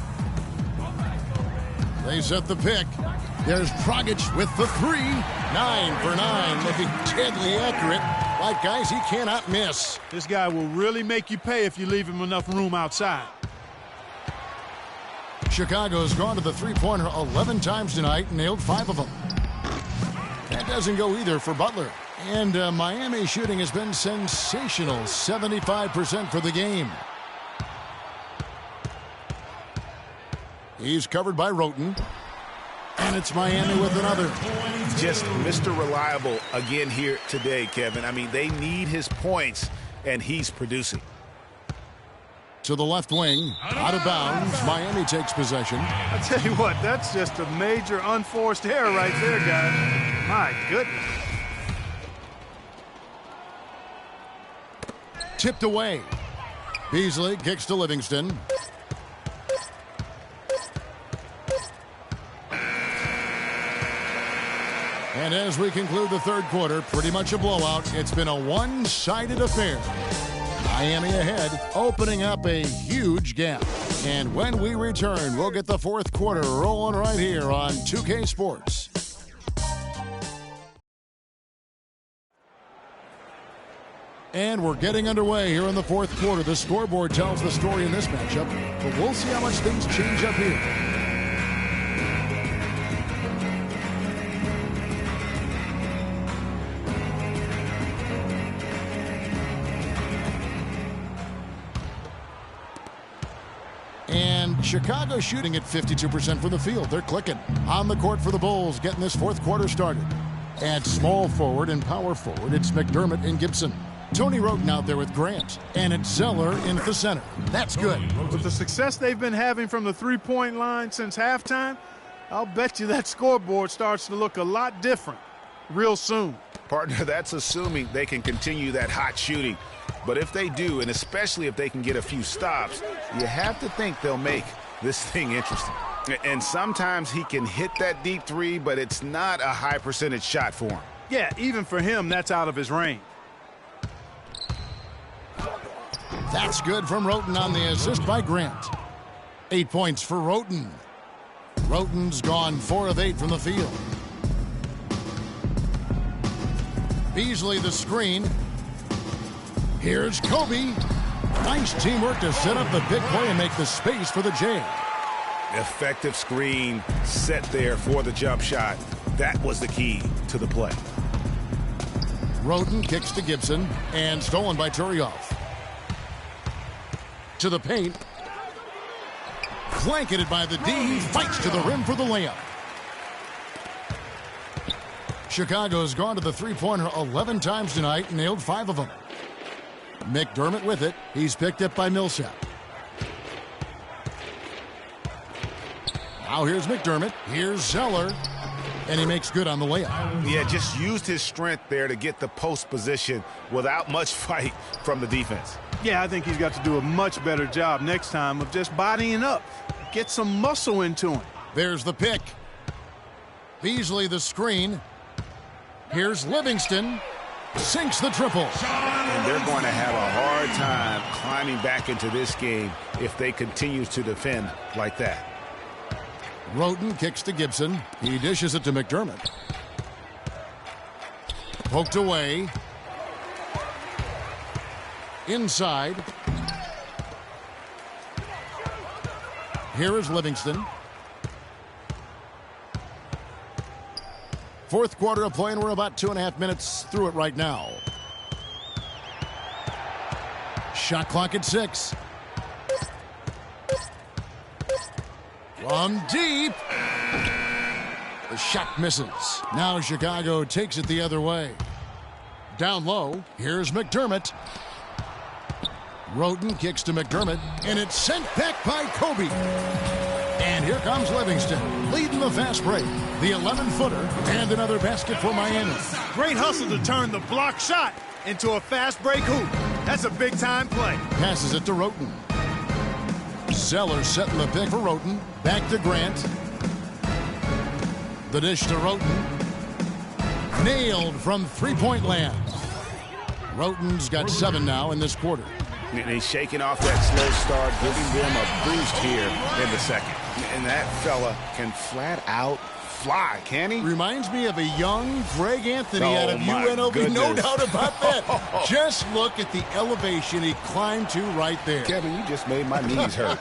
They set the pick. There's Dragic with the 3. 9 for 9, looking deadly accurate. Like, guys, he cannot miss. This guy will really make you pay if you leave him enough room outside. Chicago's gone to the three-pointer 11 times tonight and nailed 5 of them. That doesn't go either for Butler. And Miami shooting has been sensational, 75% for the game. He's covered by Roten. And it's Miami with another. Just Mr. Reliable again here today, Kevin. I mean, they need his points, and he's producing. To the left wing, out of bounds. Miami takes possession. I tell you what, that's just a major unforced error right there, guys. My goodness. Tipped away. Beasley kicks to Livingston. And as we conclude the third quarter, pretty much a blowout. It's been a one-sided affair. Miami ahead, opening up a huge gap. And when we return, we'll get the fourth quarter rolling right here on 2K Sports. And we're getting underway here in the fourth quarter. The scoreboard tells the story in this matchup, but we'll see how much things change up here. And Chicago shooting at 52% from the field. They're clicking. On the court for the Bulls, getting this fourth quarter started. At small forward and power forward, it's McDermott and Gibson. Tony Roten out there with Grant. And it's Zeller in the center. That's good. With the success they've been having from the three-point line since halftime, I'll bet you that scoreboard starts to look a lot different real soon. Partner, that's assuming they can continue that hot shooting. But if they do, and especially if they can get a few stops, you have to think they'll make this thing interesting. And sometimes he can hit that deep three, but it's not a high percentage shot for him. Yeah, even for him, that's out of his range. That's good from Roten on the assist by Grant. 8 points for Roten. Roten's gone 4 of 8 from the field. Beasley the screen. Here's Kobe. Nice teamwork to set up the big play and make the space for the J. Effective screen set there for the jump shot. That was the key to the play. Roten kicks to Gibson and stolen by Turioff. To the paint. Blanketed by the D. Fights to the rim for the layup. Chicago's gone to the three-pointer 11 times tonight and nailed 5 of them. McDermott with it. He's picked up by Millsap. Now here's McDermott. Here's Zeller. And he makes good on the layup. Yeah, just used his strength there to get the post position without much fight from the defense. Yeah, I think he's got to do a much better job next time of just bodying up. Get some muscle into him. There's the pick. Beasley the screen. Here's Livingston. Sinks the triple. And they're going to have a hard time climbing back into this game if they continue to defend like that. Roten kicks to Gibson. He dishes it to McDermott. Poked away. Inside. Here is Livingston. Fourth quarter of play, and we're about 2.5 minutes through it right now. Shot clock at 6. From deep. The shot misses. Now Chicago takes it the other way. Down low, here's McDermott. Roten kicks to McDermott, and it's sent back by Kobe. And here comes Livingston, leading the fast break. The 11-footer, and another basket for Miami. Great hustle to turn the block shot into a fast break hoop. That's a big-time play. Passes it to Roten. Zeller setting the pick for Roten. Back to Grant. The dish to Roten. Nailed from three-point land. Roten's got 7 now in this quarter. And he's shaking off that slow start, giving them a boost here in the second. And that fella can flat out fly, can he? Reminds me of a young Greg Anthony out of UNLV, no doubt about that. Just look at the elevation he climbed to right there. Kevin, you just made my knees hurt.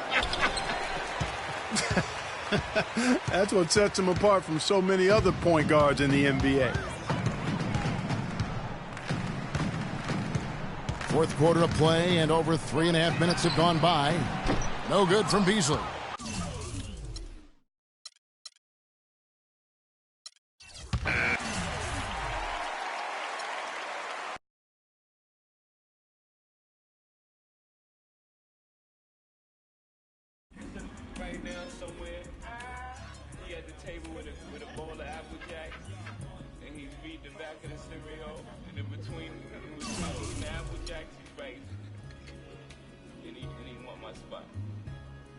That's what sets him apart from so many other point guards in the NBA. Fourth quarter of play, and over 3.5 minutes have gone by. No good from Beasley. Right now, somewhere, he at the table with a bowl of Apple Jacks, and he's reading the back of the cereal, and in between the Apple Jacks, he's right. And he want my spot.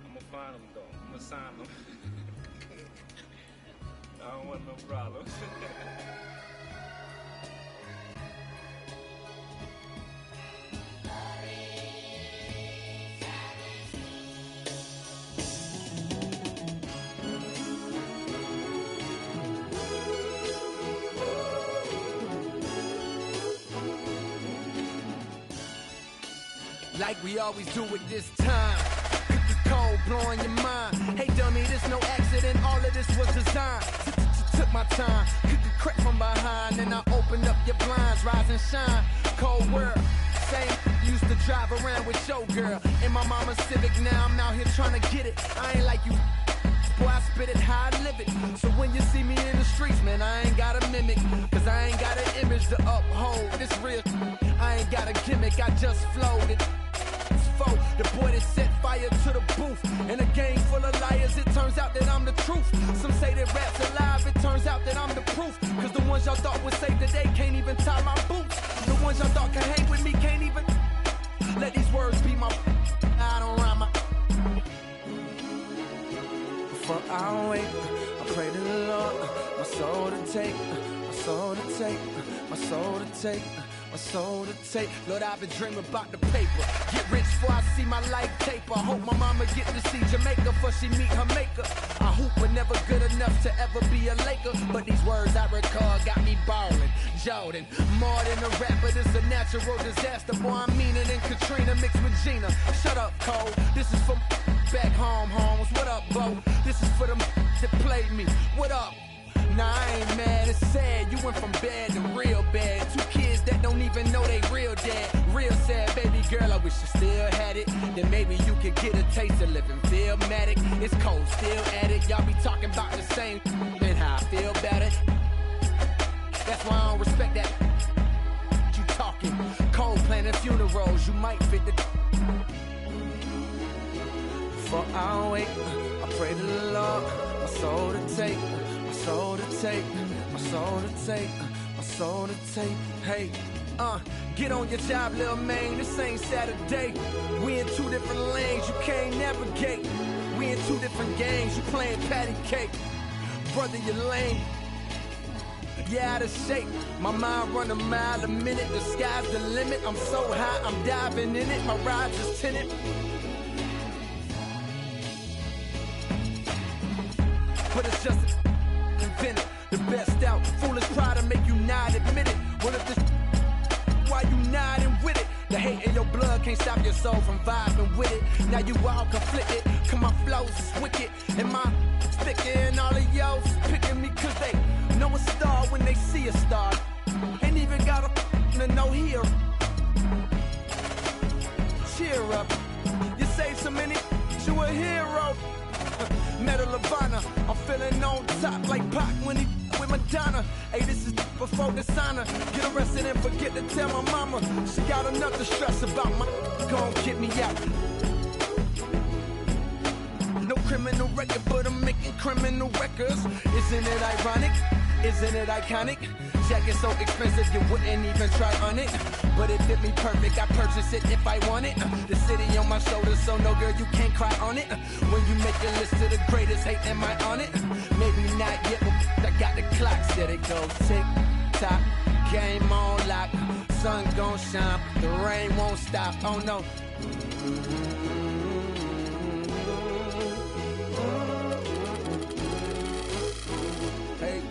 I'm gonna find him though. I'm gonna sign him. I don't want no problems. Like we always do it this time. Cookie cold, blowing your mind. Hey dummy, this no accident, all of this was designed. Took my time, cookie crack from behind. Then I opened up your blinds, rise and shine. Cold world, same used to drive around with your girl. In my mama's Civic, now I'm out here trying to get it. I ain't like you, boy, I spit it how I live it. So when you see me in the streets, man, I ain't got a mimic. Cause I ain't got an image to uphold. This real, I ain't got a gimmick, I just flowed it. The boy that set fire to the booth. In a game full of liars, it turns out that I'm the truth. Some say that rap's alive, it turns out that I'm the proof. Cause the ones y'all thought would save the day can't even tie my boots. The ones y'all thought could hang with me can't even let these words be my I don't rhyme my before I wake, I pray to the Lord, my soul to take, my soul to take, my soul to take, my soul to take. Lord, I've been dreaming about the paper. Get rich before I see my life taper. Hope my mama get to see Jamaica before she meet her maker. I hoop but never good enough to ever be a Laker. But these words I recall got me ballin'. Jordan, more than a rapper, this a natural disaster. Boy, I'm meaner than Katrina mixed with Gina. Shut up, Cole. This is for back home, homes. What up, Bo? This is for them that played me. What up? Nah, I ain't mad, it's sad. You went from bad to real bad. 2 kids that don't even know they real dad. Real sad, baby girl, I wish you still had it. Then maybe you could get a taste of living Philmatic. It's cold, still at it. Y'all be talking about the same and how I feel about it. That's why I don't respect that. You talking cold planning funerals, you might fit the. Before I wake, I pray to the Lord, my soul to take. My soul to take, my soul to take, my soul to take. Hey, Get on your job, little man, this ain't Saturday. We in two different lanes, you can't navigate. We in two different games, you playing patty cake. Brother, you're lame. Yeah, out of shape. My mind run a mile a minute. The sky's the limit. I'm so high, I'm diving in it. My ride's just tinted. But it's just invented. The best out. Foolish pride to make you not admit it. What if this why you nodding with it? The hate in your blood can't stop your soul from vibing with it. Now you all conflicted. Cause my flows is wicked. And my sticker and all of y'all picking me cause they know a star when they see a star. Ain't even got a no here. Cheer up. You saved so many, you a hero. Medal of Honor. I'm feeling on top like Pac when he with Madonna. Hey, this is before dishonor. Get arrested and forget to tell my mama. She got enough to stress about my gon' get me out. No criminal record, but I'm making criminal records. Isn't it ironic? Isn't it iconic? Jacket so expensive you wouldn't even try on it. But it fit me perfect, I purchase it if I want it. The city on my shoulders, so no girl, you can't cry on it. When you make a list of the greatest, hate, am I on it? Maybe not yet, but I got the clock set. It goes tick, tock, game on lock. Sun gon' shine, the rain won't stop, oh no. Hey.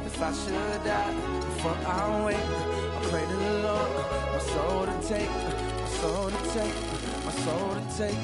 If I should die before I wake, I pray to the Lord, my soul to take, my soul to take, my soul to take.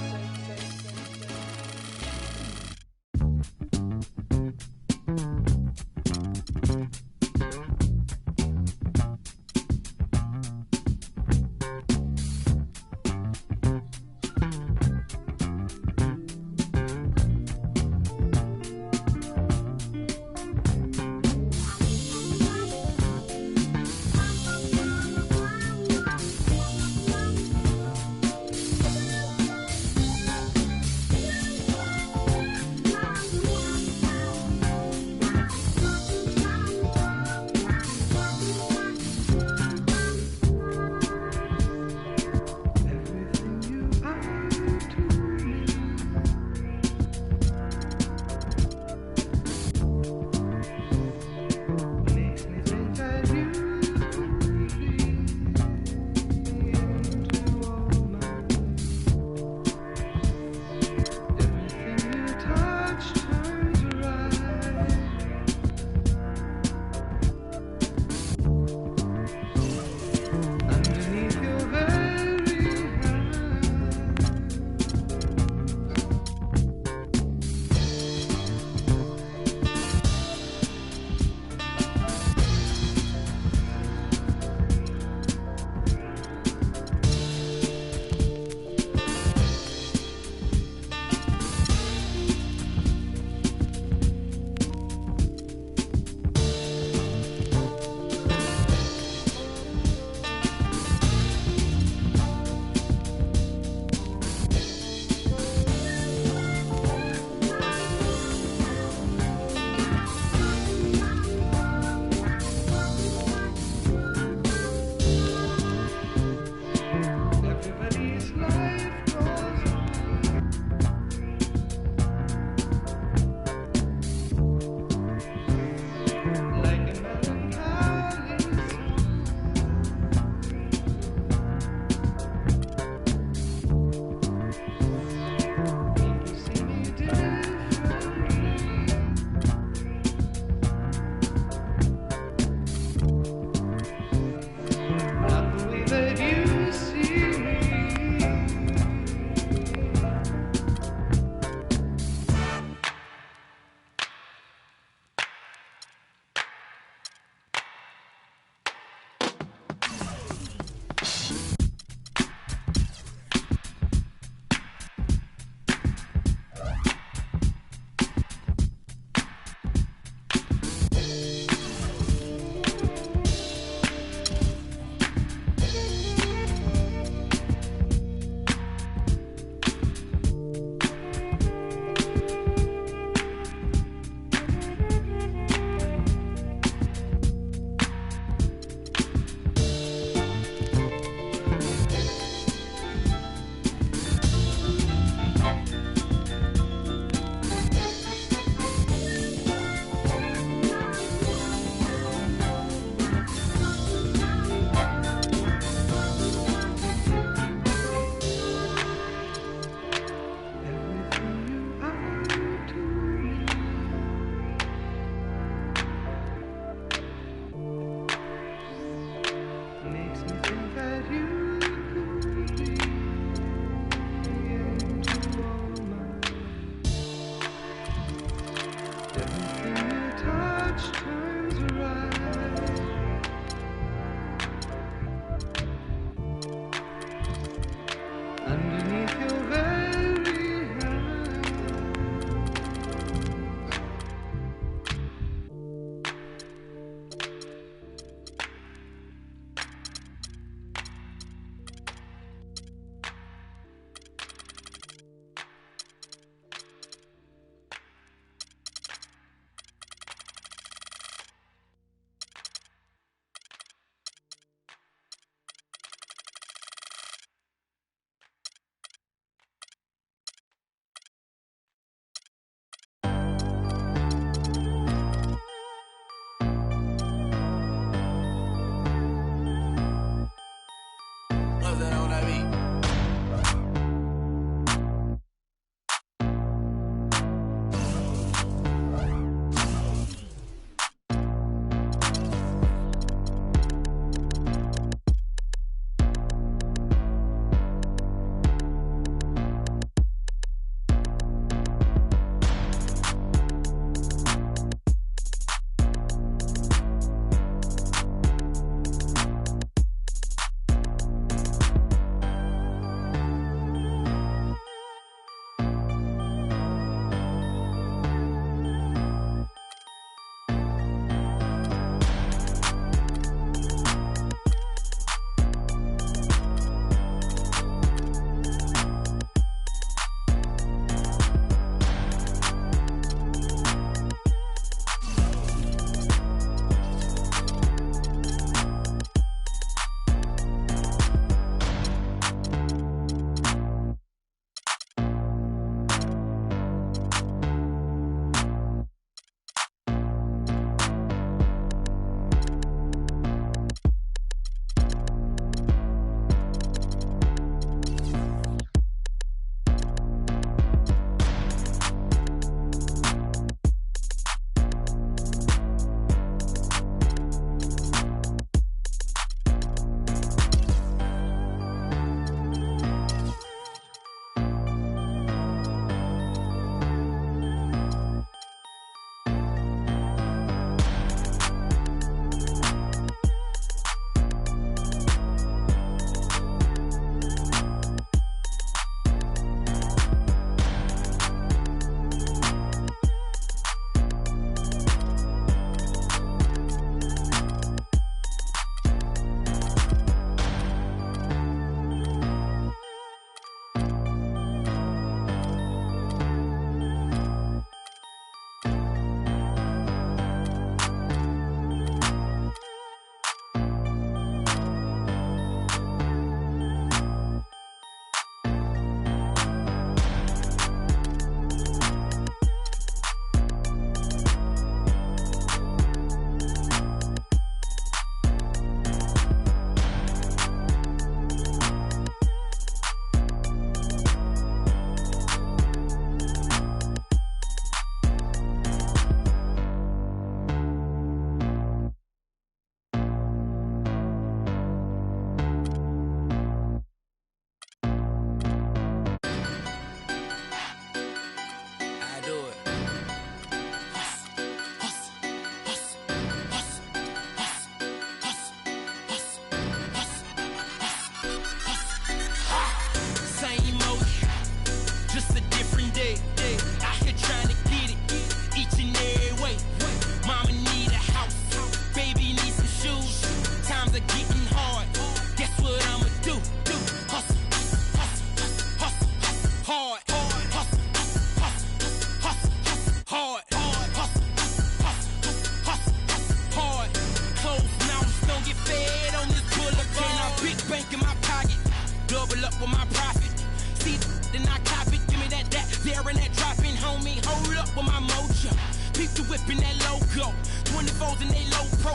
Pimpin' that logo, 24s and they low pro.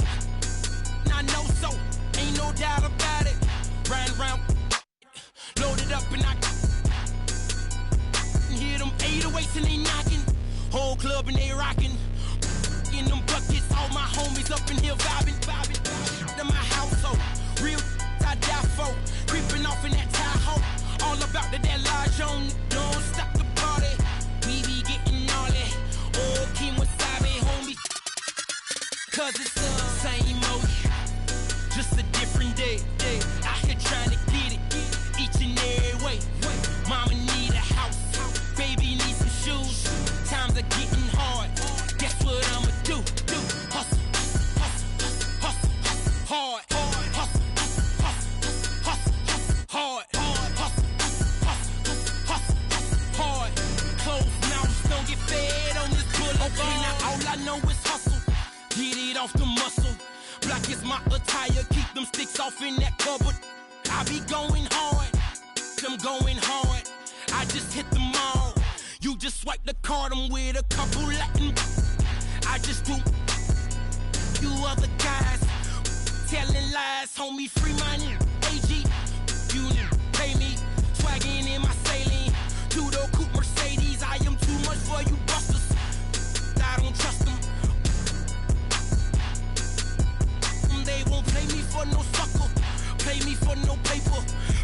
I know so, ain't no doubt about it. Round round, loaded up and I hear them 808s and they knocking. Whole club and they rocking. In them buckets, all my homies up in here vibing. To my household, real I die for. Creeping off in that Tahoe, all about that large on. Don't stop the party, we be getting gnarly. Oh, Kim Wasabi, homie. Cause it's the same old, just a different day. Out here trying to get it, each and every way. Mama need a house, baby need some shoes. Times are getting hard, guess what I'ma do? Hustle, hard, hustle, hard, hard. Closed mouths don't get fed on this boulevard. Okay, now all I know is hustle, get it off the muscle. Black is my attire, keep them sticks off in that cupboard. I be going hard, I'm going hard. I just hit the mall. You just swipe the card, I'm with a couple Latin. I just do. You other guys telling lies, homie, free money. AG, you pay me. Swagging in my saline. Two-door coupe Mercedes. I am too much for you busters. I don't trust them. They won't play me for no sucker. Play me for no paper.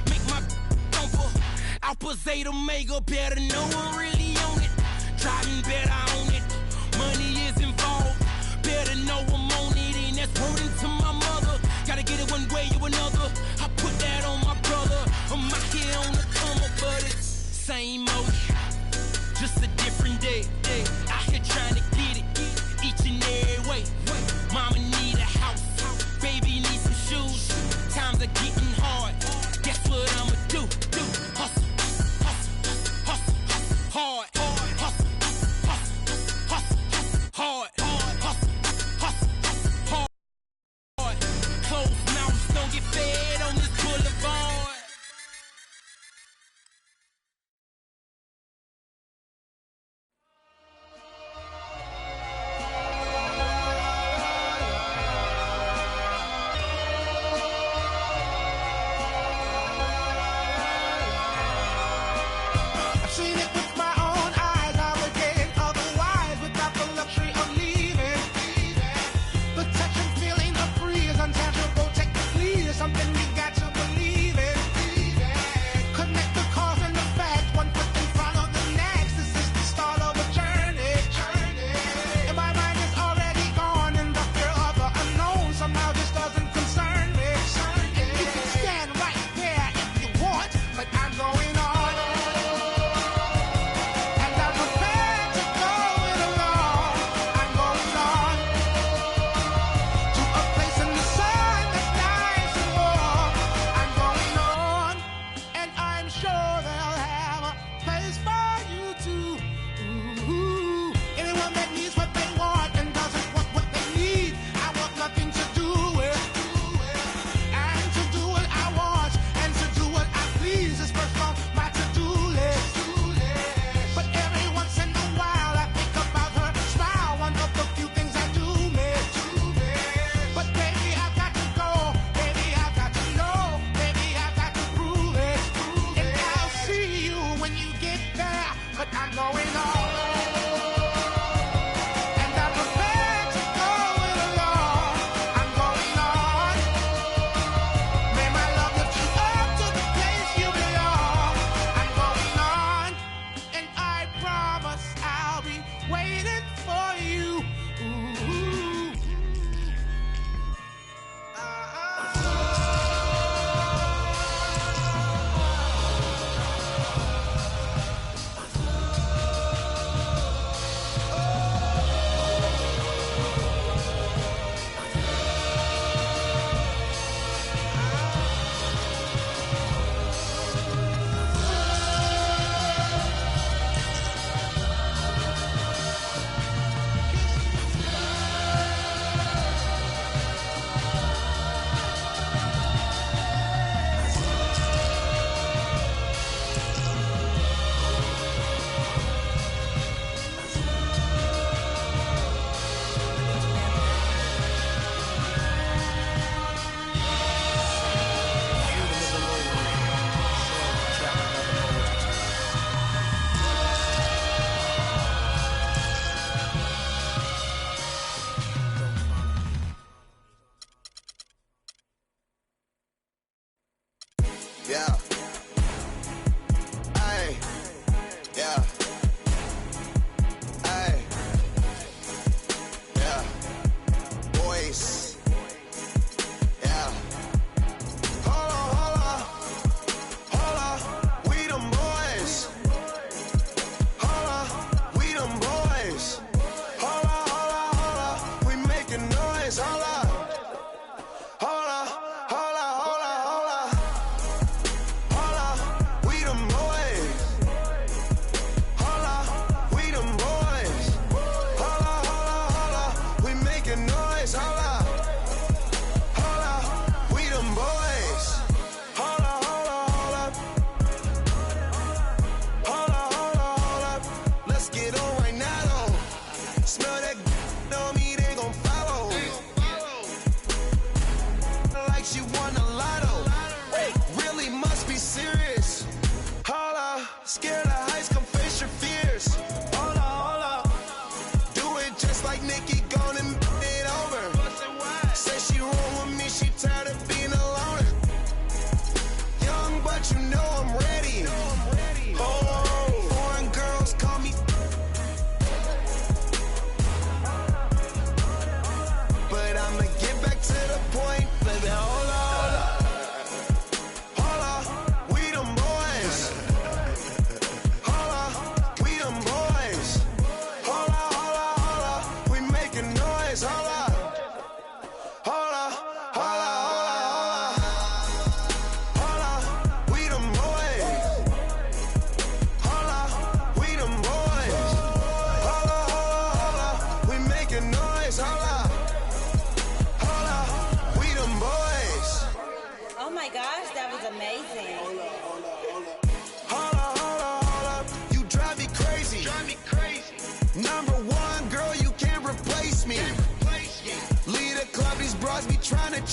Make my thumper. Alpha Zeta Omega, better know I'm really on it. Driving better on it. Money is involved. Better know I'm on it. And that's wording to my mother. Gotta get it one way or another. I put that on my brother. I'm out here on the come up, but it's same old. Just a different day. Out here trying to get it. Each and every way. Mama need a house. Baby need some shoes. Times are getting hard. Guess what I'ma do? Hustle, hard, hustle, hard, hard. Closed mouths don't get fed.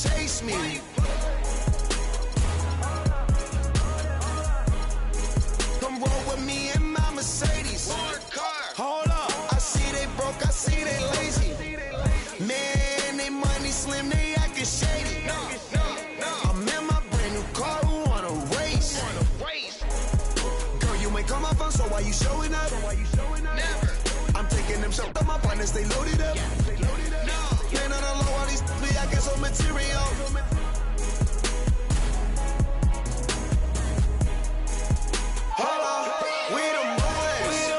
chase me? Come roll with me in my Mercedes. Hold up, I see they broke, I see they lazy. Man, they money slim, they acting shady. I'm in my brand new car, who wanna race? Girl, you ain't call my phone, so why you showing up? Never. I'm taking them shots, my partners, they loaded up. Man, on the low, all these be acting so material. Hold up, we them boys.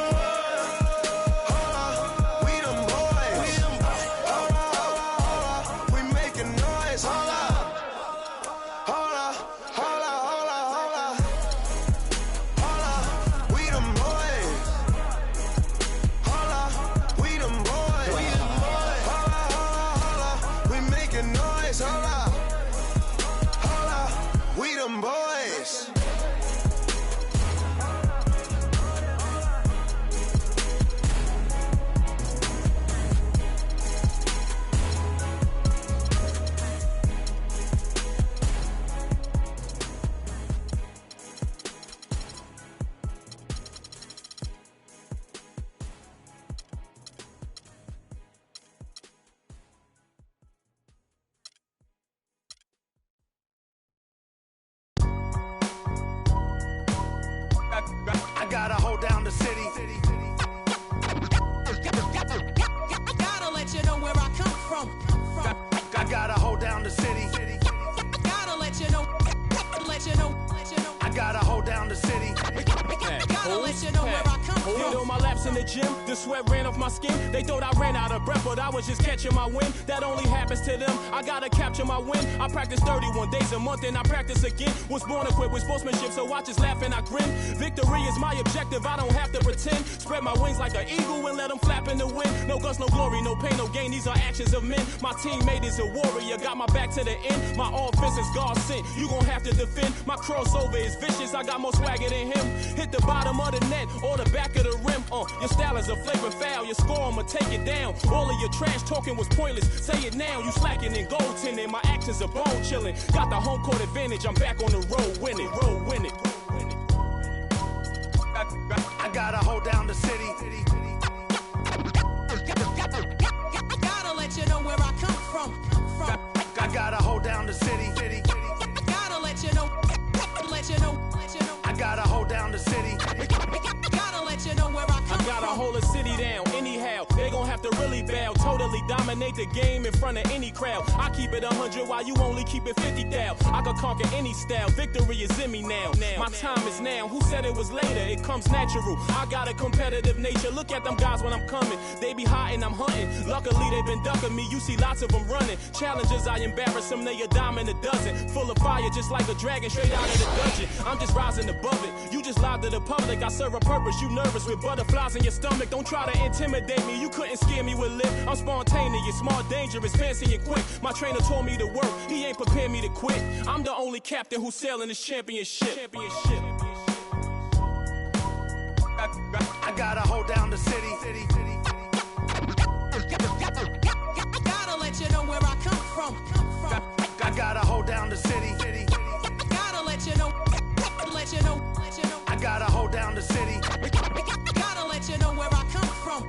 Hold up, we them boys. Hold up, we making noise. Hold up, hold up, hold up, hold up, hold up. Hold up, we them boys. Hold up, we them boys. Hold up, we making noise. Hold up, we them boys. I gotta hold down the city. Gotta let you know where I come from. I gotta hold down the city. Gotta let you know. I gotta hold down the city. Gotta let you know where I come from. Hit on my laps in the gym, the sweat ran off my skin. They thought I ran out of breath, but I was just catching my wind. That only happens to them. I gotta capture my win. I practice 31 days a month and I practice again. Was born equipped with sportsmanship, so I just laugh and I grin. Victory is my objective, I don't have to pretend. Spread my wings like an eagle and let them flap in the wind. No guts, no glory, no pain, no gain. These are actions of men. My teammate is a warrior, got my back to the end. My offense is God sent. You gon' have to defend. My crossover is vicious, I got more swagger than him. Hit the bottom of the net or the back of the rim. Your style is a flagrant foul, your score, I'ma take it down. All of your trash talking was pointless, say it now. You slacking in goaltending, my actions are bone chilling. Got the home court advantage, I'm back on the road winning. I gotta hold down the city. Gotta let you know where I come from. I gotta hold down the city. Gotta let you know. I gotta hold down the city. Gotta let you know where I come from. I gotta hold a city down anyhow. They gon' have to really bow. Totally dominate the game in front of any crowd. I keep it 100 while you only keep it 50 thou. I could conquer any style. Victory is in me now. My time is now. Who said it was later? It comes natural. I got a competitive nature. Look at them guys when I'm coming. They be hot and I'm hunting. Luckily they been ducking me. You see lots of them running. Challenges I embarrass them. They a dime in a dozen. Full of fire just like a dragon straight out of the dungeon. I'm just rising above it. You just lied to the public. I serve a purpose. You nervous with butterflies in your stomach. Don't try to intimidate me. You couldn't scare me with lip. I'm spontaneous, smart, dangerous, fancy and quick. My trainer told me to work. He ain't prepared me to quit. I'm the only captain who's sailing this championship. I gotta hold down the city. Gotta let you know where I come from. I gotta hold down the city. Gotta let you know. I gotta hold down the city. Gotta let you know where I come from.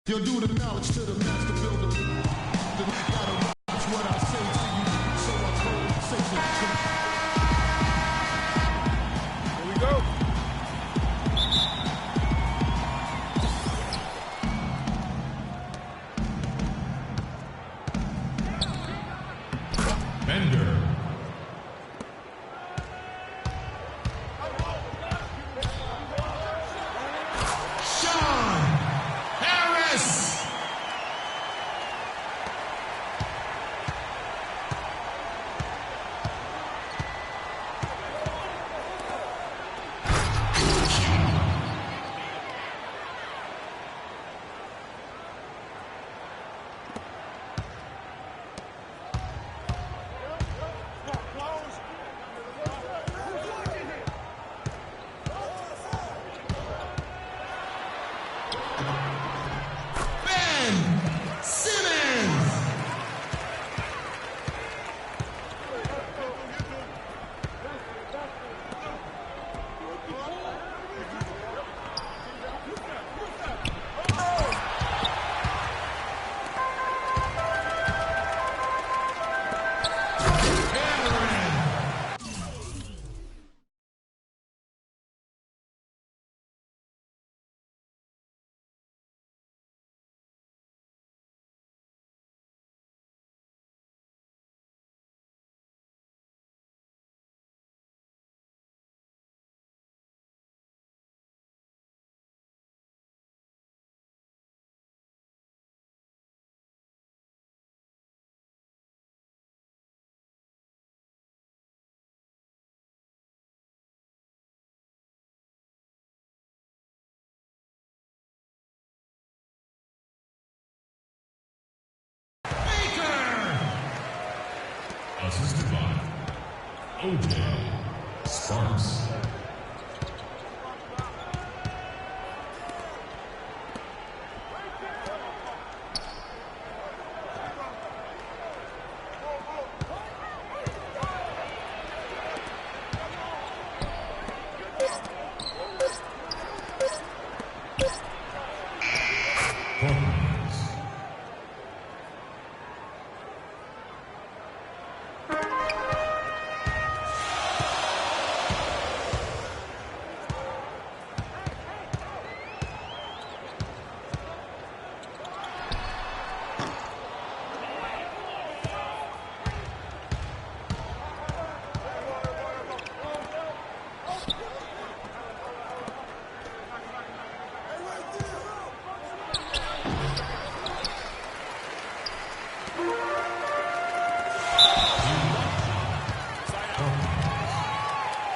You'll do the knowledge to the master builder. Gotta watch what I say to you. So I told Satan. Here we go. Bender. OJ Sparks.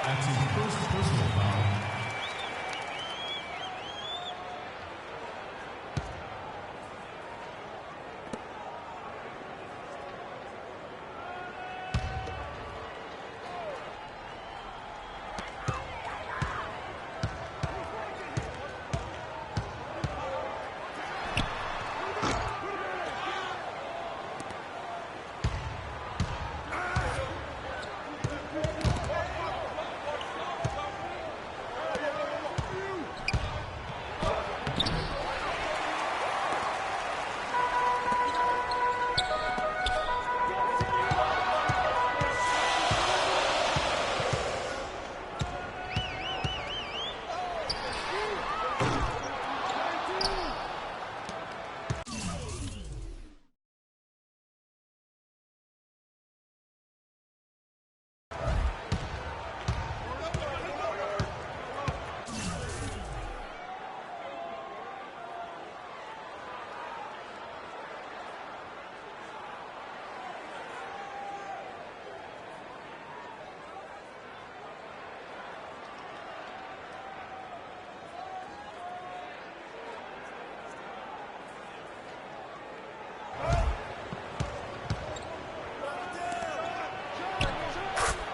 That's his first personal foul.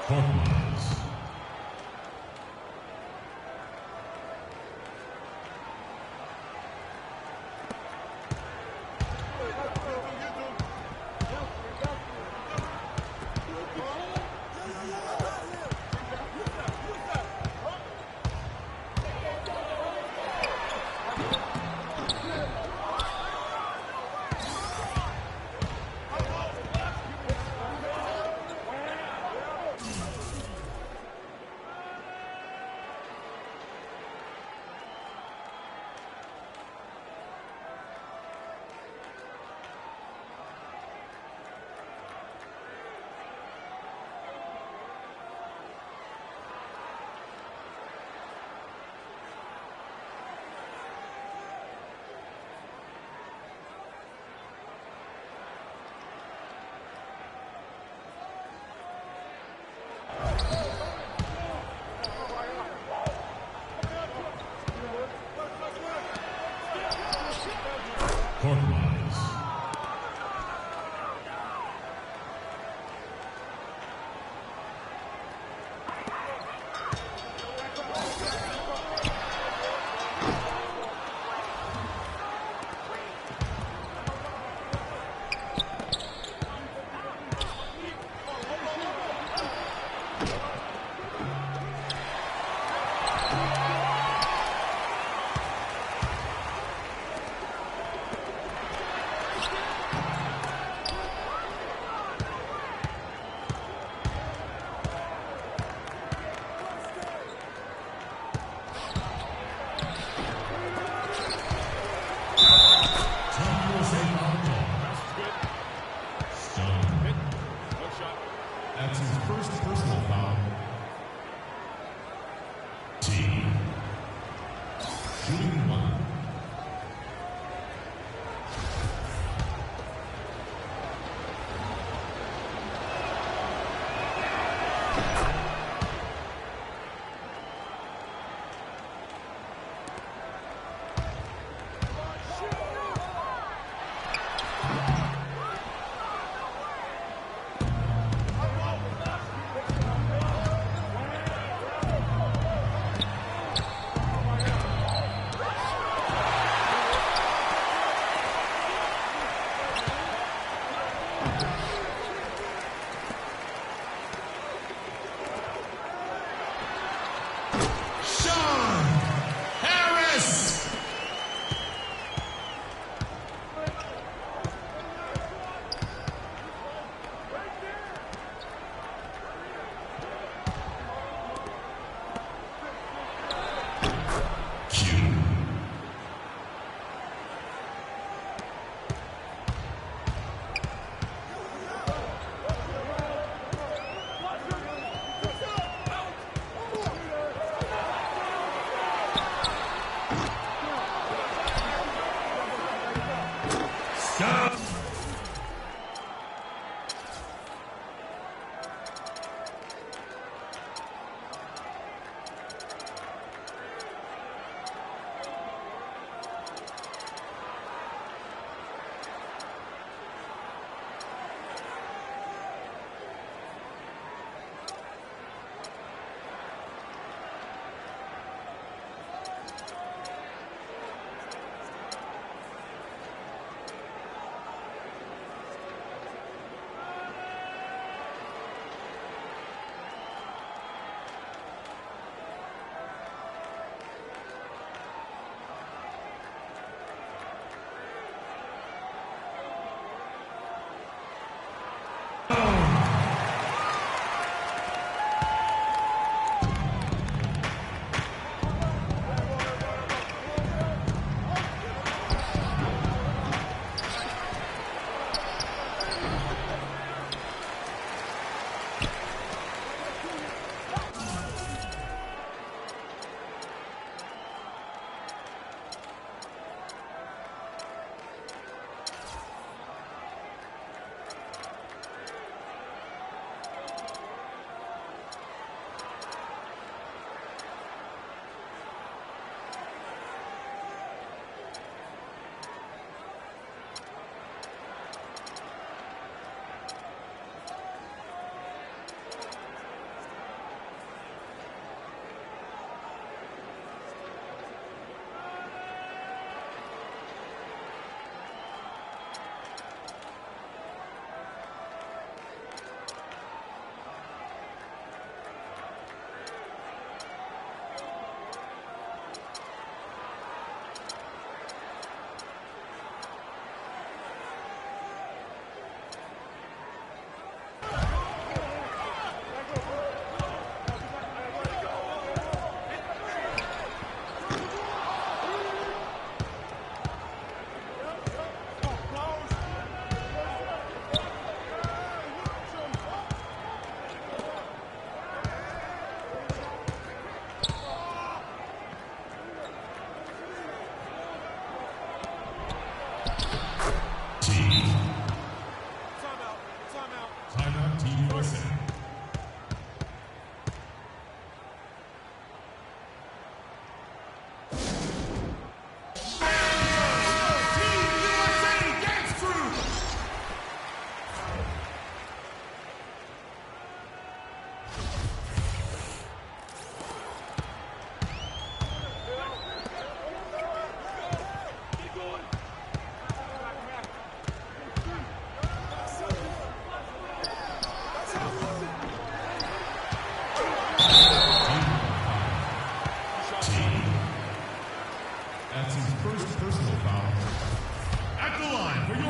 Compromise. Compromise.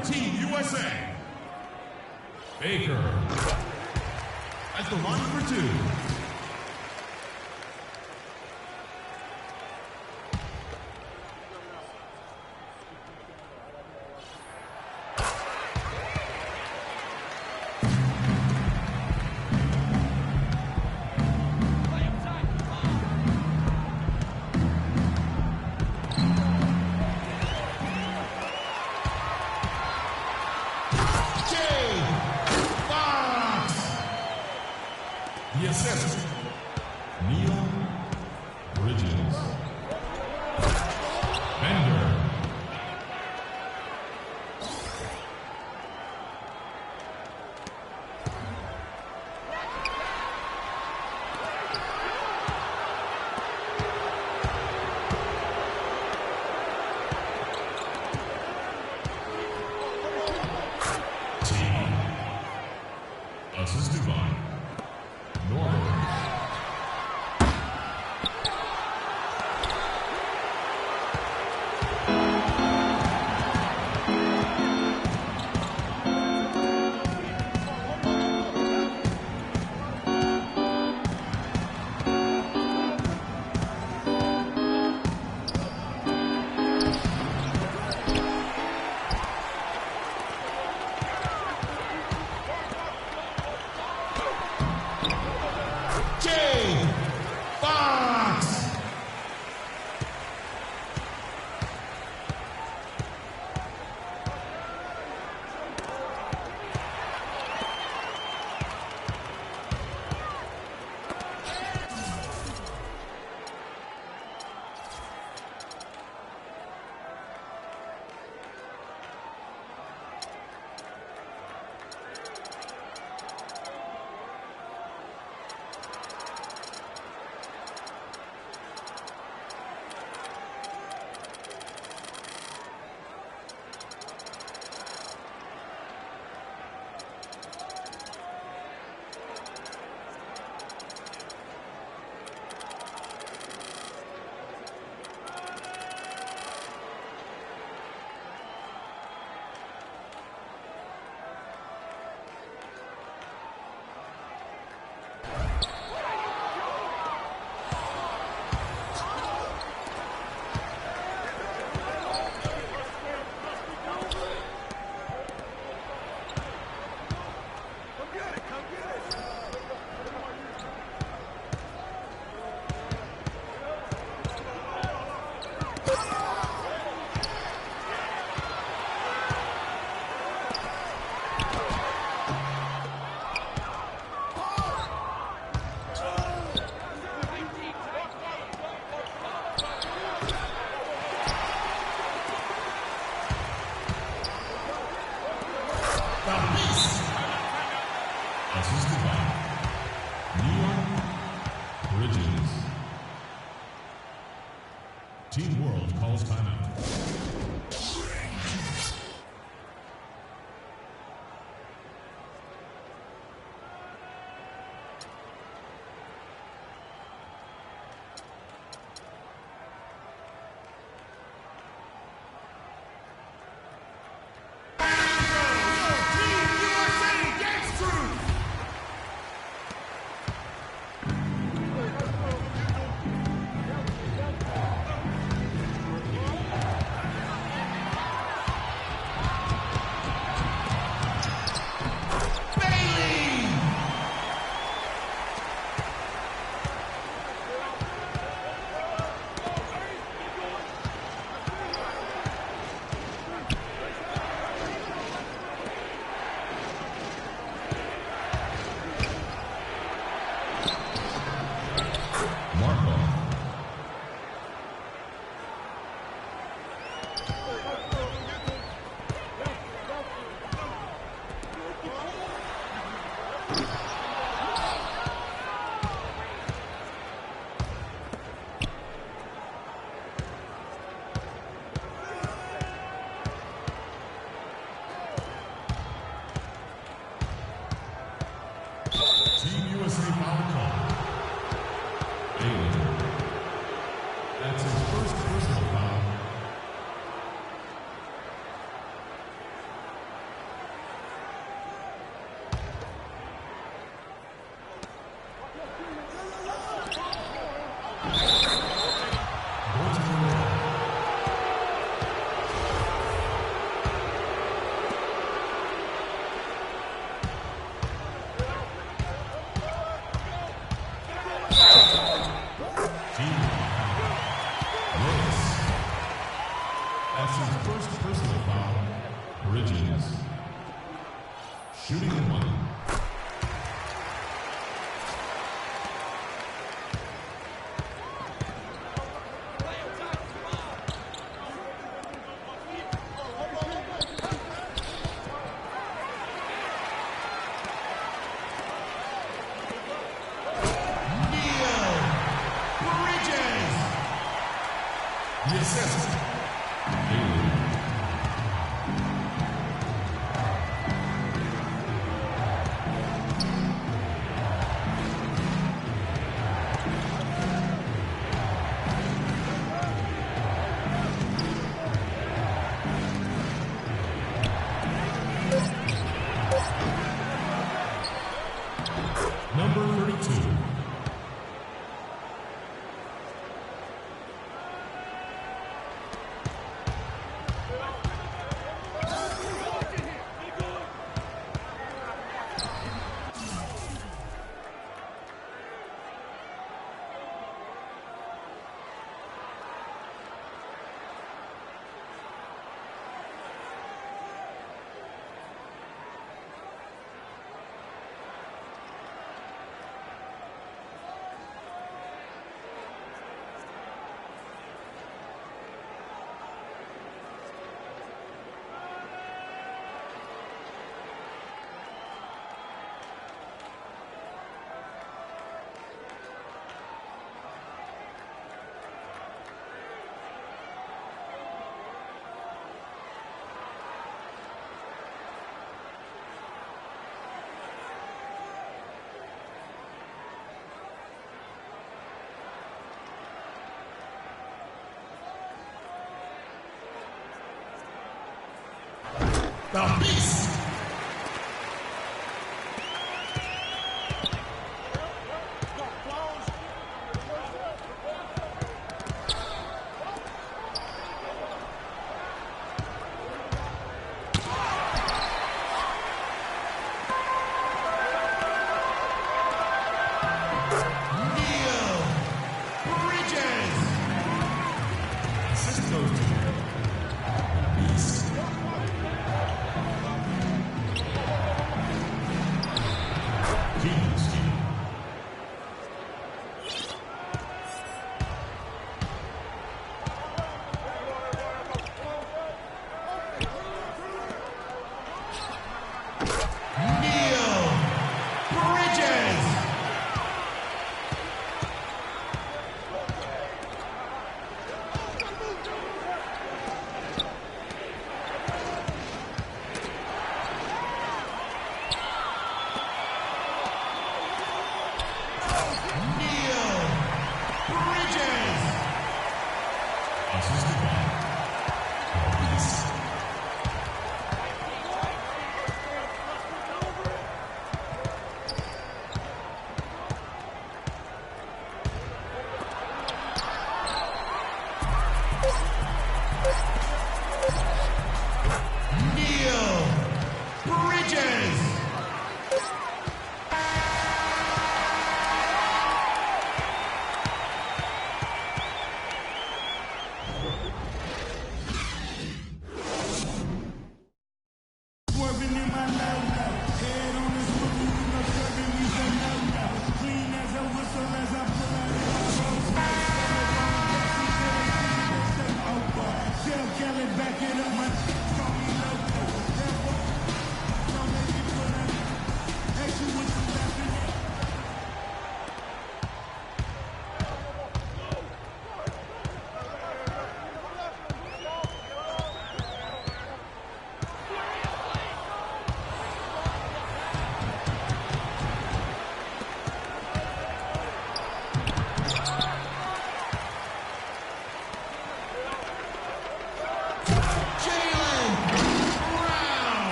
for Team USA, Baker. At the line for two. The assist, Neil Bridges. Bender. Team assisted by Norman. First personal foul, Bridges. Shooting one. Number 32. The Beast.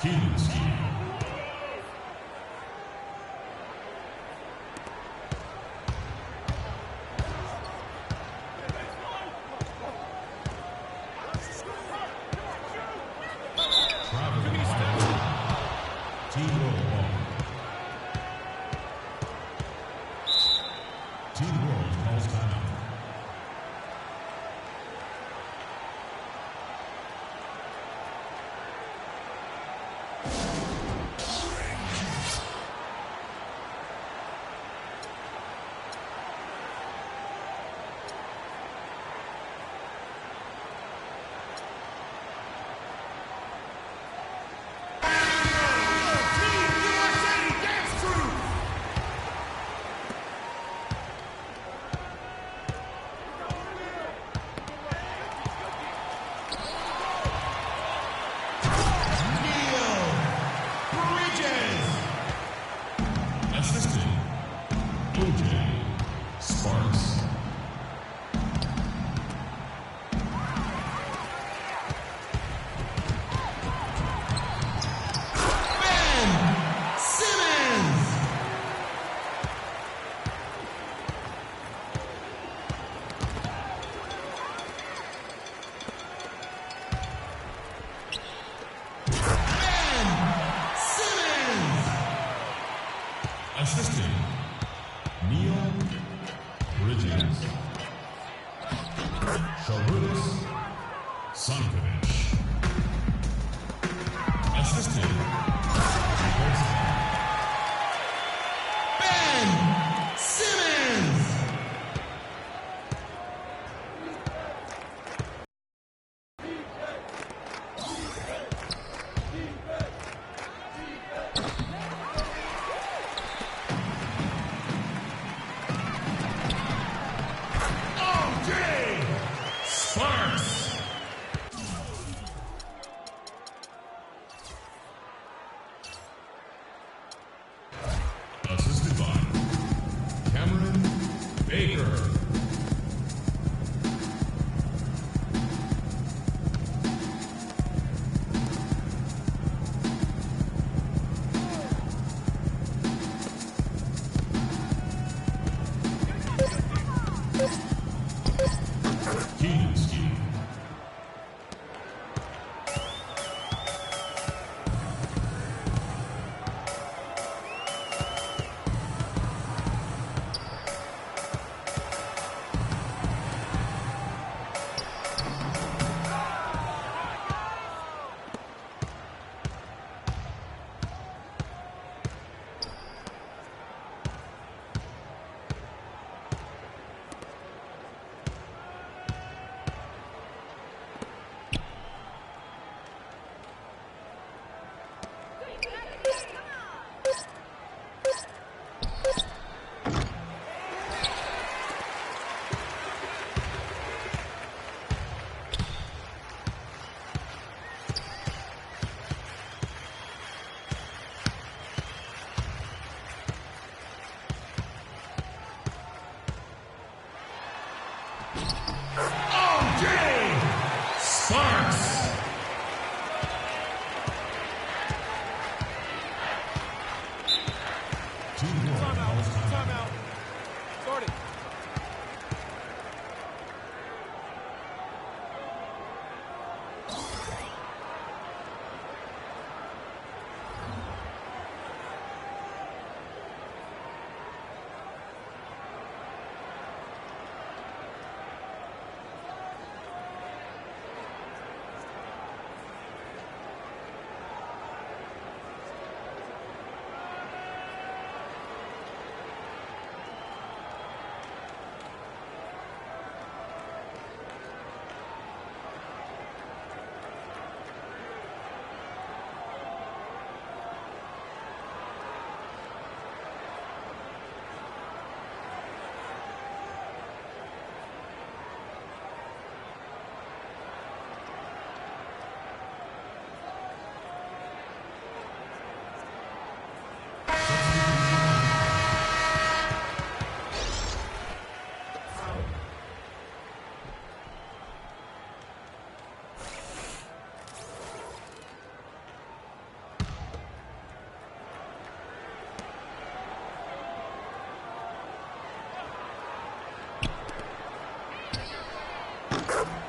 Keenan scheme.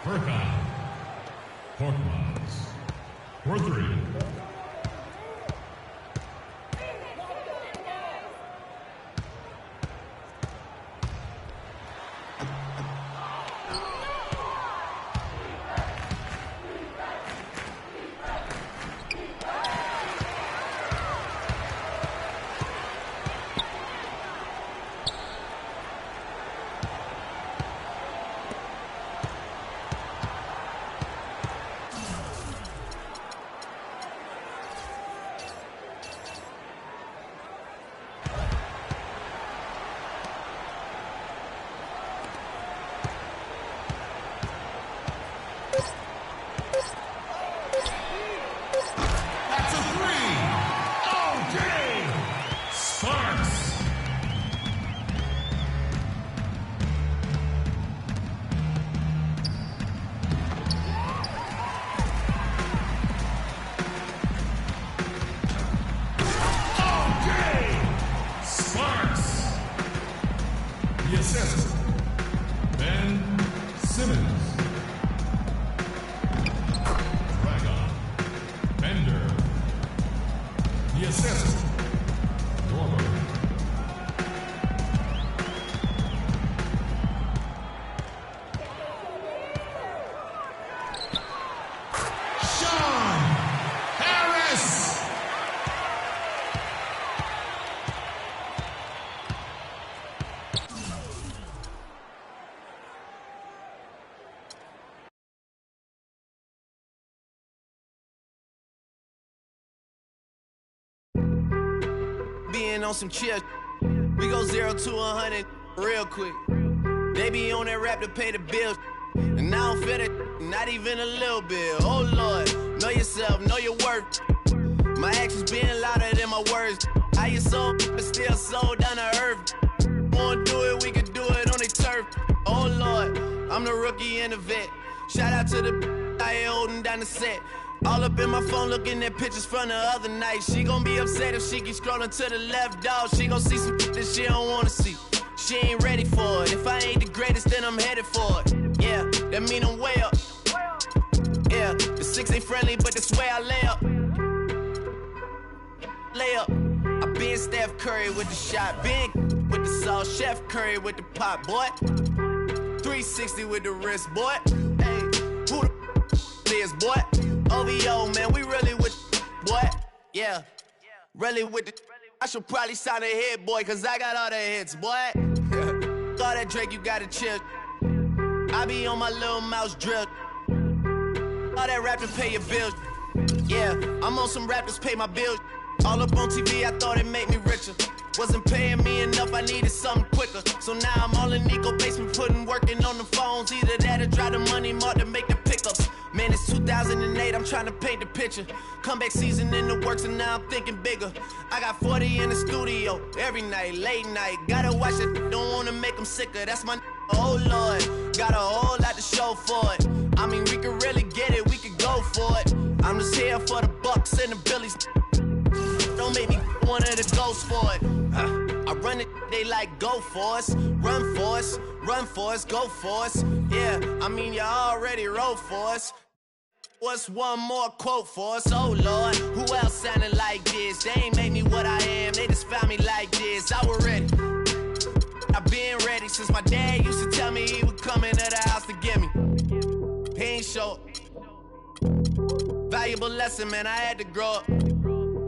Korkmaz. For 3. Being on some chill, we go 0 to 100 real quick. They be on that rap to pay the bills, and I don't feel it, not even a little bit. Oh Lord, know yourself, know your worth. My actions being louder than my words. How you sold, but still sold down to earth. Wanna do it, we can do it on the turf. Oh Lord, I'm the rookie and the vet. Shout out to the I ain't holding down the set. All up in my phone looking at pictures from the other night. She gon' be upset if she keep scrolling to the left, dog. She gon' see some that she don't wanna see. She ain't ready for it. If I ain't the greatest, then I'm headed for it. Yeah, that mean I'm way up. Yeah, the 6 ain't friendly, but that's where I lay up. Lay up. I been Steph Curry with the shot. Been with the sauce. Chef Curry with the pot, boy. 360 with the wrist, boy. Hey, who the is, boy? OVO, man, we really with boy. Yeah, really with the. I should probably sign a hit, boy, cause I got all the hits, boy. All that Drake, you gotta chill. I be on my little mouse drill. All that rap to pay your bills. Yeah, I'm on some rappers pay my bills. All up on TV, I thought it made me richer. Wasn't paying me enough, I needed something quicker. So now I'm all in Nico basement, working on the phones. Either that or drive the money mark to make the pickups. Man, it's 2008, I'm trying to paint the picture. Comeback season in the works and now I'm thinking bigger. I got 40 in the studio, every night, late night. Gotta watch it, don't wanna make them sicker. That's my oh Lord, got a whole lot to show for it. I mean, we could really get it, we could go for it. I'm just here for the Bucks and the Billies. Don't make me one of the ghosts for it. I run it, they like go for us. Run for us, run for us, go for us. Yeah, I mean, you already wrote for us. What's one more quote for us? Oh Lord, who else sounded like this? They ain't made me what I am, they just found me like this. I was ready. I've been ready since my dad used to tell me he would come into the house to get me. He ain't show. Valuable lesson, man, I had to grow up.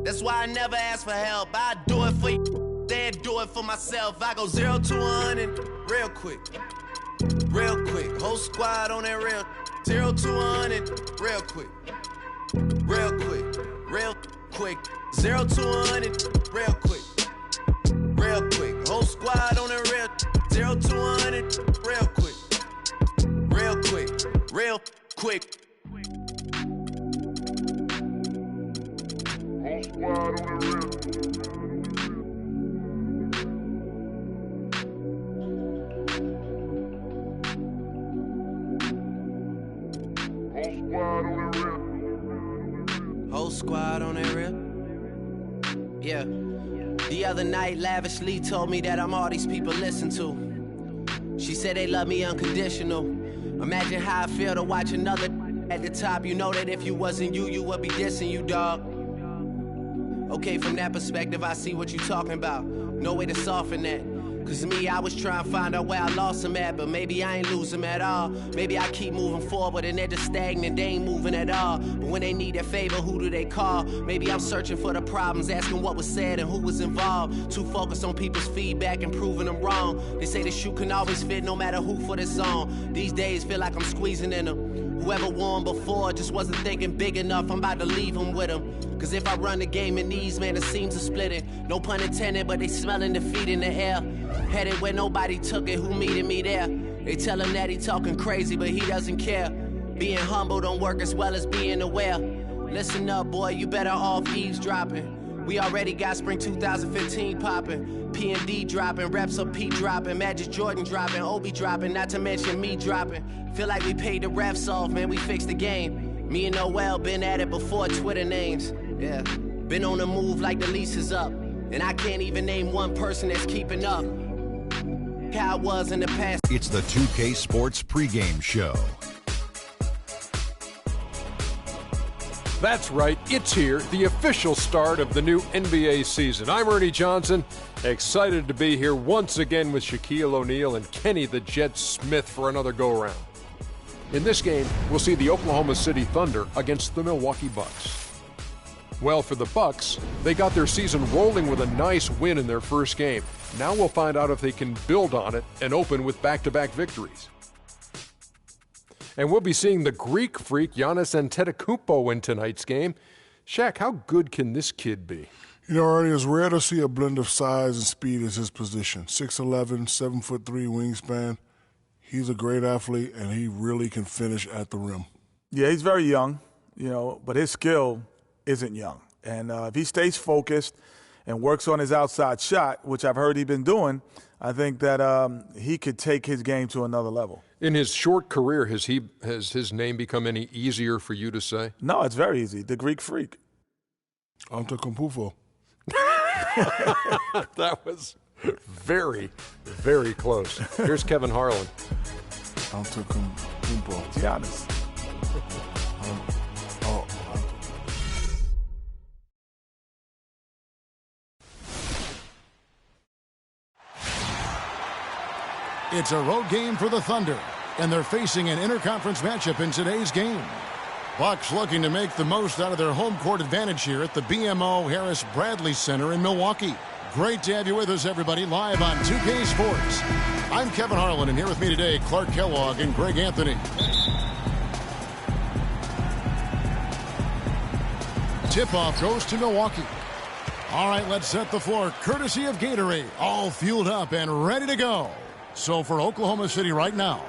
That's why I never ask for help. I do it for you, then do it for myself. I go 0 to 100 real quick. Real quick. Whole squad on that real. 0 to 100 real quick. Real quick. Real quick. 0 to 100 real quick. Real quick. Whole squad on that real. 0 to 100 real quick. Real quick. Real quick. Whole squad on the real. Whole squad on that real. Yeah. The other night, lavishly told me that I'm all these people listen to. She said they love me unconditional. Imagine how I feel to watch another at the top. You know that if you wasn't you, you would be dissing you, dog. Okay, from that perspective, I see what you talking about. No way to soften that. Cause me, I was trying to find out where I lost him at, but maybe I ain't lose him at all. Maybe I keep moving forward and they're just stagnant, they ain't moving at all. But when they need their favor, who do they call? Maybe I'm searching for the problems, asking what was said and who was involved. Too focused on people's feedback and proving them wrong. They say the shoe can always fit no matter who for the song. These days feel like I'm squeezing in them. Whoever won before just wasn't thinking big enough, I'm about to leave them with them. Cause if I run the game in these, man, the seams are splitting. No pun intended, but they smelling defeat in the air. Headed where nobody took it, who meeted me there? They tell him that he talking crazy, but he doesn't care. Being humble don't work as well as being aware. Listen up, boy, you better off eavesdropping. We already got spring 2015 popping. P&D dropping, reps of P dropping, Magic Jordan dropping, Obi dropping, not to mention me dropping. Feel like we paid the refs off, man, we fixed the game. Me and Noel been at it before Twitter names. Yeah, been on the move like the lease is up. And I can't even name one person that's keeping up. How it was in the past. It's the 2K Sports pregame show. That's right, it's here, the official start of the new NBA season. I'm Ernie Johnson, excited to be here once again with Shaquille O'Neal and Kenny the Jet Smith for another go-around. In this game, we'll see the Oklahoma City Thunder against the Milwaukee Bucks. Well, for the Bucks, they got their season rolling with a nice win in their first game. Now we'll find out if they can build on it and open with back-to-back victories. And we'll be seeing the Greek freak Giannis Antetokounmpo in tonight's game. Shaq, how good can this kid be? You know, Ernie, it's rare to see a blend of size and speed as his position. 6'11", 7'3" wingspan. He's a great athlete, and he really can finish at the rim. Yeah, he's very young, but his skill isn't young. And if he stays focused and works on his outside shot, which I've heard he's been doing, I think that he could take his game to another level. In his short career, has his name become any easier for you to say? No, it's very easy. The Greek freak. Antetokounmpo. That was very, very close. Here's Kevin Harlan. Antetokounmpo. Giannis. It's a road game for the Thunder, and they're facing an interconference matchup in today's game. Bucks looking to make the most out of their home court advantage here at the BMO Harris Bradley Center in Milwaukee. Great to have you with us, everybody, live on 2K Sports. I'm Kevin Harlan, and here with me today, Clark Kellogg and Greg Anthony. Tip-off goes to Milwaukee. All right, let's set the floor, courtesy of Gatorade, all fueled up and ready to go. So for Oklahoma City right now,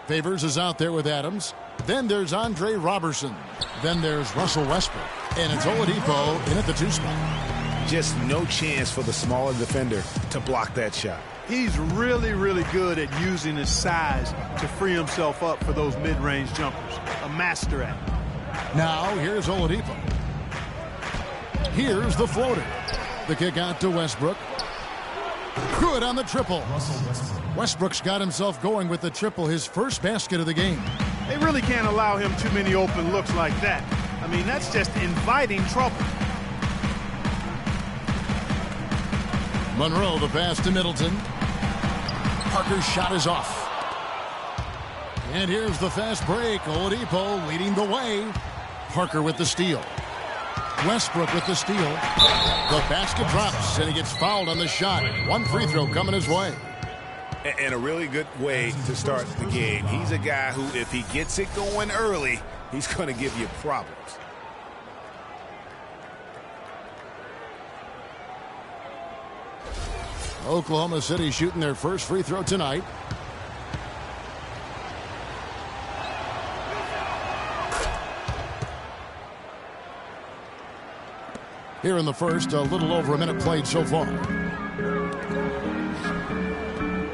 Favors is out there with Adams. Then there's Andre Robertson. Then there's Russell Westbrook. And it's Oladipo in at the 2 spot. Just no chance for the smaller defender to block that shot. He's really, really good at using his size to free himself up for those mid-range jumpers. A master at it. Now here's Oladipo. Here's the floater. The kick out to Westbrook. Good on the triple. Westbrook's got himself going with the triple, his first basket of the game. They really can't allow him too many open looks like that. I mean, that's just inviting trouble. Monroe, the pass to Middleton. Parker's shot is off. And here's the fast break. Oladipo leading the way. Parker with the steal. Westbrook with the steal. The basket drops, and he gets fouled on the shot. One free throw coming his way. And a really good way to start the game. He's a guy who, if he gets it going early, he's going to give you problems. Oklahoma City shooting their first free throw tonight. Here in the first, a little over a minute played so far.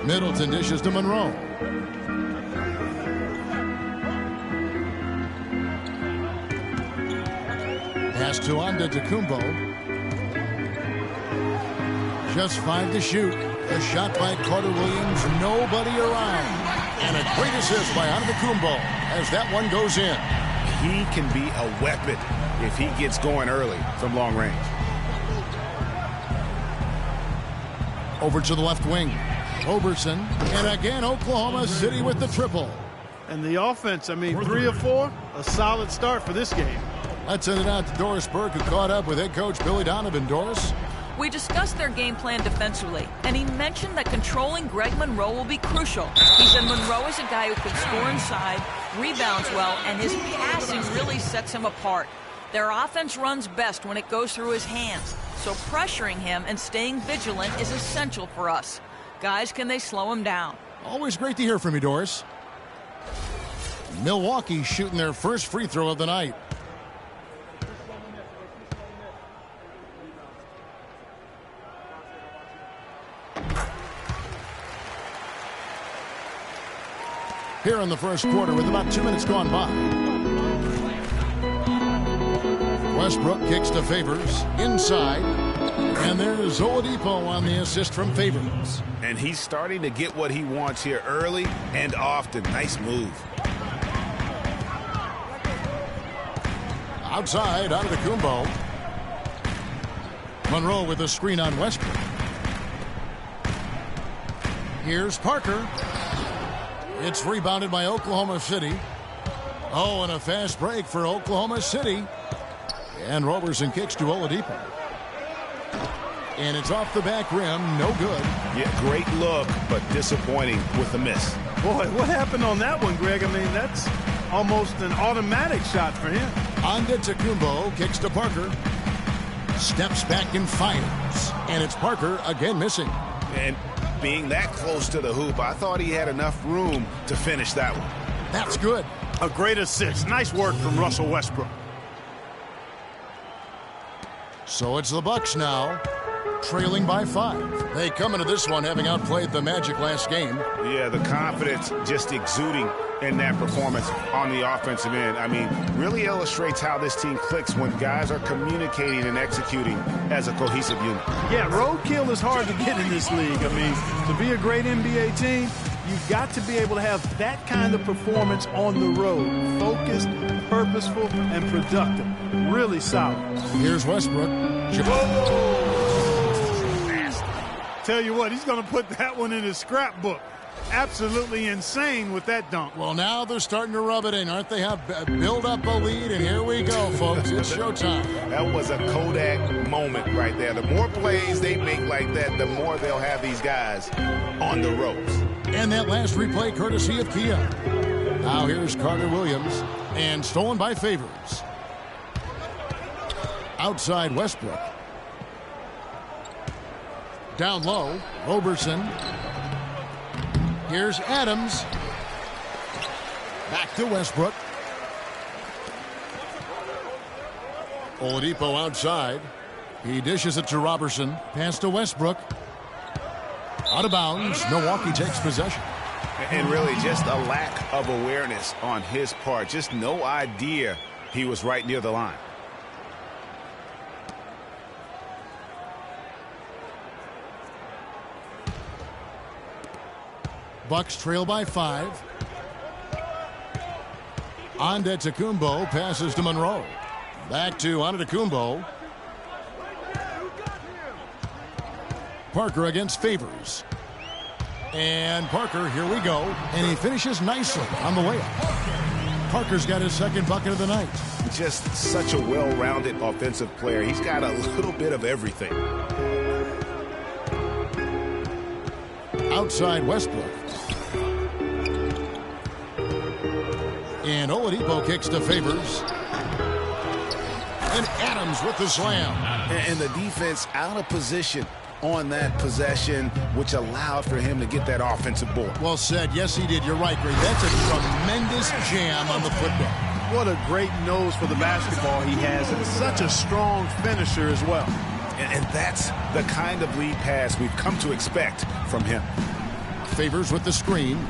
Middleton dishes to Monroe. Pass to Antetokounmpo. Just 5 to shoot. A shot by Carter Williams. Nobody around. And a great assist by Nba2k16ledgens as that one goes in. He can be a weapon if he gets going early from long range. Over to the left wing. Roberson. And again, Oklahoma City with the triple. And the offense, 3 of 4, a solid start for this game. Let's send it out to Doris Burke, who caught up with head coach Billy Donovan. Doris? We discussed their game plan defensively, and he mentioned that controlling Greg Monroe will be crucial. He said Monroe is a guy who can score inside, rebounds well, and his passing really sets him apart. Their offense runs best when it goes through his hands, so pressuring him and staying vigilant is essential for us. Guys, can they slow him down? Always great to hear from you, Doris. Milwaukee shooting their first free throw of the night. Here in the first quarter with about 2 minutes gone by. Westbrook kicks to Favors inside. And there's Oladipo on the assist from Favors. And he's starting to get what he wants here early and often. Nice move. Outside, Nba2k16ledgens. Monroe with a screen on Westbrook. Here's Parker. It's rebounded by Oklahoma City. Oh, and a fast break for Oklahoma City. And Roberson kicks to Oladipo. And it's off the back rim. No good. Yeah, great look, but disappointing with the miss. Boy, what happened on that one, Greg? That's almost an automatic shot for him. Nba2k16ledgens kicks to Parker. Steps back and fires. And it's Parker again missing. And being that close to the hoop, I thought he had enough room to finish that one. That's good. A great assist. Nice work from Russell Westbrook. So it's the Bucks now, trailing by 5. They come into this one having outplayed the Magic last game. Yeah, the confidence just exuding in that performance on the offensive end. Really illustrates how this team clicks when guys are communicating and executing as a cohesive unit. Yeah, roadkill is hard to get in this league. To be a great NBA team, you've got to be able to have that kind of performance on the road. Focused, purposeful, and productive. Really solid. Here's Westbrook. Tell you what, he's going to put that one in his scrapbook. Absolutely insane with that dunk. Well, now they're starting to rub it in, aren't they? Build up a lead, and here we go, folks. It's showtime. That was a Kodak moment right there. The more plays they make like that, the more they'll have these guys on the ropes. And that last replay courtesy of Kia. Now here's Carter Williams, and stolen by Favors. Outside Westbrook. Down low, Roberson. Here's Adams. Back to Westbrook. Oladipo outside. He dishes it to Roberson. Pass to Westbrook. Out of bounds. Milwaukee takes possession. And really just a lack of awareness on his part. Just no idea he was right near the line. Bucks trail by 5. Nba2k16ledgens passes to Monroe. Back to Nba2k16ledgens. Parker against Favors. And Parker, here we go. And he finishes nicely on the layup. Parker's got his second bucket of the night. Just such a well-rounded offensive player. He's got a little bit of everything. Outside Westbrook. And Oladipo kicks to Favors. And Adams with the slam. And the defense out of position on that possession, which allowed for him to get that offensive board. Well said. Yes, he did. You're right, Greg. That's a tremendous jam on the football. What a great nose for the basketball he has, and such a strong finisher as well. And that's the kind of lead pass we've come to expect from him. Favors with the screen.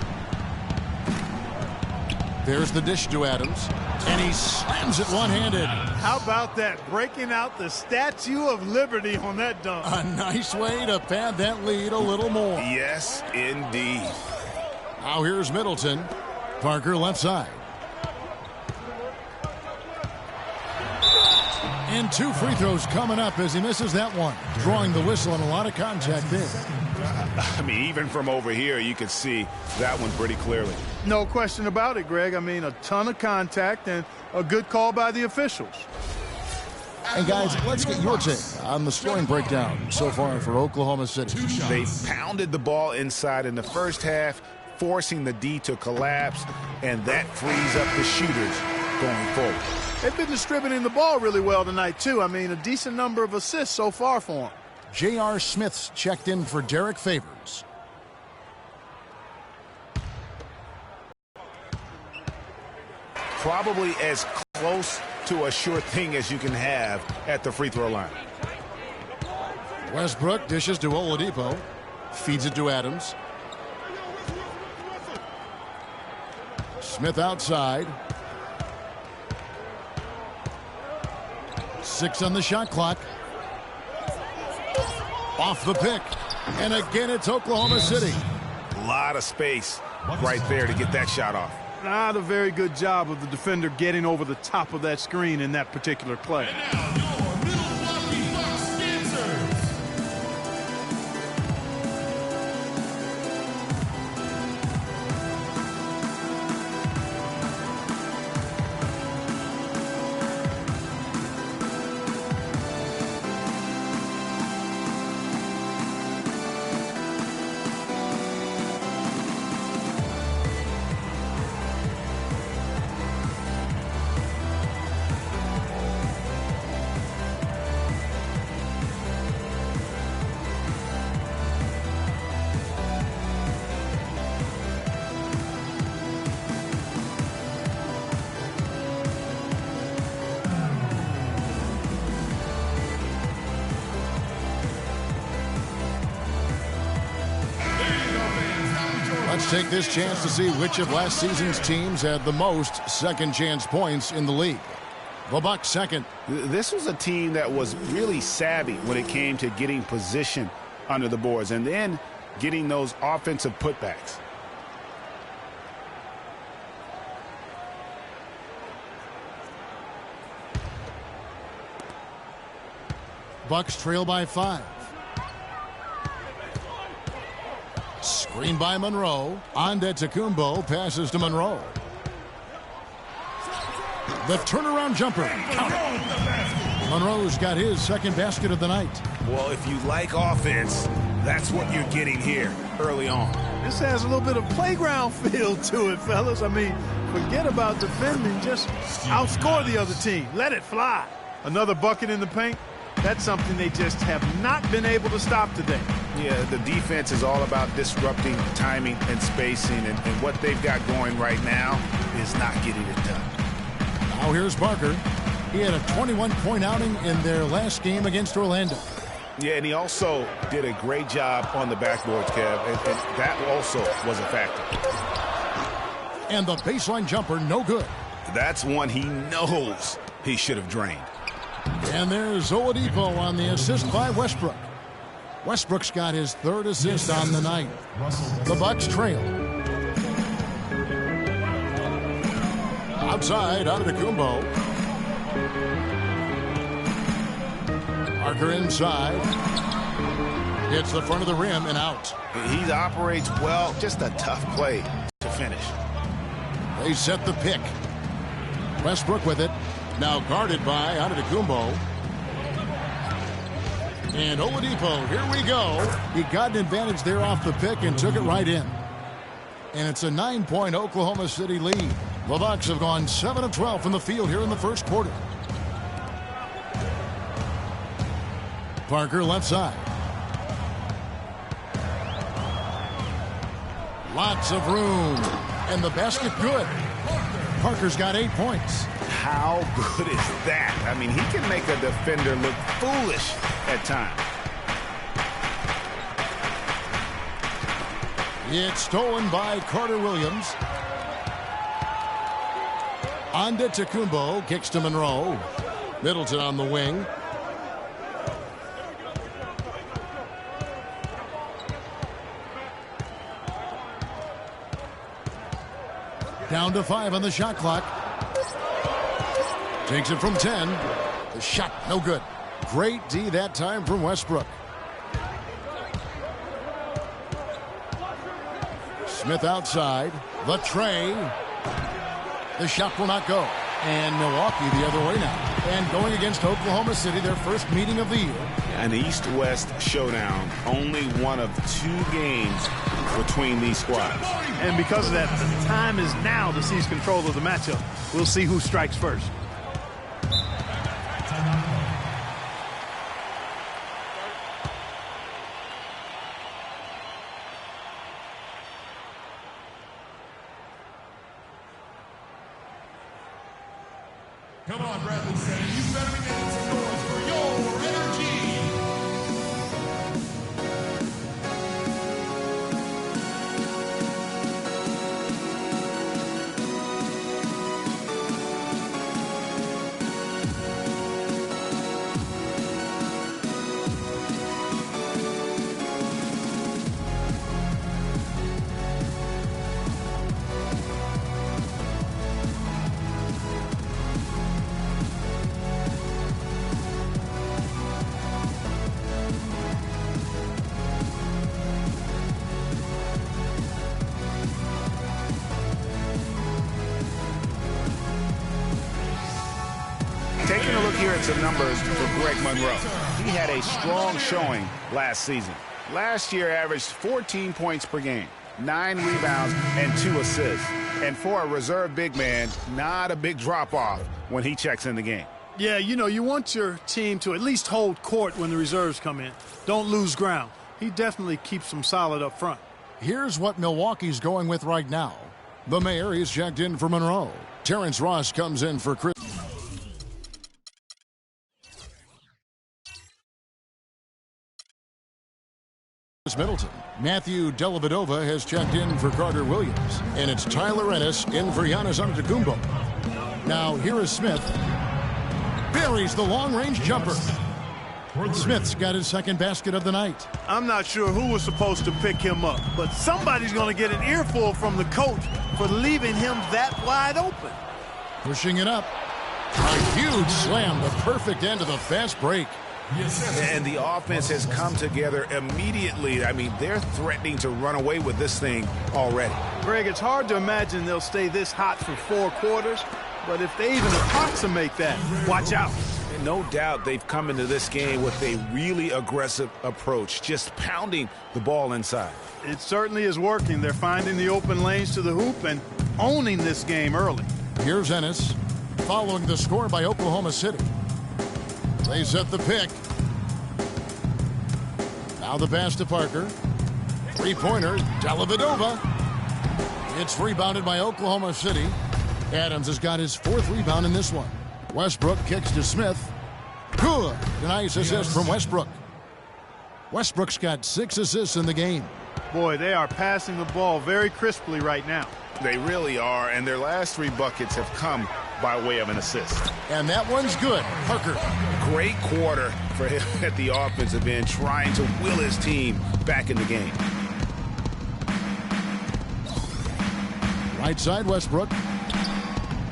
There's the dish to Adams. And he slams it one-handed. How about that? Breaking out the Statue of Liberty on that dunk. A nice way to pad that lead a little more. Yes, indeed. Now here's Middleton. Parker left side. And 2 free throws coming up as he misses that one. Drawing the whistle and a lot of contact there. I mean, even from over here, you can see that one pretty clearly. No question about it, Greg. I mean, a ton of contact and a good call by the officials. And guys, let's get your take on the scoring breakdown so far for Oklahoma City. They pounded the ball inside in the first half, forcing the D to collapse, and that frees up the shooters going forward. They've been distributing the ball really well tonight, too. I mean, a decent number of assists so far for them. J.R. Smith's checked in for Derek Favors. Probably as close to a sure thing as you can have at the free throw line. Westbrook dishes to Oladipo. Feeds it to Adams. Smith outside. 6 on the shot clock. Off the pick. And again, it's Oklahoma City. A lot of space right there to get that shot off. Not a very good job of the defender getting over the top of that screen in that particular play. Let's take this chance to see which of last season's teams had the most second chance points in the league. The Bucks second. This was a team that was really savvy when it came to getting position under the boards and then getting those offensive putbacks. Bucks trail by 5. Screen by Monroe. Antetokounmpo passes to Monroe. The turnaround jumper. Monroe's got his second basket of the night. Well, if you like offense, that's what you're getting here early on. This has a little bit of playground feel to it, fellas. I mean, forget about defending. Just outscore the other team. Let it fly. Another bucket in the paint. That's something they just have not been able to stop today. Yeah, the defense is all about disrupting timing and spacing, and what they've got going right now is not getting it done. Now here's Parker. He had a 21-point outing in their last game against Orlando. Yeah, and he also did a great job on the backboards, Kev, and that also was a factor. And the baseline jumper, no good. That's one he knows he should have drained. And there's Oladipo on the assist by Westbrook. Westbrook's got his third assist on the night. The Bucks trail. Outside, Antetokounmpo. Parker inside. Hits the front of the rim and out. He operates well. Just a tough play to finish. They set the pick. Westbrook with it. Now guarded by Antetokounmpo. And Oladipo, here we go. He got an advantage there off the pick and took it right in. And it's a 9-point Oklahoma City lead. The Bucks have gone 7 of 12 from the field here in the first quarter. Parker left side. Lots of room. And the basket good. Parker's got 8 points. How good is that? I mean, he can make a defender look foolish at times. It's stolen by Carter Williams. Antetokounmpo kicks to Monroe. Middleton on the wing. Down to 5 on the shot clock. Takes it from 10. The shot, no good. Great D that time from Westbrook. Smith outside. The tray. The shot will not go. And Milwaukee the other way now. And going against Oklahoma City, their first meeting of the year. An East-West showdown. Only one of 2 games between these squads. And because of that, the time is now to seize control of the matchup. We'll see who strikes first. Come on, Bradley Center. You better be making some noise for your energy. Taking a look here at some numbers for Greg Monroe. He had a strong showing last season. Last year averaged 14 points per game, 9 rebounds, and 2 assists. And for a reserve big man, not a big drop-off when he checks in the game. Yeah, you know, you want your team to at least hold court when the reserves come in. Don't lose ground. He definitely keeps them solid up front. Here's what Milwaukee's going with right now. The mayor is checked in for Monroe. Terrence Ross comes in for Chris Middleton. Matthew Dellavedova has checked in for Carter Williams. And it's Tyler Ennis in for Giannis Antetokounmpo. Now here is Smith. Buries the long-range jumper. Smith's got his second basket of the night. I'm not sure who was supposed to pick him up, but somebody's going to get an earful from the coach for leaving him that wide open. Pushing it up. A huge slam, the perfect end of the fast break. And the offense has come together immediately. I mean, they're threatening to run away with this thing already. Greg, it's hard to imagine they'll stay this hot for 4 quarters, but if they even approximate that, watch out. And no doubt they've come into this game with a really aggressive approach, just pounding the ball inside. It certainly is working. They're finding the open lanes to the hoop and owning this game early. Here's Ennis, following the score by Oklahoma City. They set the pick. Now the pass to Parker. Three-pointer, Dellavedova. It's rebounded by Oklahoma City. Adams has got his 4th rebound in this one. Westbrook kicks to Smith. Good. A nice assist from Westbrook. Westbrook's got 6 assists in the game. Boy, they are passing the ball very crisply right now. They really are, and their last 3 buckets have come by way of an assist. And that one's good. Parker. Great quarter for him at the offensive end, trying to will his team back in the game. Right side, Westbrook.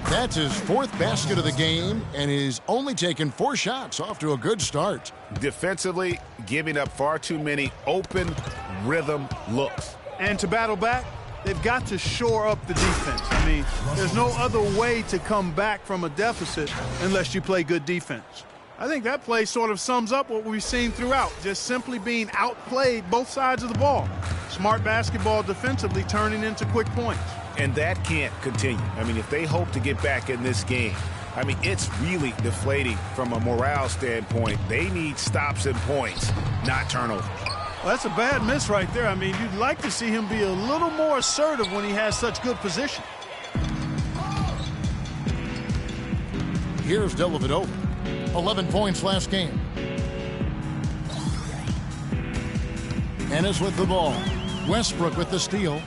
That's his 4th basket of the game, and he's only taken 4 shots, off to a good start. Defensively, giving up far too many open rhythm looks. And to battle back, they've got to shore up the defense. I mean, there's no other way to come back from a deficit unless you play good defense. I think that play sort of sums up what we've seen throughout, just simply being outplayed both sides of the ball. Smart basketball defensively turning into quick points. And that can't continue. I mean, if they hope to get back in this game, I mean, it's really deflating from a morale standpoint. They need stops and points, not turnovers. Well, that's a bad miss right there. I mean, you'd like to see him be a little more assertive when he has such good position. Here's Dellavedova. 11 points last game. Ennis with the ball. Westbrook with the steal.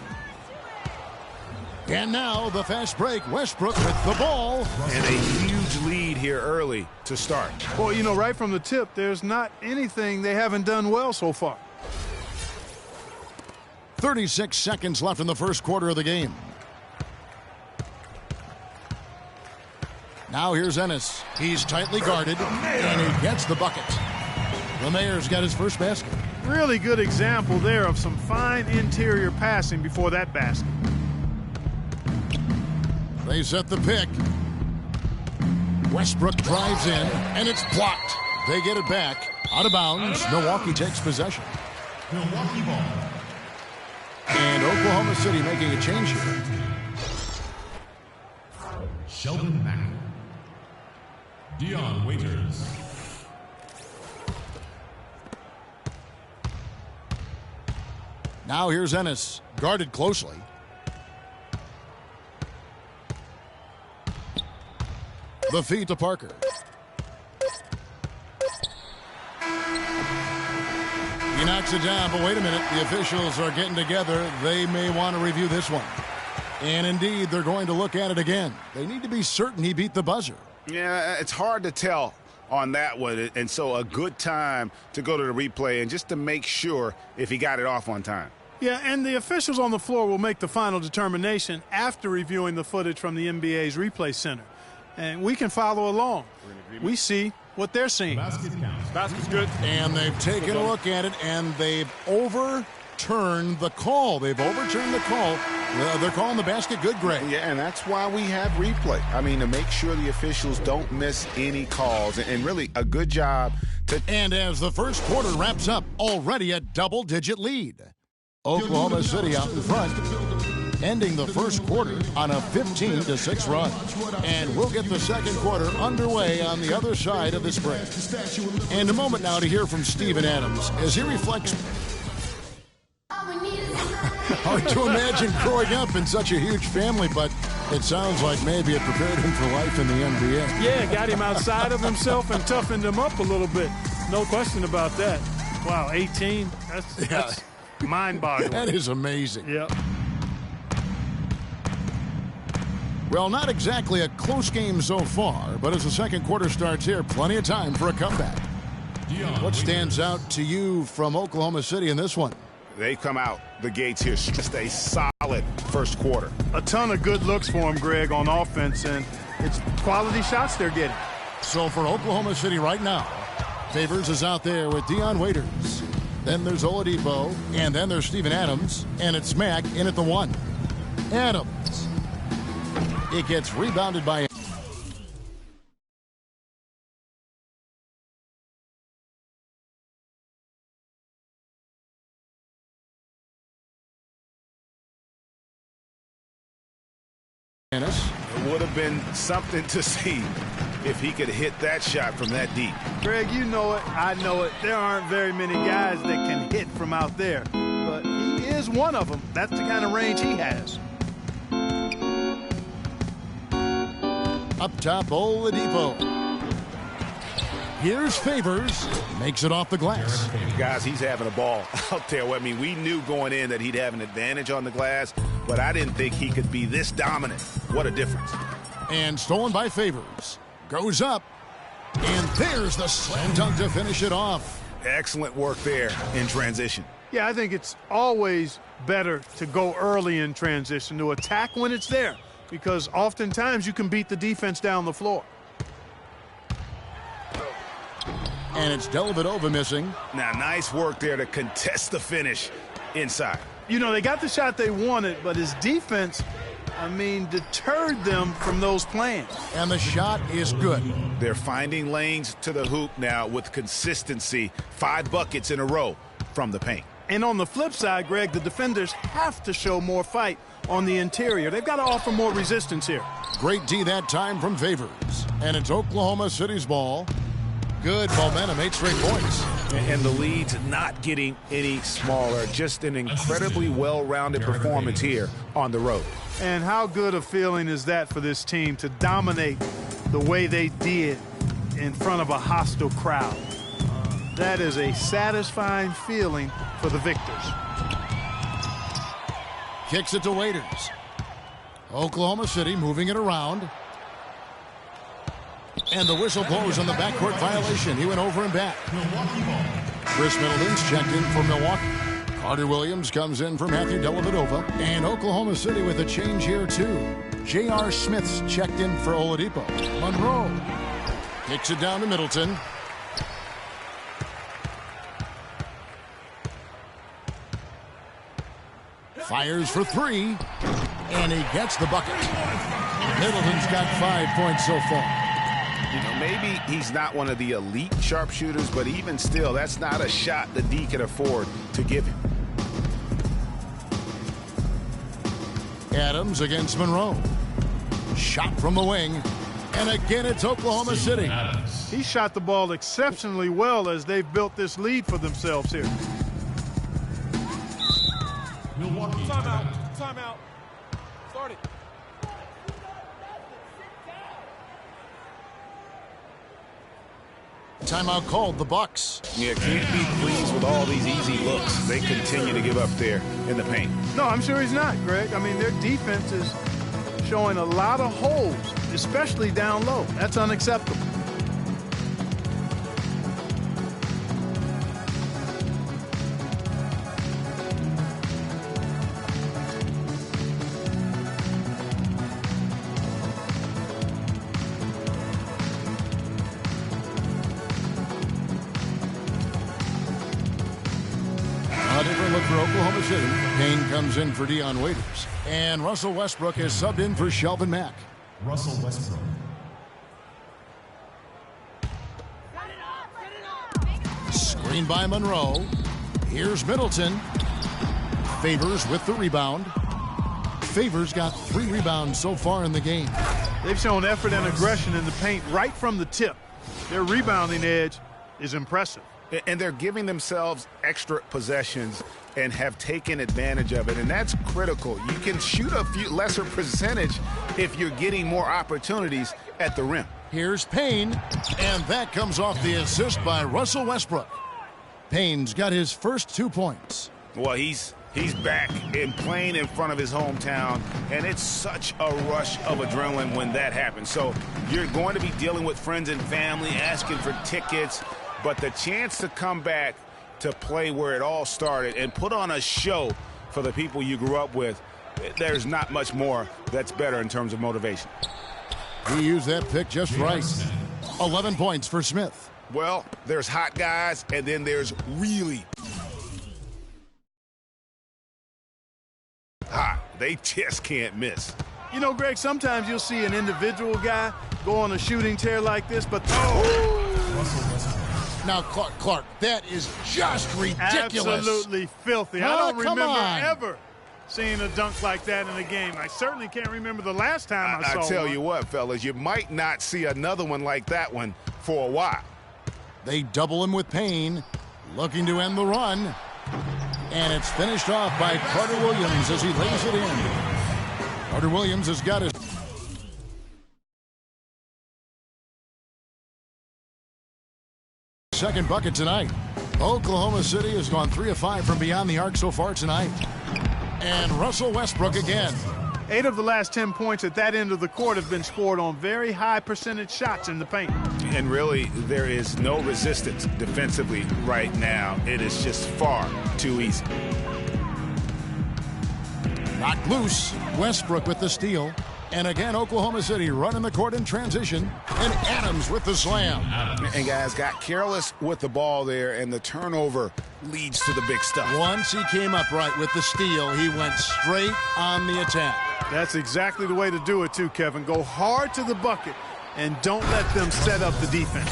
And now the fast break. Westbrook with the ball. And a huge lead here early to start. Well, you know, right from the tip, there's not anything they haven't done well so far. 36 seconds left in the first quarter of the game. Now here's Ennis. He's tightly guarded, and he gets the bucket. The Mayor's got his first basket. Really good example there of some fine interior passing before that basket. They set the pick. Westbrook drives in, and it's blocked. They get it back. Out of bounds. Milwaukee takes possession. Milwaukee ball. And Oklahoma City making a change here. Sheldon Mack. Dion Waiters. Now here's Ennis, guarded closely. The feed to Parker. He knocks it down, but wait a minute. The officials are getting together. They may want to review this one. And indeed, they're going to look at it again. They need to be certain he beat the buzzer. Yeah, it's hard to tell on that one. And so a good time to go to the replay and just to make sure if he got it off on time. Yeah, and the officials on the floor will make the final determination after reviewing the footage from the NBA's replay center. And we can follow along. We see what they're seeing. Basket's good. And they've taken a look at it, and they've overturned the call. They've overturned the call. They're calling the basket good, Greg. Yeah, and that's why we have replay. I mean, to make sure the officials don't miss any calls. And really, a good job to... And as the first quarter wraps up, already a double-digit lead. Oklahoma City out in front, ending the first quarter on a 15-6 run. And we'll get the second quarter underway on the other side of this break. And a moment now to hear from Steven Adams as he reflects. Hard to imagine growing up in such a huge family, but it sounds like maybe it prepared him for life in the NBA. Yeah, got him outside of himself and toughened him up a little bit. No question about that. Wow, 18? That's mind-boggling. That is amazing. Yep. Well, not exactly a close game so far, but as the second quarter starts here, plenty of time for a comeback. What stands out to you from Oklahoma City in this one? They come out the gates here, just a solid first quarter. A ton of good looks for him, Greg, on offense, and it's quality shots they're getting. So for Oklahoma City right now, Favors is out there with Dion Waiters. Then there's Oladipo, and then there's Steven Adams, and it's Mack in at the one. Adams. It gets rebounded by Ennis. It would have been something to see if he could hit that shot from that deep. Greg, you know it. I know it. There aren't very many guys that can hit from out there. But he is one of them. That's the kind of range he has. Up top, Oladipo. Here's Favors. Makes it off the glass. Guys, he's having a ball out there. I mean, we knew going in that he'd have an advantage on the glass, but I didn't think he could be this dominant. What a difference. And stolen by Favors. Goes up. And there's the slam dunk to finish it off. Excellent work there in transition. Yeah, I think it's always better to go early in transition, to attack when it's there, because oftentimes you can beat the defense down the floor. And it's Dellavedova missing. Now, nice work there to contest the finish inside. You know, they got the shot they wanted, but his defense, I mean, deterred them from those plans. And the shot is good. They're finding lanes to the hoop now with consistency. 5 buckets in a row from the paint. And on the flip side, Greg, the defenders have to show more fight on the interior. They've got to offer more resistance here. Great D that time from Favors. And it's Oklahoma City's ball. Good momentum, 8 straight points. And the lead's not getting any smaller. Just an incredibly well-rounded performance here on the road. And how good a feeling is that for this team to dominate the way they did in front of a hostile crowd? That is a satisfying feeling for the victors. Kicks it to Waiters. Oklahoma City moving it around. And the whistle blows on the backcourt violation. He went over and back. Chris Middleton's checked in for Milwaukee. Carter Williams comes in for Matthew Dellavedova. And Oklahoma City with a change here, too. J.R. Smith's checked in for Oladipo. Monroe kicks it down to Middleton. Fires for three, and he gets the bucket. Middleton's got 5 points so far. You know, maybe he's not one of the elite sharpshooters, but even still, that's not a shot the D can afford to give him. Adams against Monroe. Shot from the wing. And again, it's Oklahoma City. He shot the ball exceptionally well as they've built this lead for themselves here. Milwaukee. Timeout. Timeout. Start it. Timeout called, the Bucks. Yeah, can't be pleased with all these easy looks they continue to give up there in the paint. No, I'm sure he's not, Greg. I mean, their defense is showing a lot of holes, especially down low. That's unacceptable. A different look for Oklahoma City. Payne comes in for Dion Waiters. And Russell Westbrook is subbed in for Shelvin Mack. Russell Westbrook. Screen by Monroe. Here's Middleton. Favors with the rebound. Favors got 3 rebounds so far in the game. They've shown effort and aggression in the paint right from the tip. Their rebounding edge is impressive. And they're giving themselves extra possessions and have taken advantage of it, and that's critical. You can shoot a few lesser percentage if you're getting more opportunities at the rim. Here's Payne, and that comes off the assist by Russell Westbrook. Payne's got his first 2 points. Well, he's back and playing in front of his hometown, and it's such a rush of adrenaline when that happens. So you're going to be dealing with friends and family, asking for tickets, but the chance to come back to play where it all started and put on a show for the people you grew up with, there's not much more that's better in terms of motivation. He used that pick just right. 11 points for Smith. Well, there's hot guys, and then there's really hot. They just can't miss. You know, Greg, sometimes you'll see an individual guy go on a shooting tear like this, but now, Clark, that is just ridiculous. Absolutely filthy. I don't come remember on. ever seeing a dunk like that in a game. I certainly can't remember the last time I saw I tell one. you what, fellas, you might not see another one like that one for a while. They double him with Payne, looking to end the run. And it's finished off by Carter Williams as he lays it in. Carter Williams has got his second bucket tonight. Oklahoma City has gone 3 of 5 from beyond the arc so far tonight. And Russell Westbrook again. 8 of the last 10 points at that end of the court have been scored on very high percentage shots in the paint. And really, there is no resistance defensively right now. It is just far too easy. Knocked loose. Westbrook with the steal. And again, Oklahoma City running the court in transition. And Adams with the slam. And guys got careless with the ball there, and the turnover leads to the big stuff. Once he came upright with the steal, he went straight on the attack. That's exactly the way to do it, too, Kevin. Go hard to the bucket and don't let them set up the defense.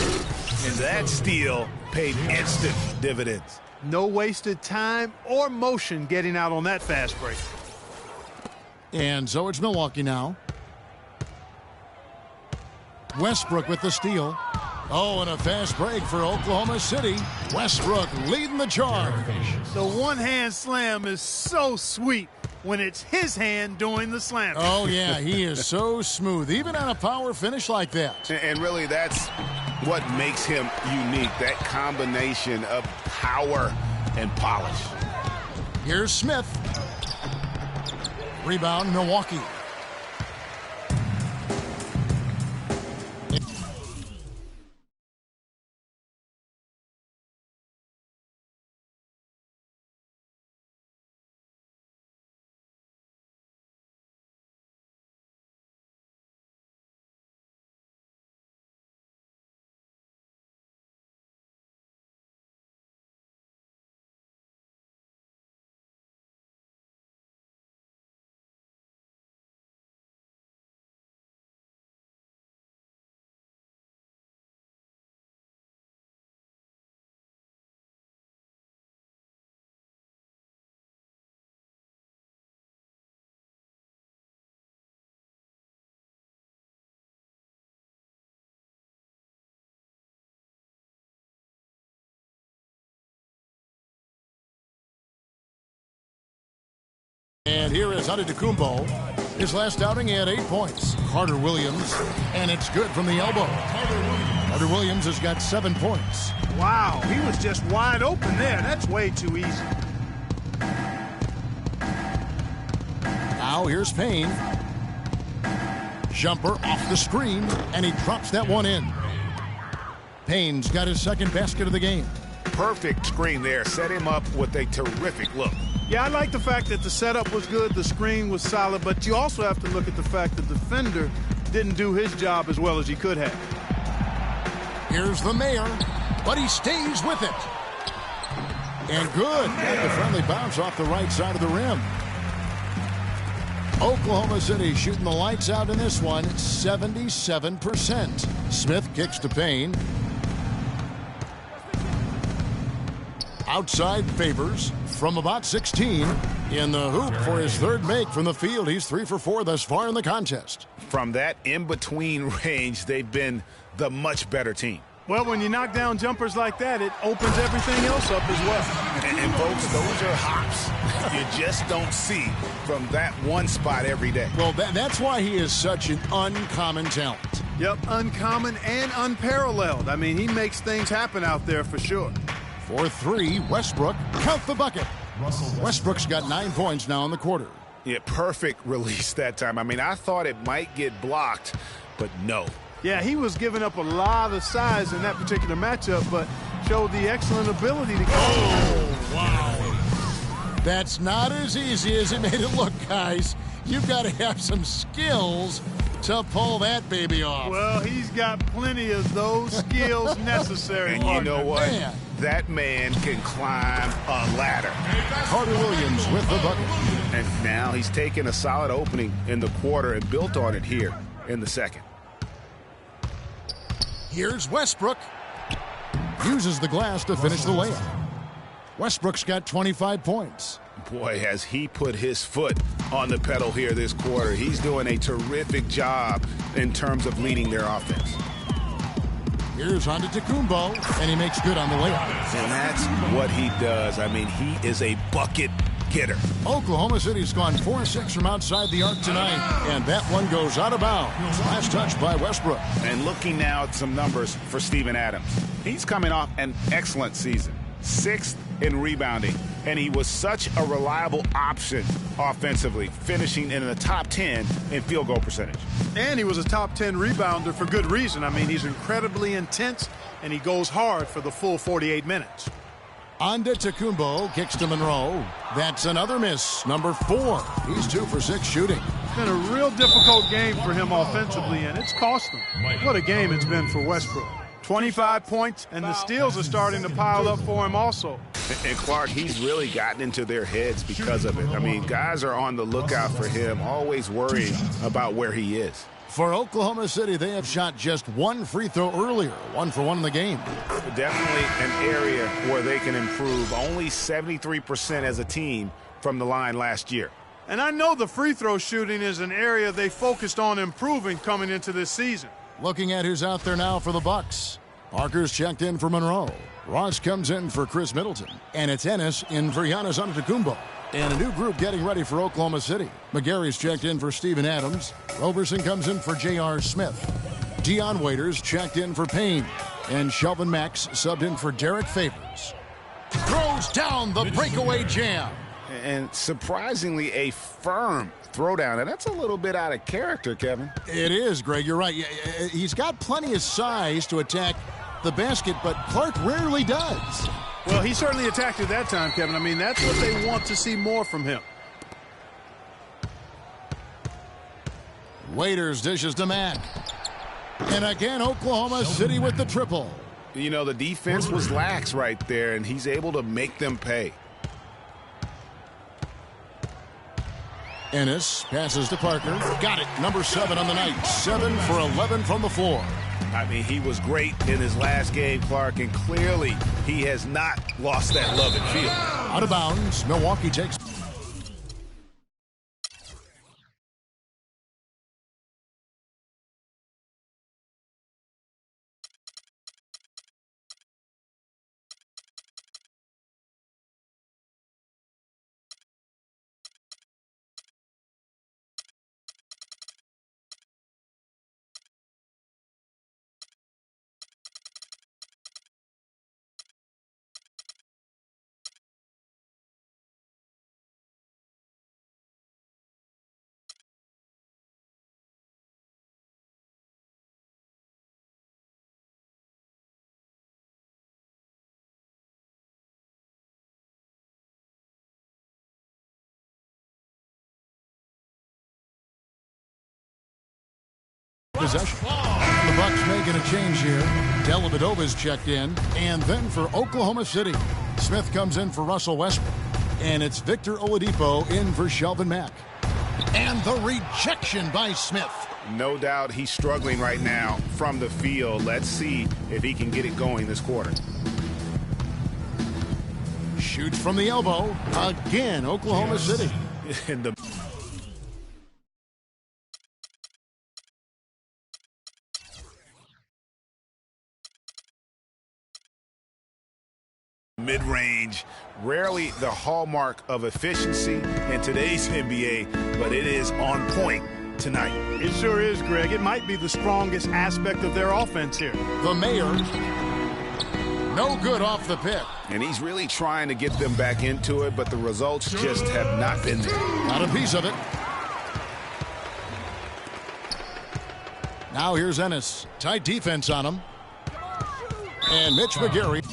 And that steal paid instant dividends. No wasted time or motion getting out on that fast break. And so it's Milwaukee now. Westbrook with the steal. Oh, and a fast break for Oklahoma City. Westbrook leading the charge. The one-hand slam is so sweet when it's his hand doing the slam. Oh, yeah, he is so smooth, even on a power finish like that. And really, that's what makes him unique, that combination of power and polish. Here's Smith. Rebound, Milwaukee. here is Antetokounmpo. His last outing, he had 8 points. Carter Williams, and it's good from the elbow. Carter Williams has got 7 points. Wow, he was just wide open there. That's way too easy. Now here's Payne. Jumper off the screen, and he drops that one in. Payne's got his second basket of the game. Perfect screen there. Set him up with a terrific look. Yeah, I like the fact that the setup was good, the screen was solid, but you also have to look at the fact that the defender didn't do his job as well as he could have. Here's the mayor, but he stays with it. And good. The friendly bounce off the right side of the rim. Oklahoma City shooting the lights out in this one, 77%. Smith kicks to Payne. Outside Favors from about 16. In the hoop for his third make from the field. He's 3 for 4 thus far in the contest. From that in-between range, they've been the much better team. Well, when you knock down jumpers like that, it opens everything else up as well. And folks, those are hops you just don't see from that one spot every day. Well, that's why he is such an uncommon talent. Yep, uncommon and unparalleled. I mean, he makes things happen out there for sure. For 3, Westbrook, count the bucket. Westbrook's got 9 points now in the quarter. Yeah, perfect release that time. I mean, I thought it might get blocked, but no. Yeah, he was giving up a lot of size in that particular matchup, but showed the excellent ability to go. Oh, wow. That's not as easy as it made it look, guys. You've got to have some skills to pull that baby off. Well, he's got plenty of those skills necessary. And you know what? Man. That man can climb a ladder. Carter Williams with the bucket. And now he's taken a solid opening in the quarter and built on it here in the second. Here's Westbrook. Uses the glass to finish the layup. Westbrook's got 25 points. Boy, has he put his foot on the pedal here this quarter. He's doing a terrific job in terms of leading their offense. Here's Antetokounmpo, and he makes good on the layup. And that's what he does. I mean, he is a bucket getter. Oklahoma City's gone 4-6 from outside the arc tonight, and that one goes out of bounds. Last touch by Westbrook. And looking now at some numbers for Steven Adams. He's coming off an excellent season. 6th in rebounding, and he was such a reliable option offensively, finishing in the top 10 in field goal percentage. And he was a top 10 rebounder for good reason. I mean, he's incredibly intense, and he goes hard for the full 48 minutes. Antetokounmpo kicks to Monroe. That's another miss, number 4. He's 2 for 6 shooting. It's been a real difficult game for him offensively, and it's cost him. What a game it's been for Westbrook. 25 points, and the steals are starting to pile up for him also. And Clark, he's really gotten into their heads because of it. I mean, guys are on the lookout for him, always worrying about where he is. For Oklahoma City, they have shot just 1 free throw earlier, 1 for 1 in the game. Definitely an area where they can improve. Only 73% as a team from the line last year. And I know the free throw shooting is an area they focused on improving coming into this season. Looking at who's out there now for the Bucks. Parker's checked in for Monroe. Ross comes in for Chris Middleton. And it's Ennis in for Giannis Antetokounmpo. And a new group getting ready for Oklahoma City. McGarry's checked in for Steven Adams. Roberson comes in for J.R. Smith. Dion Waiters checked in for Payne. And Shelvin Max subbed in for Derek Favors. Throws down the breakaway jam. And surprisingly, a firm throwdown. And that's a little bit out of character, Kevin. It is, Greg. You're right. He's got plenty of size to attack the basket, but Clark rarely does. Well, he certainly attacked it that time, Kevin. I mean, that's what they want to see more from him. Waiters dishes to Mack. And again, Oklahoma City with the triple. You know, the defense was lax right there, and he's able to make them pay. Ennis passes to Parker. Got it. Number 7 on the night. 7 for 11 from the floor. I mean, he was great in his last game, Clark, and clearly he has not lost that love and feel. Out of bounds. Milwaukee takes possession. The Bucks making a change here. Dellavedova's checked in. And then for Oklahoma City, Smith comes in for Russell Westbrook. And it's Victor Oladipo in for Shelvin Mack. And the rejection by Smith. No doubt he's struggling right now from the field. Let's see if he can get it going this quarter. Shoots from the elbow. Again, Oklahoma City. In the mid-range, rarely the hallmark of efficiency in today's NBA, but it is on point tonight. It sure is, Greg. It might be the strongest aspect of their offense here. The Mayor, no good off the pick. And he's really trying to get them back into it, but the results just have not been there. Got a piece of it. Now here's Ennis. Tight defense on him. And Mitch McGarry.